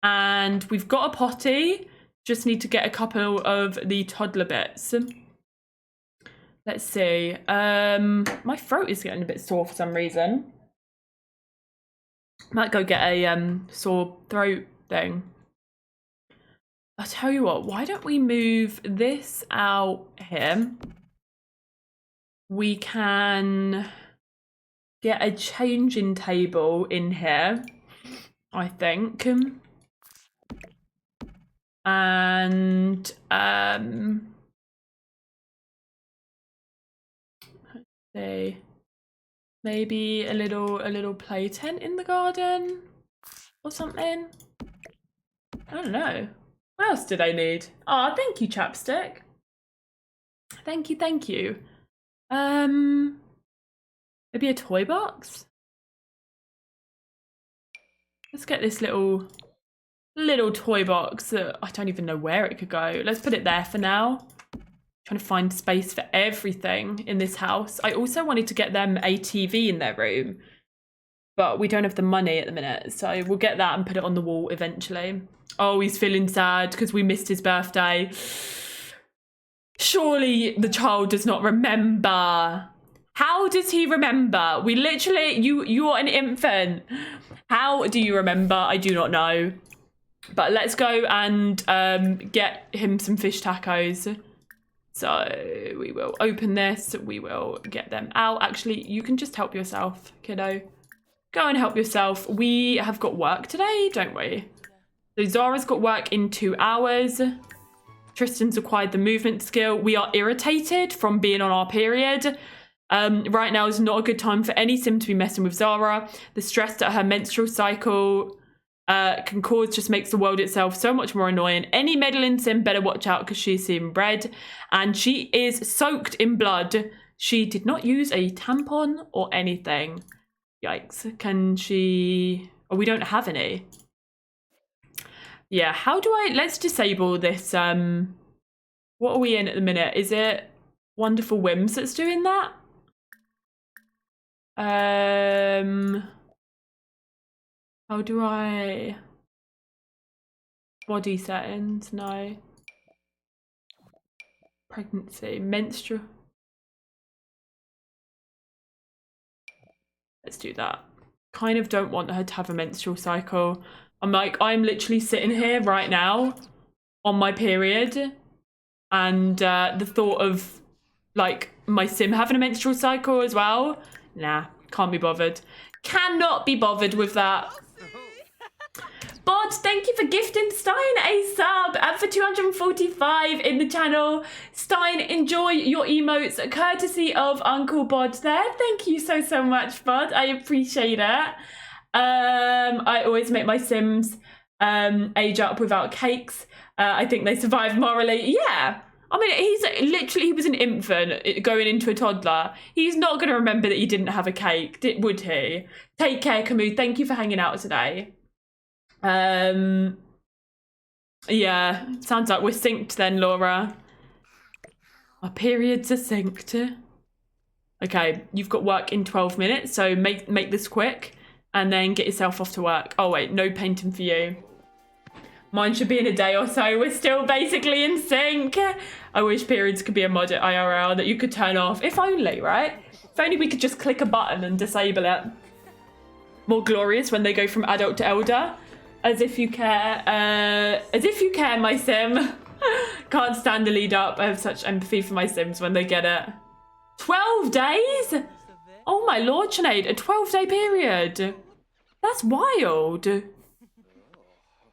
And we've got a potty. Just need to get a couple of the toddler bits. Let's see. My throat is getting a bit sore for some reason. Might go get a sore throat thing. I'll tell you what, why don't we move this out here? We can get a changing table in here, I think. And let's see, maybe a little play tent in the garden or something. I don't know. What else did I need? Oh, thank you, Chapstick. Thank you, thank you. Maybe a toy box? Let's get this little toy box. I don't even know where it could go. Let's put it there for now. Trying to find space for everything in this house. I also wanted to get them a TV in their room, but we don't have the money at the minute. So we'll get that and put it on the wall eventually. Oh, he's feeling sad because we missed his birthday. Surely the child does not remember. How does he remember? We literally, you're an infant. How do you remember? I do not know. But let's go and get him some fish tacos. So we will open this. We will get them out. Actually, you can just help yourself, kiddo. Go and help yourself. We have got work today, don't we? So Zara's got work in 2 hours. Tristan's acquired the movement skill. We are irritated from being on our period. Right now is not a good time for any sim to be messing with Zara. The stress that her menstrual cycle can cause just makes the world itself so much more annoying. Any meddling sim better watch out because she's seeing red. And she is soaked in blood. She did not use a tampon or anything. Yikes. Can she... Oh, we don't have any. Yeah, how do I... Let's disable this. What are we in at the minute? Is it Wonderful Whims that's doing that. How do I... Body settings? No. Pregnancy, menstrual. Let's do that. Kind of don't want her to have a menstrual cycle. I'm like, I'm literally sitting here right now on my period, and the thought of like my sim having a menstrual cycle as well, nah, can't be bothered. Cannot be bothered with that. Bod, thank you for gifting Stein a sub and for 245 in the channel. Stein, enjoy your emotes courtesy of Uncle Bod there. Thank you so much, Bod. I appreciate it. I always make my sims age up without cakes. I think they survive morally. Yeah. I mean, he was an infant going into a toddler. He's not going to remember that he didn't have a cake, would he? Take care, Camus. Thank you for hanging out today. Yeah, sounds like we're synced then, Laura. Our periods are synced. Okay, you've got work in 12 minutes, so make this quick and then get yourself off to work. Oh wait, no painting for you. Mine should be in a day or so. We're still basically in sync. I wish periods could be a mod at IRL that you could turn off. If only, right? If only we could just click a button and disable it. More glorious when they go from adult to elder. As if you care. As if you care, my sim. Can't stand the lead up. I have such empathy for my sims when they get it. 12 days? Oh my lord, Sinead. A 12-day period. That's wild.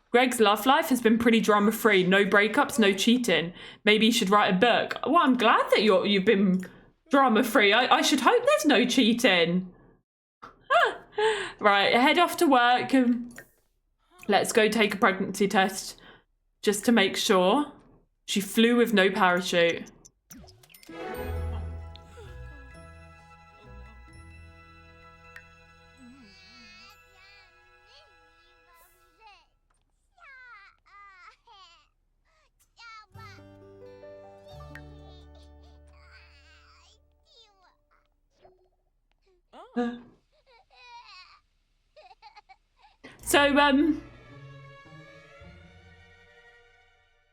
Greg's love life has been pretty drama-free. No breakups, no cheating. Maybe you should write a book. Well, I'm glad that you've been drama-free. I should hope there's no cheating. Right, head off to work. Let's go take a pregnancy test just to make sure. She flew with no parachute.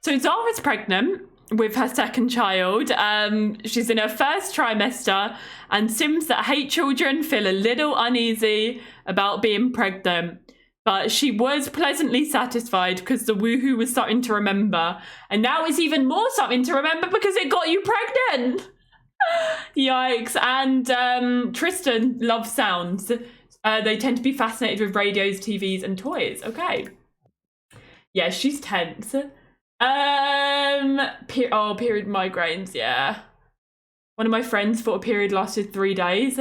So Zara's pregnant with her second child. She's in her first trimester, and sims that hate children feel a little uneasy about being pregnant. But she was pleasantly satisfied because the woohoo was starting to remember. And now it's even more something to remember because it got you pregnant. Yikes. And Tristan loves sounds. They tend to be fascinated with radios, TVs, and toys. Okay. Yeah, she's tense. Period migraines, yeah. One of my friends thought a period lasted 3 days.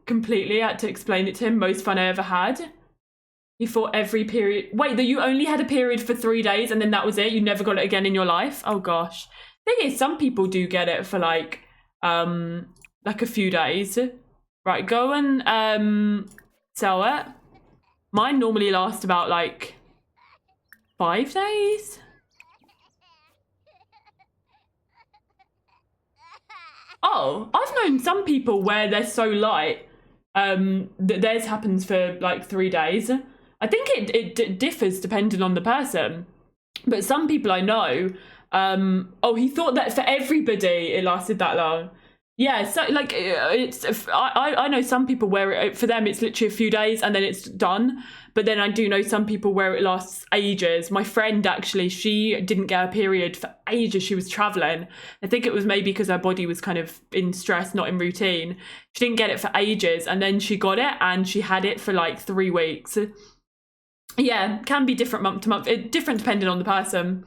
Completely, I had to explain it to him. Most fun I ever had. He thought every period... Wait, that you only had a period for 3 days and then that was it? You never got it again in your life? Oh, gosh. Thing is, some people do get it for, like a few days. Right, go and sell it. Mine normally last about, like, 5 days? Oh, I've known some people where they're so light that theirs happens for, like, 3 days. I think it differs depending on the person. But some people I know, he thought that for everybody it lasted that long. Yeah, so like I know some people where for them it's literally a few days and then it's done. But then I do know some people where it lasts ages. My friend actually, she didn't get a period for ages. She was traveling. I think it was maybe because her body was kind of in stress, not in routine. She didn't get it for ages and then she got it and she had it for like 3 weeks. Yeah, can be different month to month. Different depending on the person.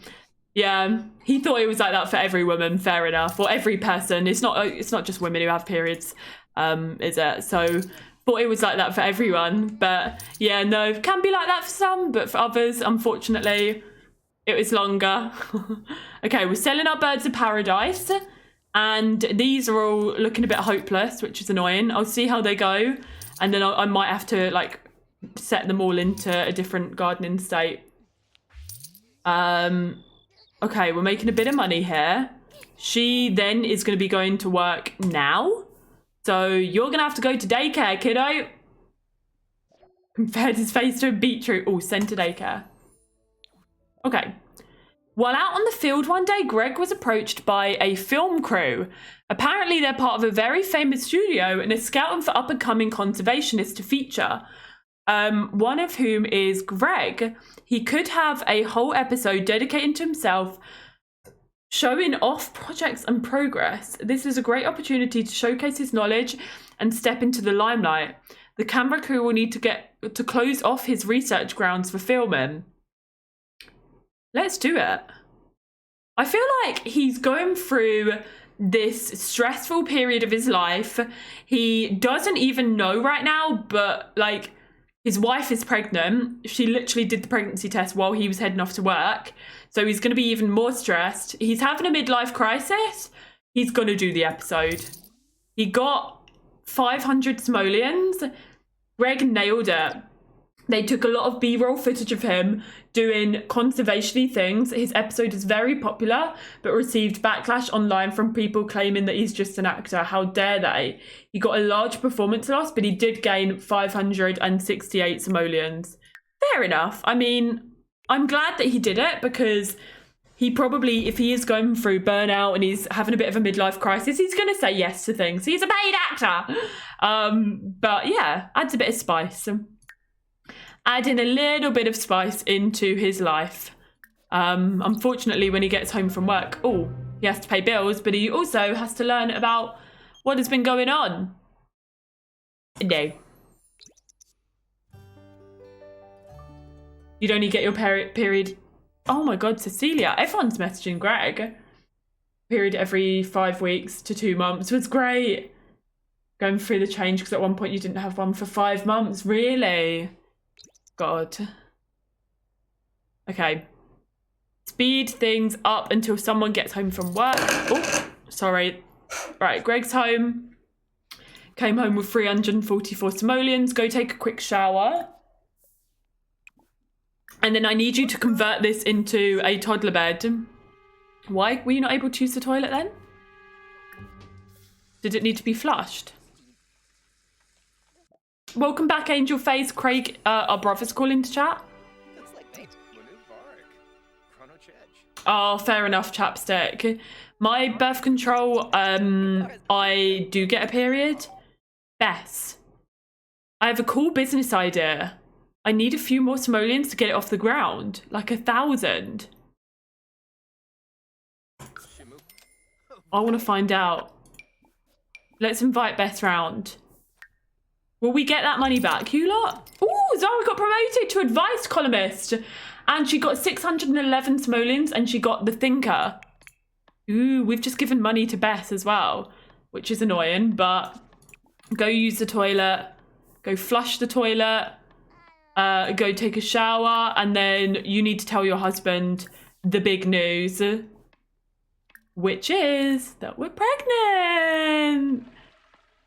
Yeah, he thought it was like that for every woman. Fair enough, or every person. It's not just women who have periods, is it? So thought it was like that for everyone. But yeah, no, can be like that for some, but for others, unfortunately, it was longer. Okay, we're selling our birds of paradise, and these are all looking a bit hopeless, which is annoying. I'll see how they go, and then I might have to like set them all into a different gardening state. Okay, we're making a bit of money here. She then is going to be going to work now. So you're going to have to go to daycare, kiddo. Compared his face to a beetroot. Oh, sent to daycare. Okay. While out on the field one day, Greg was approached by a film crew. Apparently, they're part of a very famous studio and are scouting for up-and-coming conservationists to feature. One of whom is Greg. He could have a whole episode dedicated to himself, showing off projects and progress. This is a great opportunity to showcase his knowledge and step into the limelight. The camera crew will need to get to close off his research grounds for filming. Let's do it. I feel like he's going through this stressful period of his life. He doesn't even know right now, but like his wife is pregnant. She literally did the pregnancy test while he was heading off to work. So he's going to be even more stressed. He's having a midlife crisis. He's going to do the episode. He got 500 simoleons. Greg nailed it. They took a lot of B-roll footage of him doing conservation-y things. His episode is very popular, but received backlash online from people claiming that he's just an actor. How dare they? He got a large performance loss, but he did gain 568 simoleons. Fair enough. I mean, I'm glad that he did it because he probably, if he is going through burnout and he's having a bit of a midlife crisis, he's going to say yes to things. He's a paid actor. But yeah, adds a bit of spice. Adding a little bit of spice into his life. Unfortunately, when he gets home from work, he has to pay bills, but he also has to learn about what has been going on. No. You'd only get your period. Oh my God, Cecilia. Everyone's messaging Greg. Period every 5 weeks to 2 months was great. Going through the change because at one point you didn't have one for 5 months. Really? God. Okay. Speed things up until someone gets home from work. Oh, sorry. Right, Greg's home. Came home with 344 simoleons. Go take a quick shower. And then I need you to convert this into a toddler bed. Why were you not able to use the toilet then? Did it need to be flushed? Welcome back, Angel Face. Craig, our brother's calling to chat. Oh, fair enough, chapstick. My birth control, I do get a period. Bess, I have a cool business idea. I need a few more simoleons to get it off the ground. Like 1,000. I want to find out. Let's invite Beth round. Will we get that money back, you lot? Ooh, Zara got promoted to advice columnist. And she got 611 simoleons and she got the thinker. Ooh, we've just given money to Beth as well, which is annoying, but go use the toilet, go flush the toilet, go take a shower, and then you need to tell your husband the big news, which is that we're pregnant.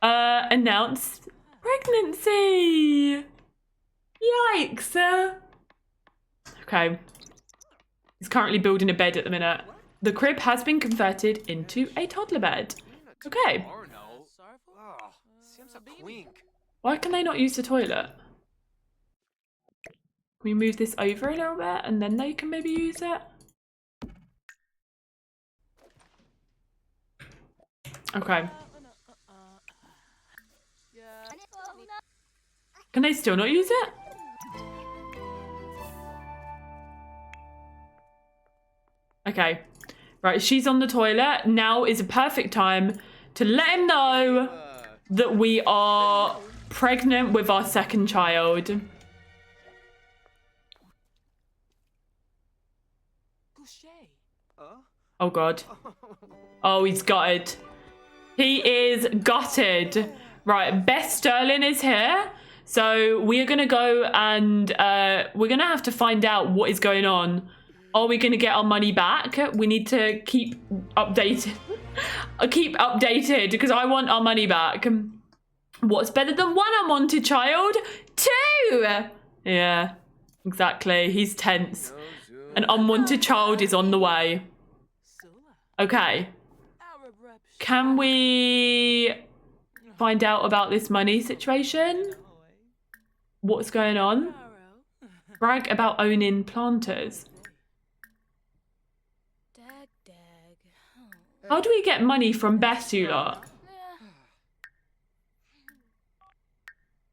Announced pregnancy. Yikes. Okay. He's currently building a bed at the minute. The crib has been converted into a toddler bed. Okay. Why can they not use the toilet? Can we move this over a little bit and then they can maybe use it? Okay. Can they still not use it? Okay. Right, she's on the toilet. Now is a perfect time to let him know that we are pregnant with our second child. Oh, God. Oh, he's gutted. He is gutted. Right, Beth Sterling is here. So we are going to go and we're going to have to find out what is going on. Are we going to get our money back? We need to keep updated. Keep updated because I want our money back. What's better than one unwanted child? 2! Yeah, exactly. He's tense. An unwanted child is on the way. Okay. Can we find out about this money situation? What's going on? Brag about owning planters. How do we get money from Beth, you lot?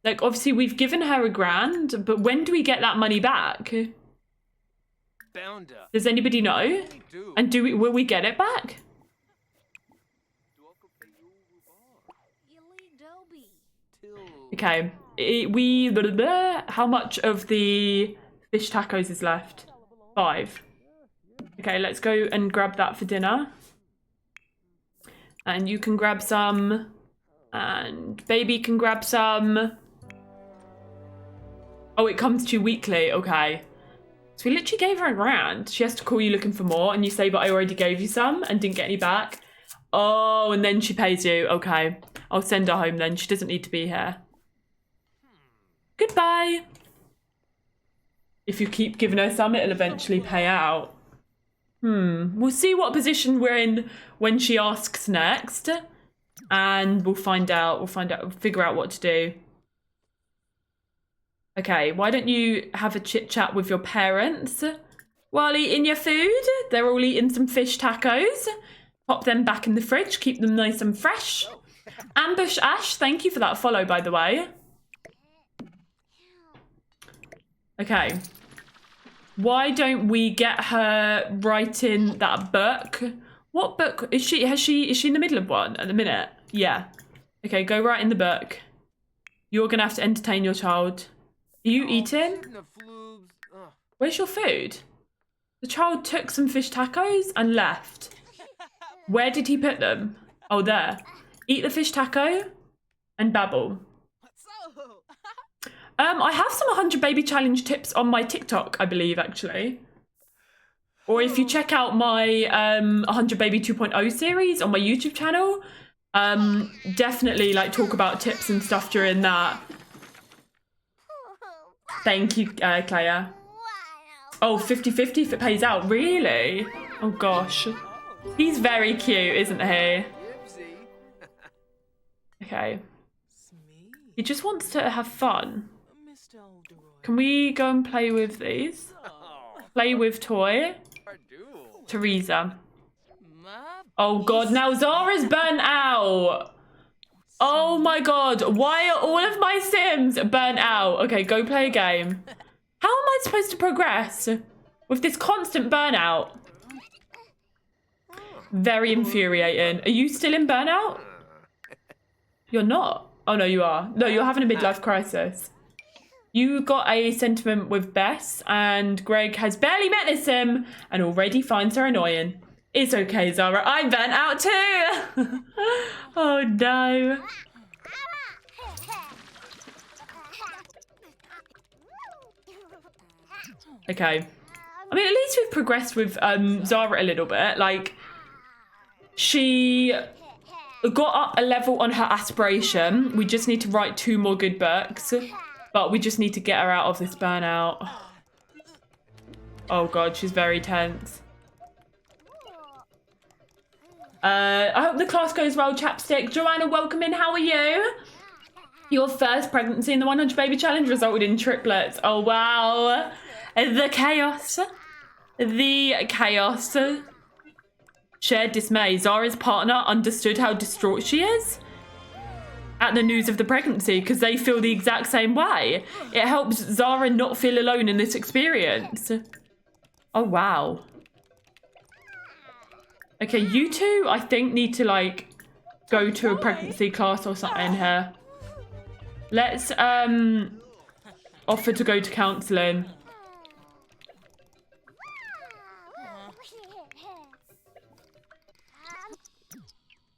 Like, obviously, we've given her £1,000, but when do we get that money back? Does anybody know? And will we get it back? Okay, how much of the fish tacos is left? 5. Okay, let's go and grab that for dinner. And you can grab some. And baby can grab some. Oh, it comes to you weekly. Okay. So we literally gave her £1,000. She has to call you looking for more. And you say, but I already gave you some and didn't get any back. Oh, and then she pays you. Okay. I'll send her home then. She doesn't need to be here. Goodbye. If you keep giving her some, it'll eventually pay out. We'll see what position we're in when she asks next. And we'll find out. We'll figure out what to do. Okay, why don't you have a chit chat with your parents while eating your food? They're all eating some fish tacos. Pop them back in the fridge. Keep them nice and fresh. Ambush Ash, thank you for that follow, by the way. Okay. Why don't we get her writing that book? What book? Is she in the middle of one at the minute? Yeah. Okay, go write in the book. You're going to have to entertain your child. Are you eating? Where's your food? The child took some fish tacos and left. Where did he put them? Oh, there. Eat the fish taco and babble. I have some 100 baby challenge tips on my TikTok, I believe, actually. Or if you check out my 100 baby 2.0 series on my YouTube channel, definitely like talk about tips and stuff during that. Thank you, Claire. Oh, 50-50 if it pays out. Really? Oh, gosh. He's very cute, isn't he? Okay. He just wants to have fun. Can we go and play with these? Play with toy. Teresa. Oh, God. Now Zara's burnt out. Oh, my God. Why are all of my Sims burnt out? Okay, go play a game. How am I supposed to progress with this constant burnout? Very infuriating. Are you still in burnout? You're not. Oh, no, you are. No, you're having a midlife crisis. You got a sentiment with Bess, and Greg has barely met this Sim and already finds her annoying. It's okay, Zara. I'm burnt out too. Oh, no. Okay. I mean, at least we've progressed with Zara a little bit. Like, she got up a level on her aspiration. We just need to write 2 more good books. But we just need to get her out of this burnout. Oh, God, she's very tense. I hope the class goes well, Chapstick. Joanna, welcome in. How are you? Your first pregnancy in the 100 baby challenge resulted in triplets. Oh, wow. The chaos. The chaos. Shared dismay. Zara's partner understood how distraught she is at the news of the pregnancy because they feel the exact same way. It helps Zara not feel alone in this experience. Oh, wow. Okay, you two, I think, need to, like, go to a pregnancy class or something here. Let's, offer to go to counselling.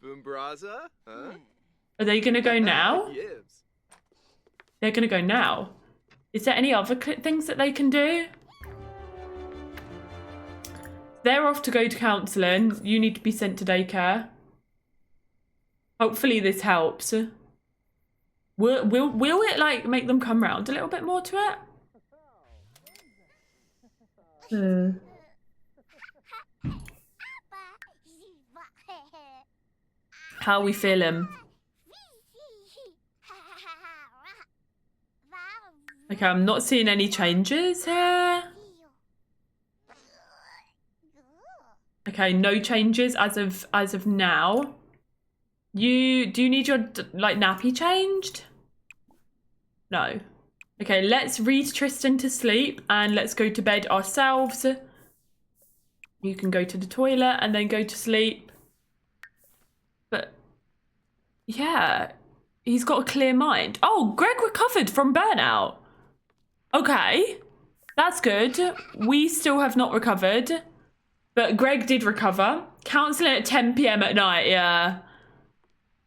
Boombraza? Huh? Are they going to go now? They're going to go now. Is there any other things that they can do? They're off to go to counselling. You need to be sent to daycare. Hopefully this helps. Will it, like, make them come round a little bit more to it? How are we feeling? Okay, I'm not seeing any changes here. Okay, no changes as of now. Do you need your like nappy changed? No. Okay, let's read Tristan to sleep and let's go to bed ourselves. You can go to the toilet and then go to sleep. But yeah, he's got a clear mind. Oh, Greg recovered from burnout. Okay, that's good. We still have not recovered, but Greg did recover. Counselling at 10 p.m. at night, yeah.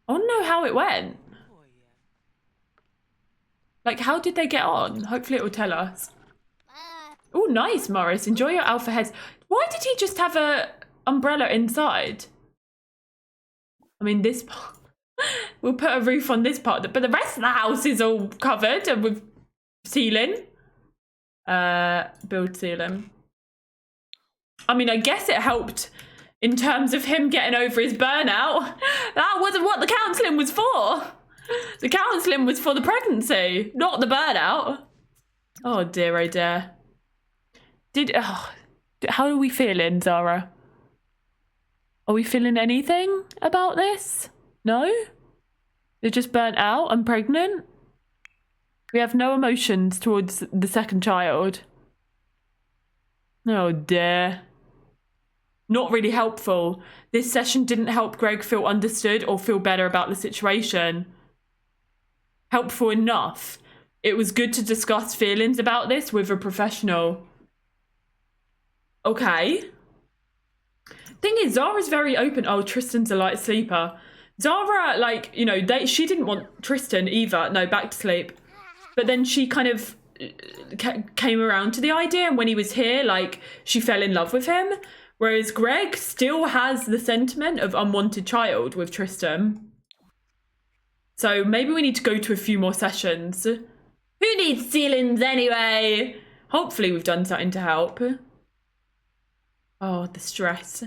I want to know how it went. Like, how did they get on? Hopefully it will tell us. Oh, nice, Morris. Enjoy your alpha heads. Why did he just have a umbrella inside? I mean, this part... We'll put a roof on this part, but the rest of the house is all covered and with ceiling. Build ceiling. I mean, I guess it helped in terms of him getting over his burnout. That wasn't what the counselling was for. The counselling was for the pregnancy, not the burnout. Oh dear, oh dear. How are we feeling, Zara? Are we feeling anything about this? No? They're just burnt out and pregnant? We have no emotions towards the second child. Oh dear. Not really helpful. This session didn't help Greg feel understood or feel better about the situation. Helpful enough. It was good to discuss feelings about this with a professional. Okay. Thing is, Zara's very open. Oh, Tristan's a light sleeper. Zara, like, you know, she didn't want Tristan either. No, back to sleep. But then she kind of came around to the idea, and when he was here, like, she fell in love with him. Whereas Greg still has the sentiment of unwanted child with Tristan. So maybe we need to go to a few more sessions. Who needs ceilings anyway? Hopefully we've done something to help. Oh, the stress.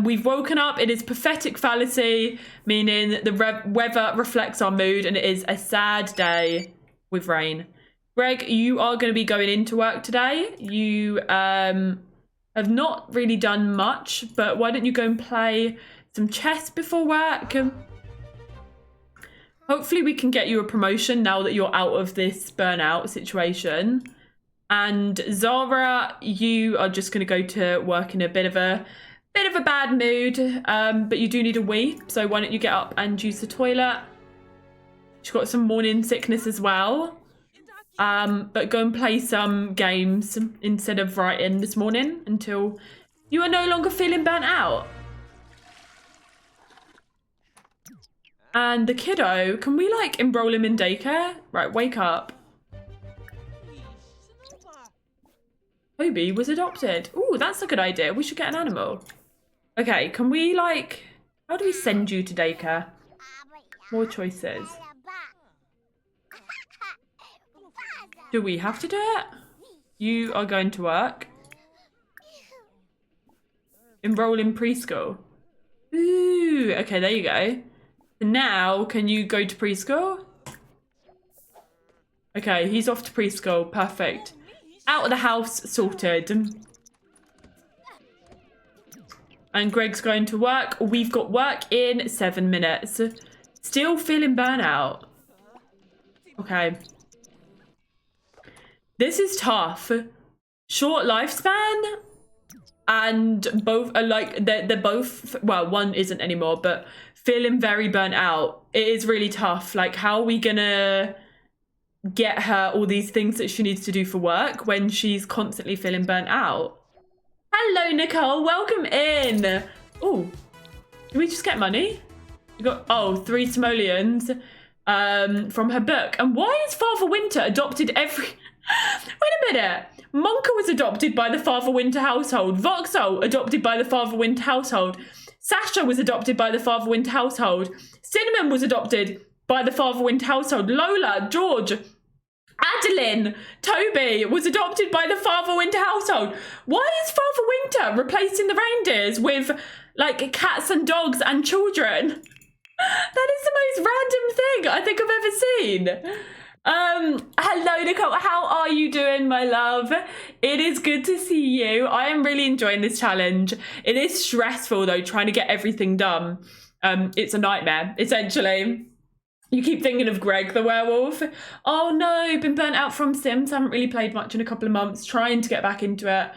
We've woken up. It is pathetic fallacy, meaning the weather reflects our mood, and it is a sad day with rain. Greg, you are going to be going into work today. You have not really done much, but why don't you go and play some chess before work? Hopefully we can get you a promotion now that you're out of this burnout situation. And Zara, you are just going to go to work in a bit of a bad mood, but you do need a wee, so why don't you get up and use the toilet? She's got some morning sickness as well. But go and play some games instead of writing this morning until you are no longer feeling burnt out. And the kiddo, can we like enroll him in daycare? Right, wake up. Toby was adopted. Ooh, that's a good idea. We should get an animal. Okay, can we like, how do we send you to daycare? More choices. Do we have to do it? You are going to work. Enroll in preschool. Ooh, okay, there you go. Now, can you go to preschool? Okay, he's off to preschool. Perfect. Out of the house, sorted. And Greg's going to work. We've got work in 7 minutes. Still feeling burnout. Okay. This is tough. Short lifespan. And both are like, they're both, well, one isn't anymore, but feeling very burnt out. It is really tough. Like, how are we gonna get her all these things that she needs to do for work when she's constantly feeling burnt out? Hello, Nicole. Welcome in. Oh, did we just get money? We got, 3 simoleons from her book. And why is Father Winter adopted every... Wait a minute. Monka was adopted by the Father Winter household. Voxel adopted by the Father Winter household. Sasha was adopted by the Father Winter household. Cinnamon was adopted by the Father Winter household. Lola, George, Adeline, Toby was adopted by the Father Winter household. Why is Father Winter replacing the reindeers with like cats and dogs and children? most random thing I think I've ever seen. Hello Nicole, how are you doing, my love? It is good to see you. I am really enjoying this challenge. It is stressful though, trying to get everything done. It's a nightmare, essentially. You keep thinking of Greg the werewolf. Oh no, been burnt out from Sims. Haven't really played much in a couple of months. Trying to get back into it.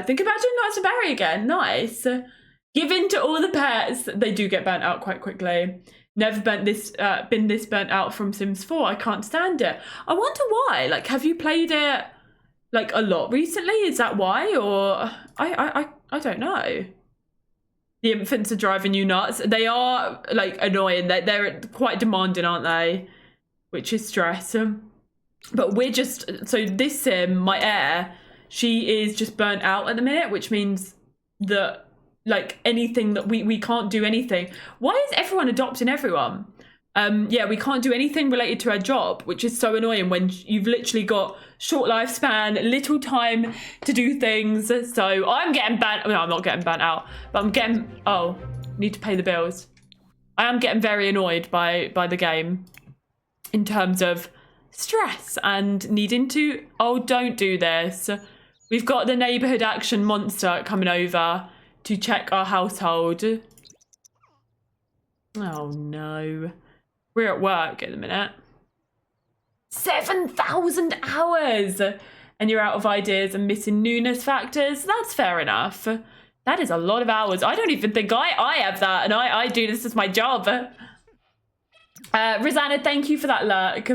Think about doing Knights of Barry again. Nice. Give in to all the pets. They do get burnt out quite quickly. Never been this burnt out from Sims 4. I can't stand it. I wonder why. Like, have you played it like a lot recently? Is that why? Or I don't know. The infants are driving you nuts. They are like annoying. They're quite demanding, aren't they? Which is stress. But we're just, so this sim, my heir, she is just burnt out at the minute, which means that like anything that we can't do anything. Why is everyone adopting everyone? Yeah, we can't do anything related to our job, which is so annoying when you've literally got short lifespan, little time to do things. So I'm getting burnt. No, I'm not getting burnt out, but I'm getting, oh, need to pay the bills. I am getting very annoyed by the game in terms of stress and needing to, oh, don't do this. We've got the neighborhood action monster coming over to check our household. Oh no. We're at work at the minute. 7,000 hours! And you're out of ideas and missing newness factors. That's fair enough. That is a lot of hours. I don't even think I have that, and I do this as my job. Rosanna, thank you for that lurk.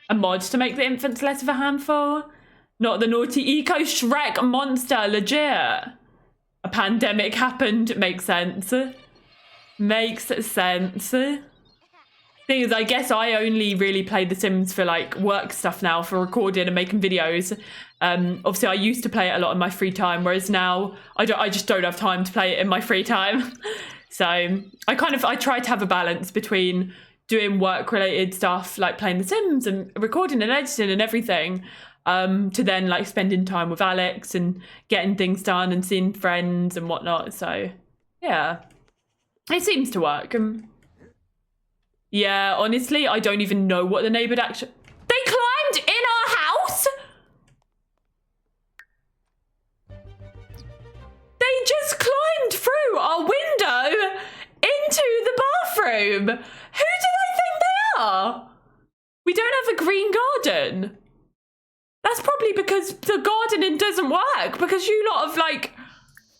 A mod to make the infants less of a handful. Not the naughty eco Shrek monster, legit. A pandemic happened, makes sense. Makes sense. Thing is, I guess I only really play The Sims for like work stuff now, for recording and making videos. Obviously I used to play it a lot in my free time, whereas now I just don't have time to play it in my free time. So I try to have a balance between doing work related stuff like playing The Sims and recording and editing and everything, to then like spending time with Alex and getting things done and seeing friends and whatnot. So yeah, it seems to work. Yeah, honestly, I don't even know what the neighborhood action... They climbed in our house? They just climbed through our window into the bathroom. Who do they think they are? We don't have a green garden. That's probably because the gardening doesn't work, because you lot have like...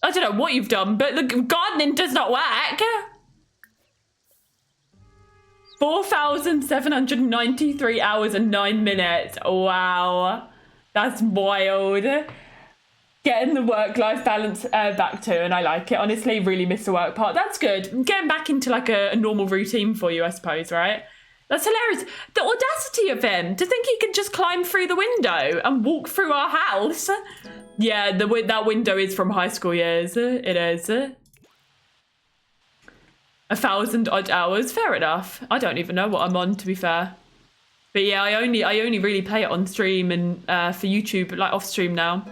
I don't know what you've done, but the gardening does not work. 4,793 hours and 9 minutes. Wow. That's wild. Getting the work-life balance back to, and I like it. Honestly, really miss the work part. That's good. I'm getting back into like a normal routine for you, I suppose, right? That's hilarious. The audacity of him to think he can just climb through the window and walk through our house. Yeah, that window is from high school years. It is. 1,000 odd hours, fair enough. I don't even know what I'm on, to be fair. But yeah, I only really play it on stream and for YouTube, like off stream now.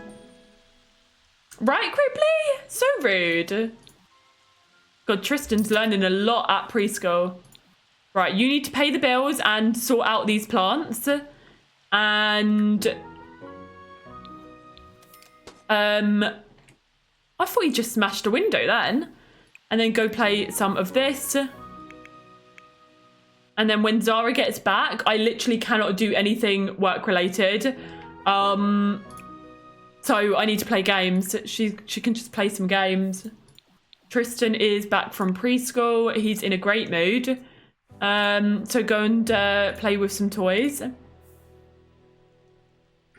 Right, Cripply? So rude. God, Tristan's learning a lot at preschool. Right, you need to pay the bills and sort out these plants. And I thought he just smashed a window then. And then go play some of this. And then when Zara gets back, I literally cannot do anything work-related. So I need to play games. She can just play some games. Tristan is back from preschool. He's in a great mood. So go and play with some toys.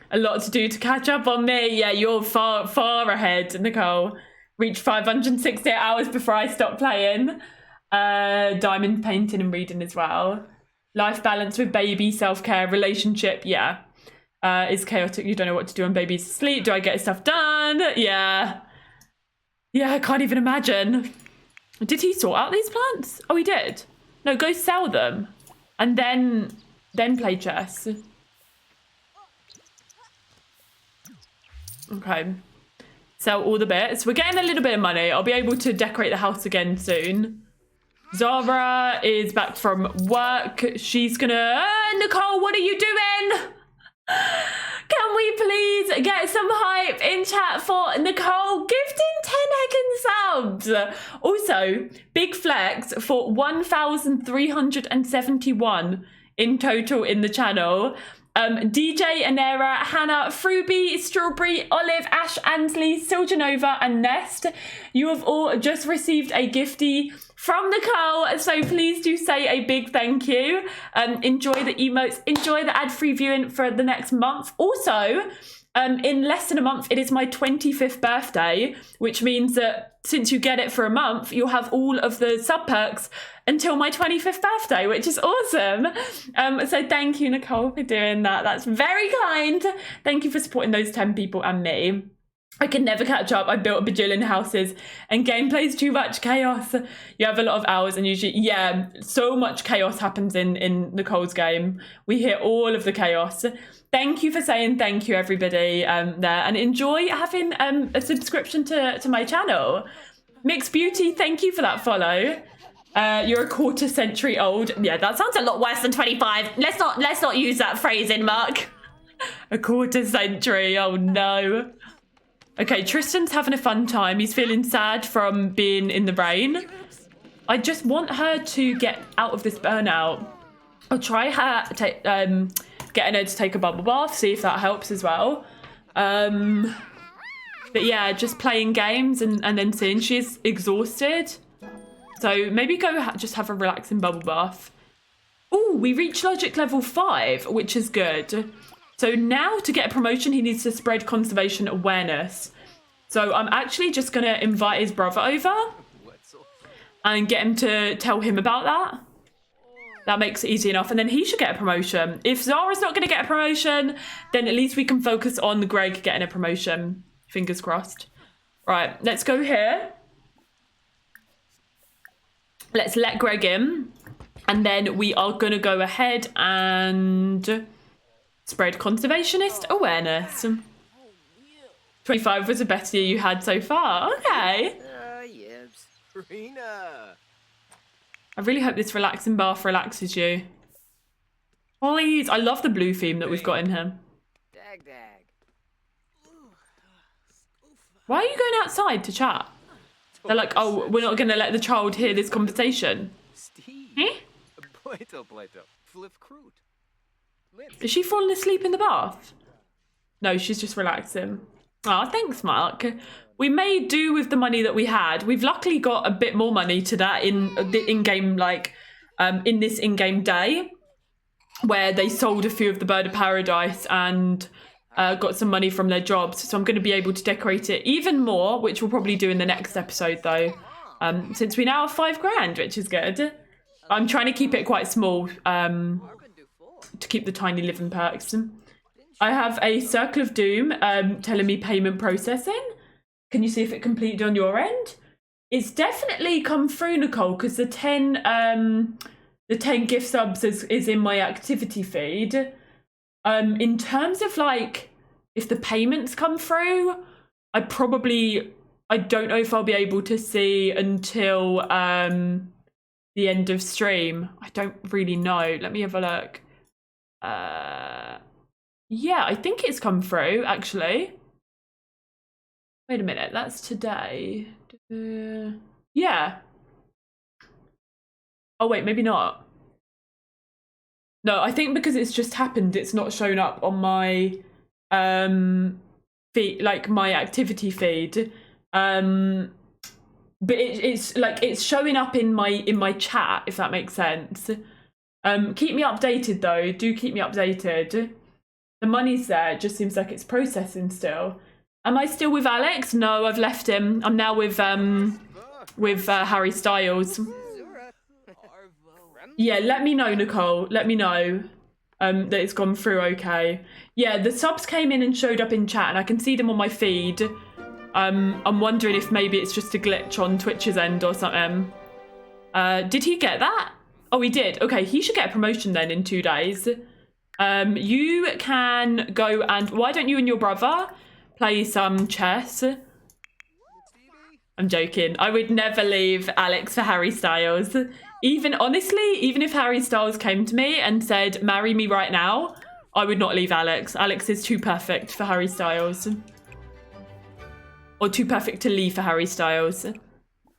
A lot to do to catch up on me. Yeah, you're far, far ahead, Nicole. Reached 568 hours before I stopped playing. Diamond painting and reading as well. Life balance with baby, self-care, relationship, yeah. Is chaotic. You don't know what to do when baby's asleep. Do I get stuff done? Yeah. Yeah, I can't even imagine. Did he sort out these plants? Oh, he did. No, go sell them. And then play chess. Okay. Sell all the bits. We're getting a little bit of money. I'll be able to decorate the house again soon. Zara is back from work. She's gonna... Nicole, what are you doing? Can we please get some hype in chat for Nicole gifting 10 heckin' subs? Also, big flex for 1,371 in total in the channel. DJ, Anera, Hannah, Fruby, Strawberry, Olive, Ash, Ansley, Siljanova, and Nest. You have all just received a giftie from Nicole, so please do say a big thank you. Enjoy the emotes, enjoy the ad-free viewing for the next month. Also, in less than a month, it is my 25th birthday, which means that since you get it for a month, you'll have all of the sub perks until my 25th birthday, which is awesome. So thank you, Nicole, for doing that. That's very kind. Thank you for supporting those 10 people and me. I can never catch up. I built a bajillion houses and gameplay's too much chaos. You have a lot of hours and usually, yeah, so much chaos happens in Nicole's game. We hear all of the chaos. Thank you for saying thank you, everybody, there, and enjoy having a subscription to my channel. Mixed Beauty, thank you for that follow. You're a quarter century old. Yeah, that sounds a lot worse than 25. Let's not use that phrasing, Mark. A quarter century, oh no. Okay, Tristan's having a fun time. He's feeling sad from being in the rain. I just want her to get out of this burnout. I'll try her getting her to take a bubble bath, see if that helps as well. But yeah, just playing games and then seeing she's exhausted. So maybe go just have a relaxing bubble bath. Oh, we reached logic level 5, which is good. So now to get a promotion, he needs to spread conservation awareness. So I'm actually just going to invite his brother over and get him to tell him about that. That makes it easy enough. And then he should get a promotion. If Zara's not going to get a promotion, then at least we can focus on Greg getting a promotion. Fingers crossed. Right, let's go here. Let's let Greg in. And then we are going to go ahead and spread conservationist awareness. 25 was the best year you had so far. Okay. I really hope this relaxing bath relaxes you. Please. I love the blue theme that we've got in here. Why are you going outside to chat? They're like, oh, we're not going to let the child hear this conversation. Eh? Is she falling asleep in the bath? No, she's just relaxing. Oh, thanks, Mark. We made do with the money that we had. We've luckily got a bit more money to that in the in-game, like, in this in-game day, where they sold a few of the Bird of Paradise and got some money from their jobs. So I'm going to be able to decorate it even more, which we'll probably do in the next episode, though, since we now have 5 grand, which is good. I'm trying to keep it quite small to keep the tiny living perks. I have a Circle of Doom telling me payment processing. Can you see if it completed on your end? It's definitely come through, Nicole, because the 10 gift subs is in my activity feed. In terms of like if the payments come through, I don't know if I'll be able to see until the end of stream. I don't really know. Let me have a look. Yeah, I think it's come through, actually. Wait a minute, that's today. Yeah. Oh, wait, maybe not. No, I think because it's just happened, it's not shown up on my feed, like my activity feed. But it's like it's showing up in my chat, if that makes sense. Keep me updated though. Do keep me updated. The money's there. It just seems like it's processing still. Am I still with Alex? No, I've left him. I'm now with Harry Styles. Yeah, let me know, Nicole. Let me know that it's gone through okay. Yeah, the subs came in and showed up in chat, and I can see them on my feed. I'm wondering if maybe it's just a glitch on Twitch's end or something. Did he get that? Oh, he did. Okay, he should get a promotion then in 2 days. You can go and... Why don't you and your brother play some chess? I'm joking. I would never leave Alex for Harry Styles. Honestly, even if Harry Styles came to me and said, marry me right now, I would not leave Alex. Alex is too perfect for Harry Styles. Or too perfect to leave for Harry Styles.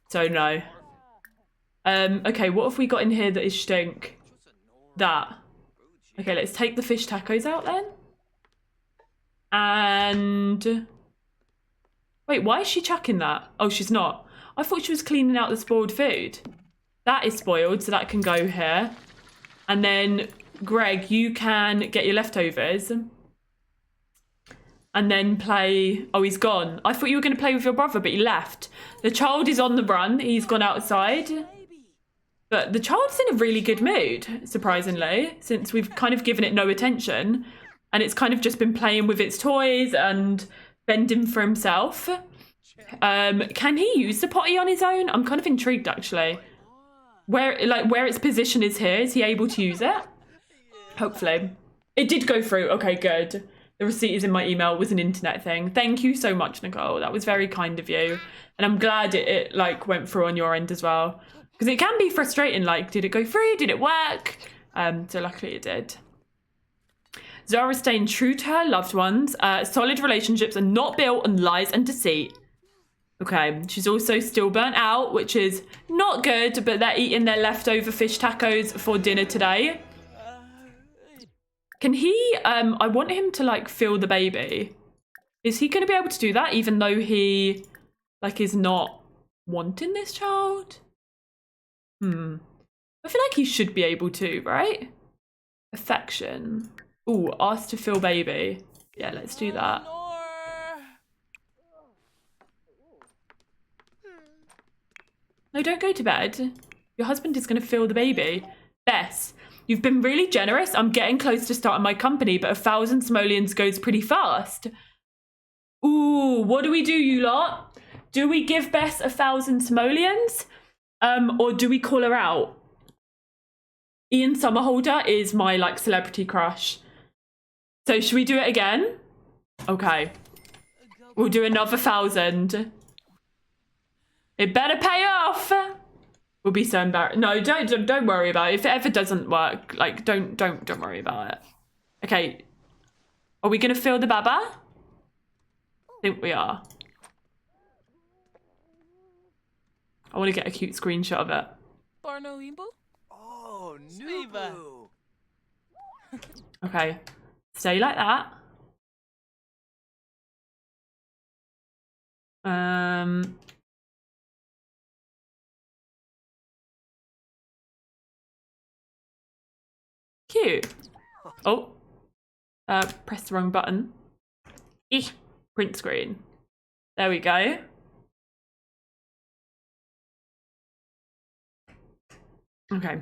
So no. Okay, what have we got in here that is stink? That. Okay, let's take the fish tacos out then. And... Wait, why is she chucking that? Oh, she's not. I thought she was cleaning out the spoiled food. That is spoiled, so that can go here. And then, Greg, you can get your leftovers. And then play... Oh, he's gone. I thought you were going to play with your brother, but he left. The child is on the run. He's gone outside. But the child's in a really good mood, surprisingly, since we've kind of given it no attention. And it's kind of just been playing with its toys and bending for himself. Can he use the potty on his own? I'm kind of intrigued, actually. Where its position is here, is he able to use it? Hopefully. It did go through. Okay, good. The receipt is in my email. It was an internet thing. Thank you so much, Nicole. That was very kind of you. And I'm glad it like went through on your end as well. Because it can be frustrating. Like, did it go through? Did it work? So luckily it did. Zara staying true to her loved ones. Solid relationships are not built on lies and deceit. Okay, she's also still burnt out, which is not good, but they're eating their leftover fish tacos for dinner today. Can he, I want him to like feel the baby. Is he going to be able to do that even though he like is not wanting this child? I feel like he should be able to, right? Affection. Ooh, ask to feel baby. Yeah, let's do that. No, don't go to bed. Your husband is going to feel the baby. Bess, you've been really generous. I'm getting close to starting my company, but 1,000 simoleons goes pretty fast. Ooh, what do we do, you lot? Do we give Bess 1,000 simoleons? Or do we call her out? Ian Somerhalder is my, like, celebrity crush. So, should we do it again? Okay. We'll do another 1,000. It better pay off. We'll be so embarrassed. No, don't worry about it. If it ever doesn't work, like don't worry about it. Okay. Are we gonna fill the baba? I think we are. I want to get a cute screenshot of it. Oh, Nubu. Okay. Stay like that. Cute. Oh. Press the wrong button. Eeh. Print screen. There we go. Okay.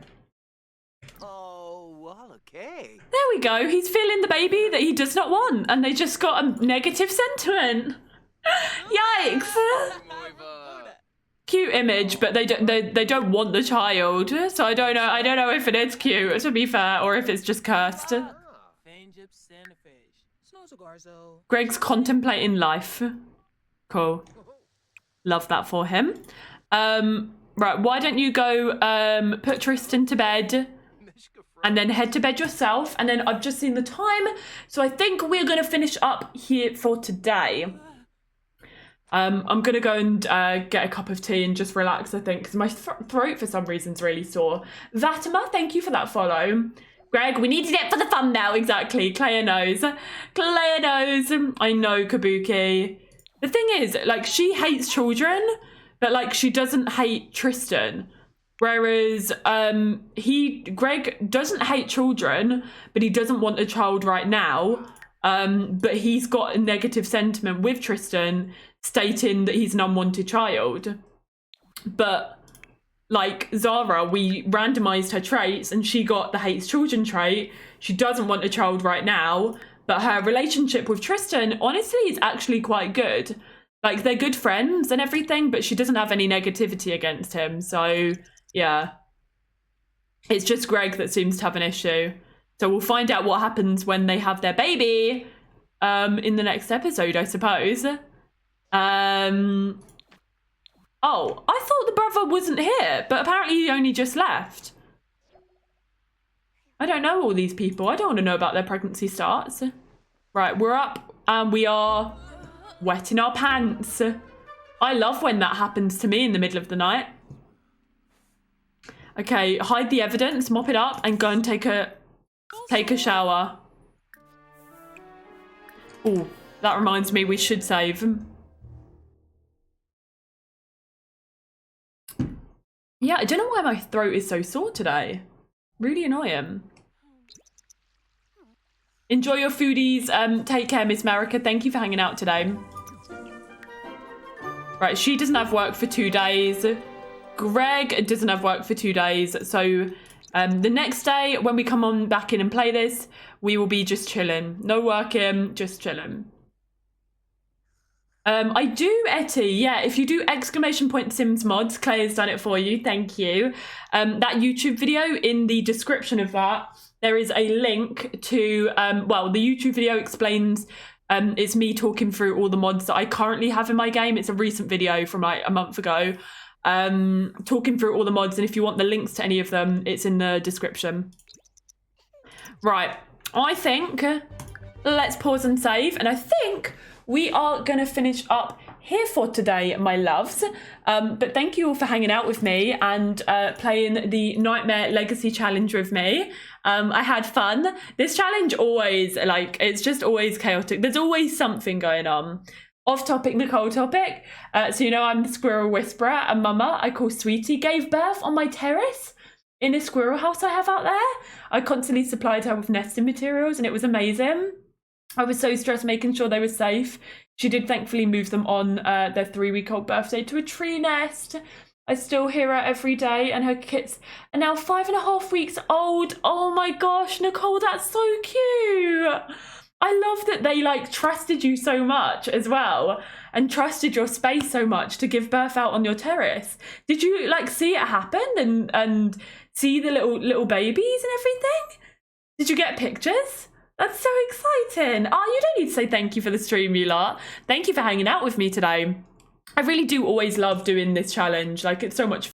Oh, okay. There we go. He's feeling the baby that he does not want, and they just got a negative sentiment. Yikes. Cute image, but they don't want the child. So I don't know if it is cute, to be fair, or if it's just cursed. Greg's contemplating life. Cool. Love that for him. Right, why don't you go put Tristan to bed and then head to bed yourself. And then I've just seen the time, so I think we're going to finish up here for today. I'm going to go and get a cup of tea and just relax, I think, because my throat for some reason is really sore. Vatima, thank you for that follow. Greg, we needed it for the thumbnail, exactly. Clea knows. Clea knows. I know, Kabuki. The thing is, like, she hates children, but, like, she doesn't hate Tristan. Whereas Greg doesn't hate children, but he doesn't want a child right now. But he's got a negative sentiment with Tristan, stating that he's an unwanted child. But like Zara, we randomized her traits and she got the hates children trait. She doesn't want a child right now, but her relationship with Tristan, honestly, is actually quite good. Like, they're good friends and everything, but she doesn't have any negativity against him. So yeah, it's just Greg that seems to have an issue. So we'll find out what happens when they have their baby in the next episode, I suppose. Oh, I thought the brother wasn't here, but apparently he only just left. I don't know all these people. I don't want to know about their pregnancy starts. Right, we're up and we are wetting our pants. I love when that happens to me in the middle of the night. Okay, hide the evidence, mop it up, and go and take a shower. Oh, that reminds me we should save. Yeah, I don't know why my throat is so sore today. Really annoying. Enjoy your foodies. Take care, Miss America. Thank you for hanging out today. Right, she doesn't have work for 2 days. Greg doesn't have work for 2 days. So the next day, when we come on back in and play this, we will be just chilling. No working, just chilling. I do, Etty. Yeah, if you do !Sims mods, Clay has done it for you. Thank you. That YouTube video, in the description of that, there is a link to, well, the YouTube video explains, it's me talking through all the mods that I currently have in my game. It's a recent video from like a month ago, talking through all the mods. And if you want the links to any of them, it's in the description. Right, I think, let's pause and save. And I think we are going to finish up here for today, my loves. But thank you all for hanging out with me and playing the Nightmare Legacy Challenge with me. I had fun. This challenge always, like, it's just always chaotic. There's always something going on. Off topic, Nicole topic. So you know I'm the squirrel whisperer, and Mama, I call Sweetie, gave birth on my terrace in a squirrel house I have out there. I constantly supplied her with nesting materials and it was amazing. I was so stressed making sure they were safe. She did thankfully move them on their 3-week-old birthday to a tree nest. I still hear her every day, and her kits are now 5.5 weeks old. Oh my gosh, Nicole, that's so cute. I love that they like trusted you so much as well, and trusted your space so much to give birth out on your terrace. Did you like see it happen and see the little babies and everything? Did you get pictures? That's so exciting. Oh, you don't need to say thank you for the stream, you lot. Thank you for hanging out with me today. I really do always love doing this challenge. Like, it's so much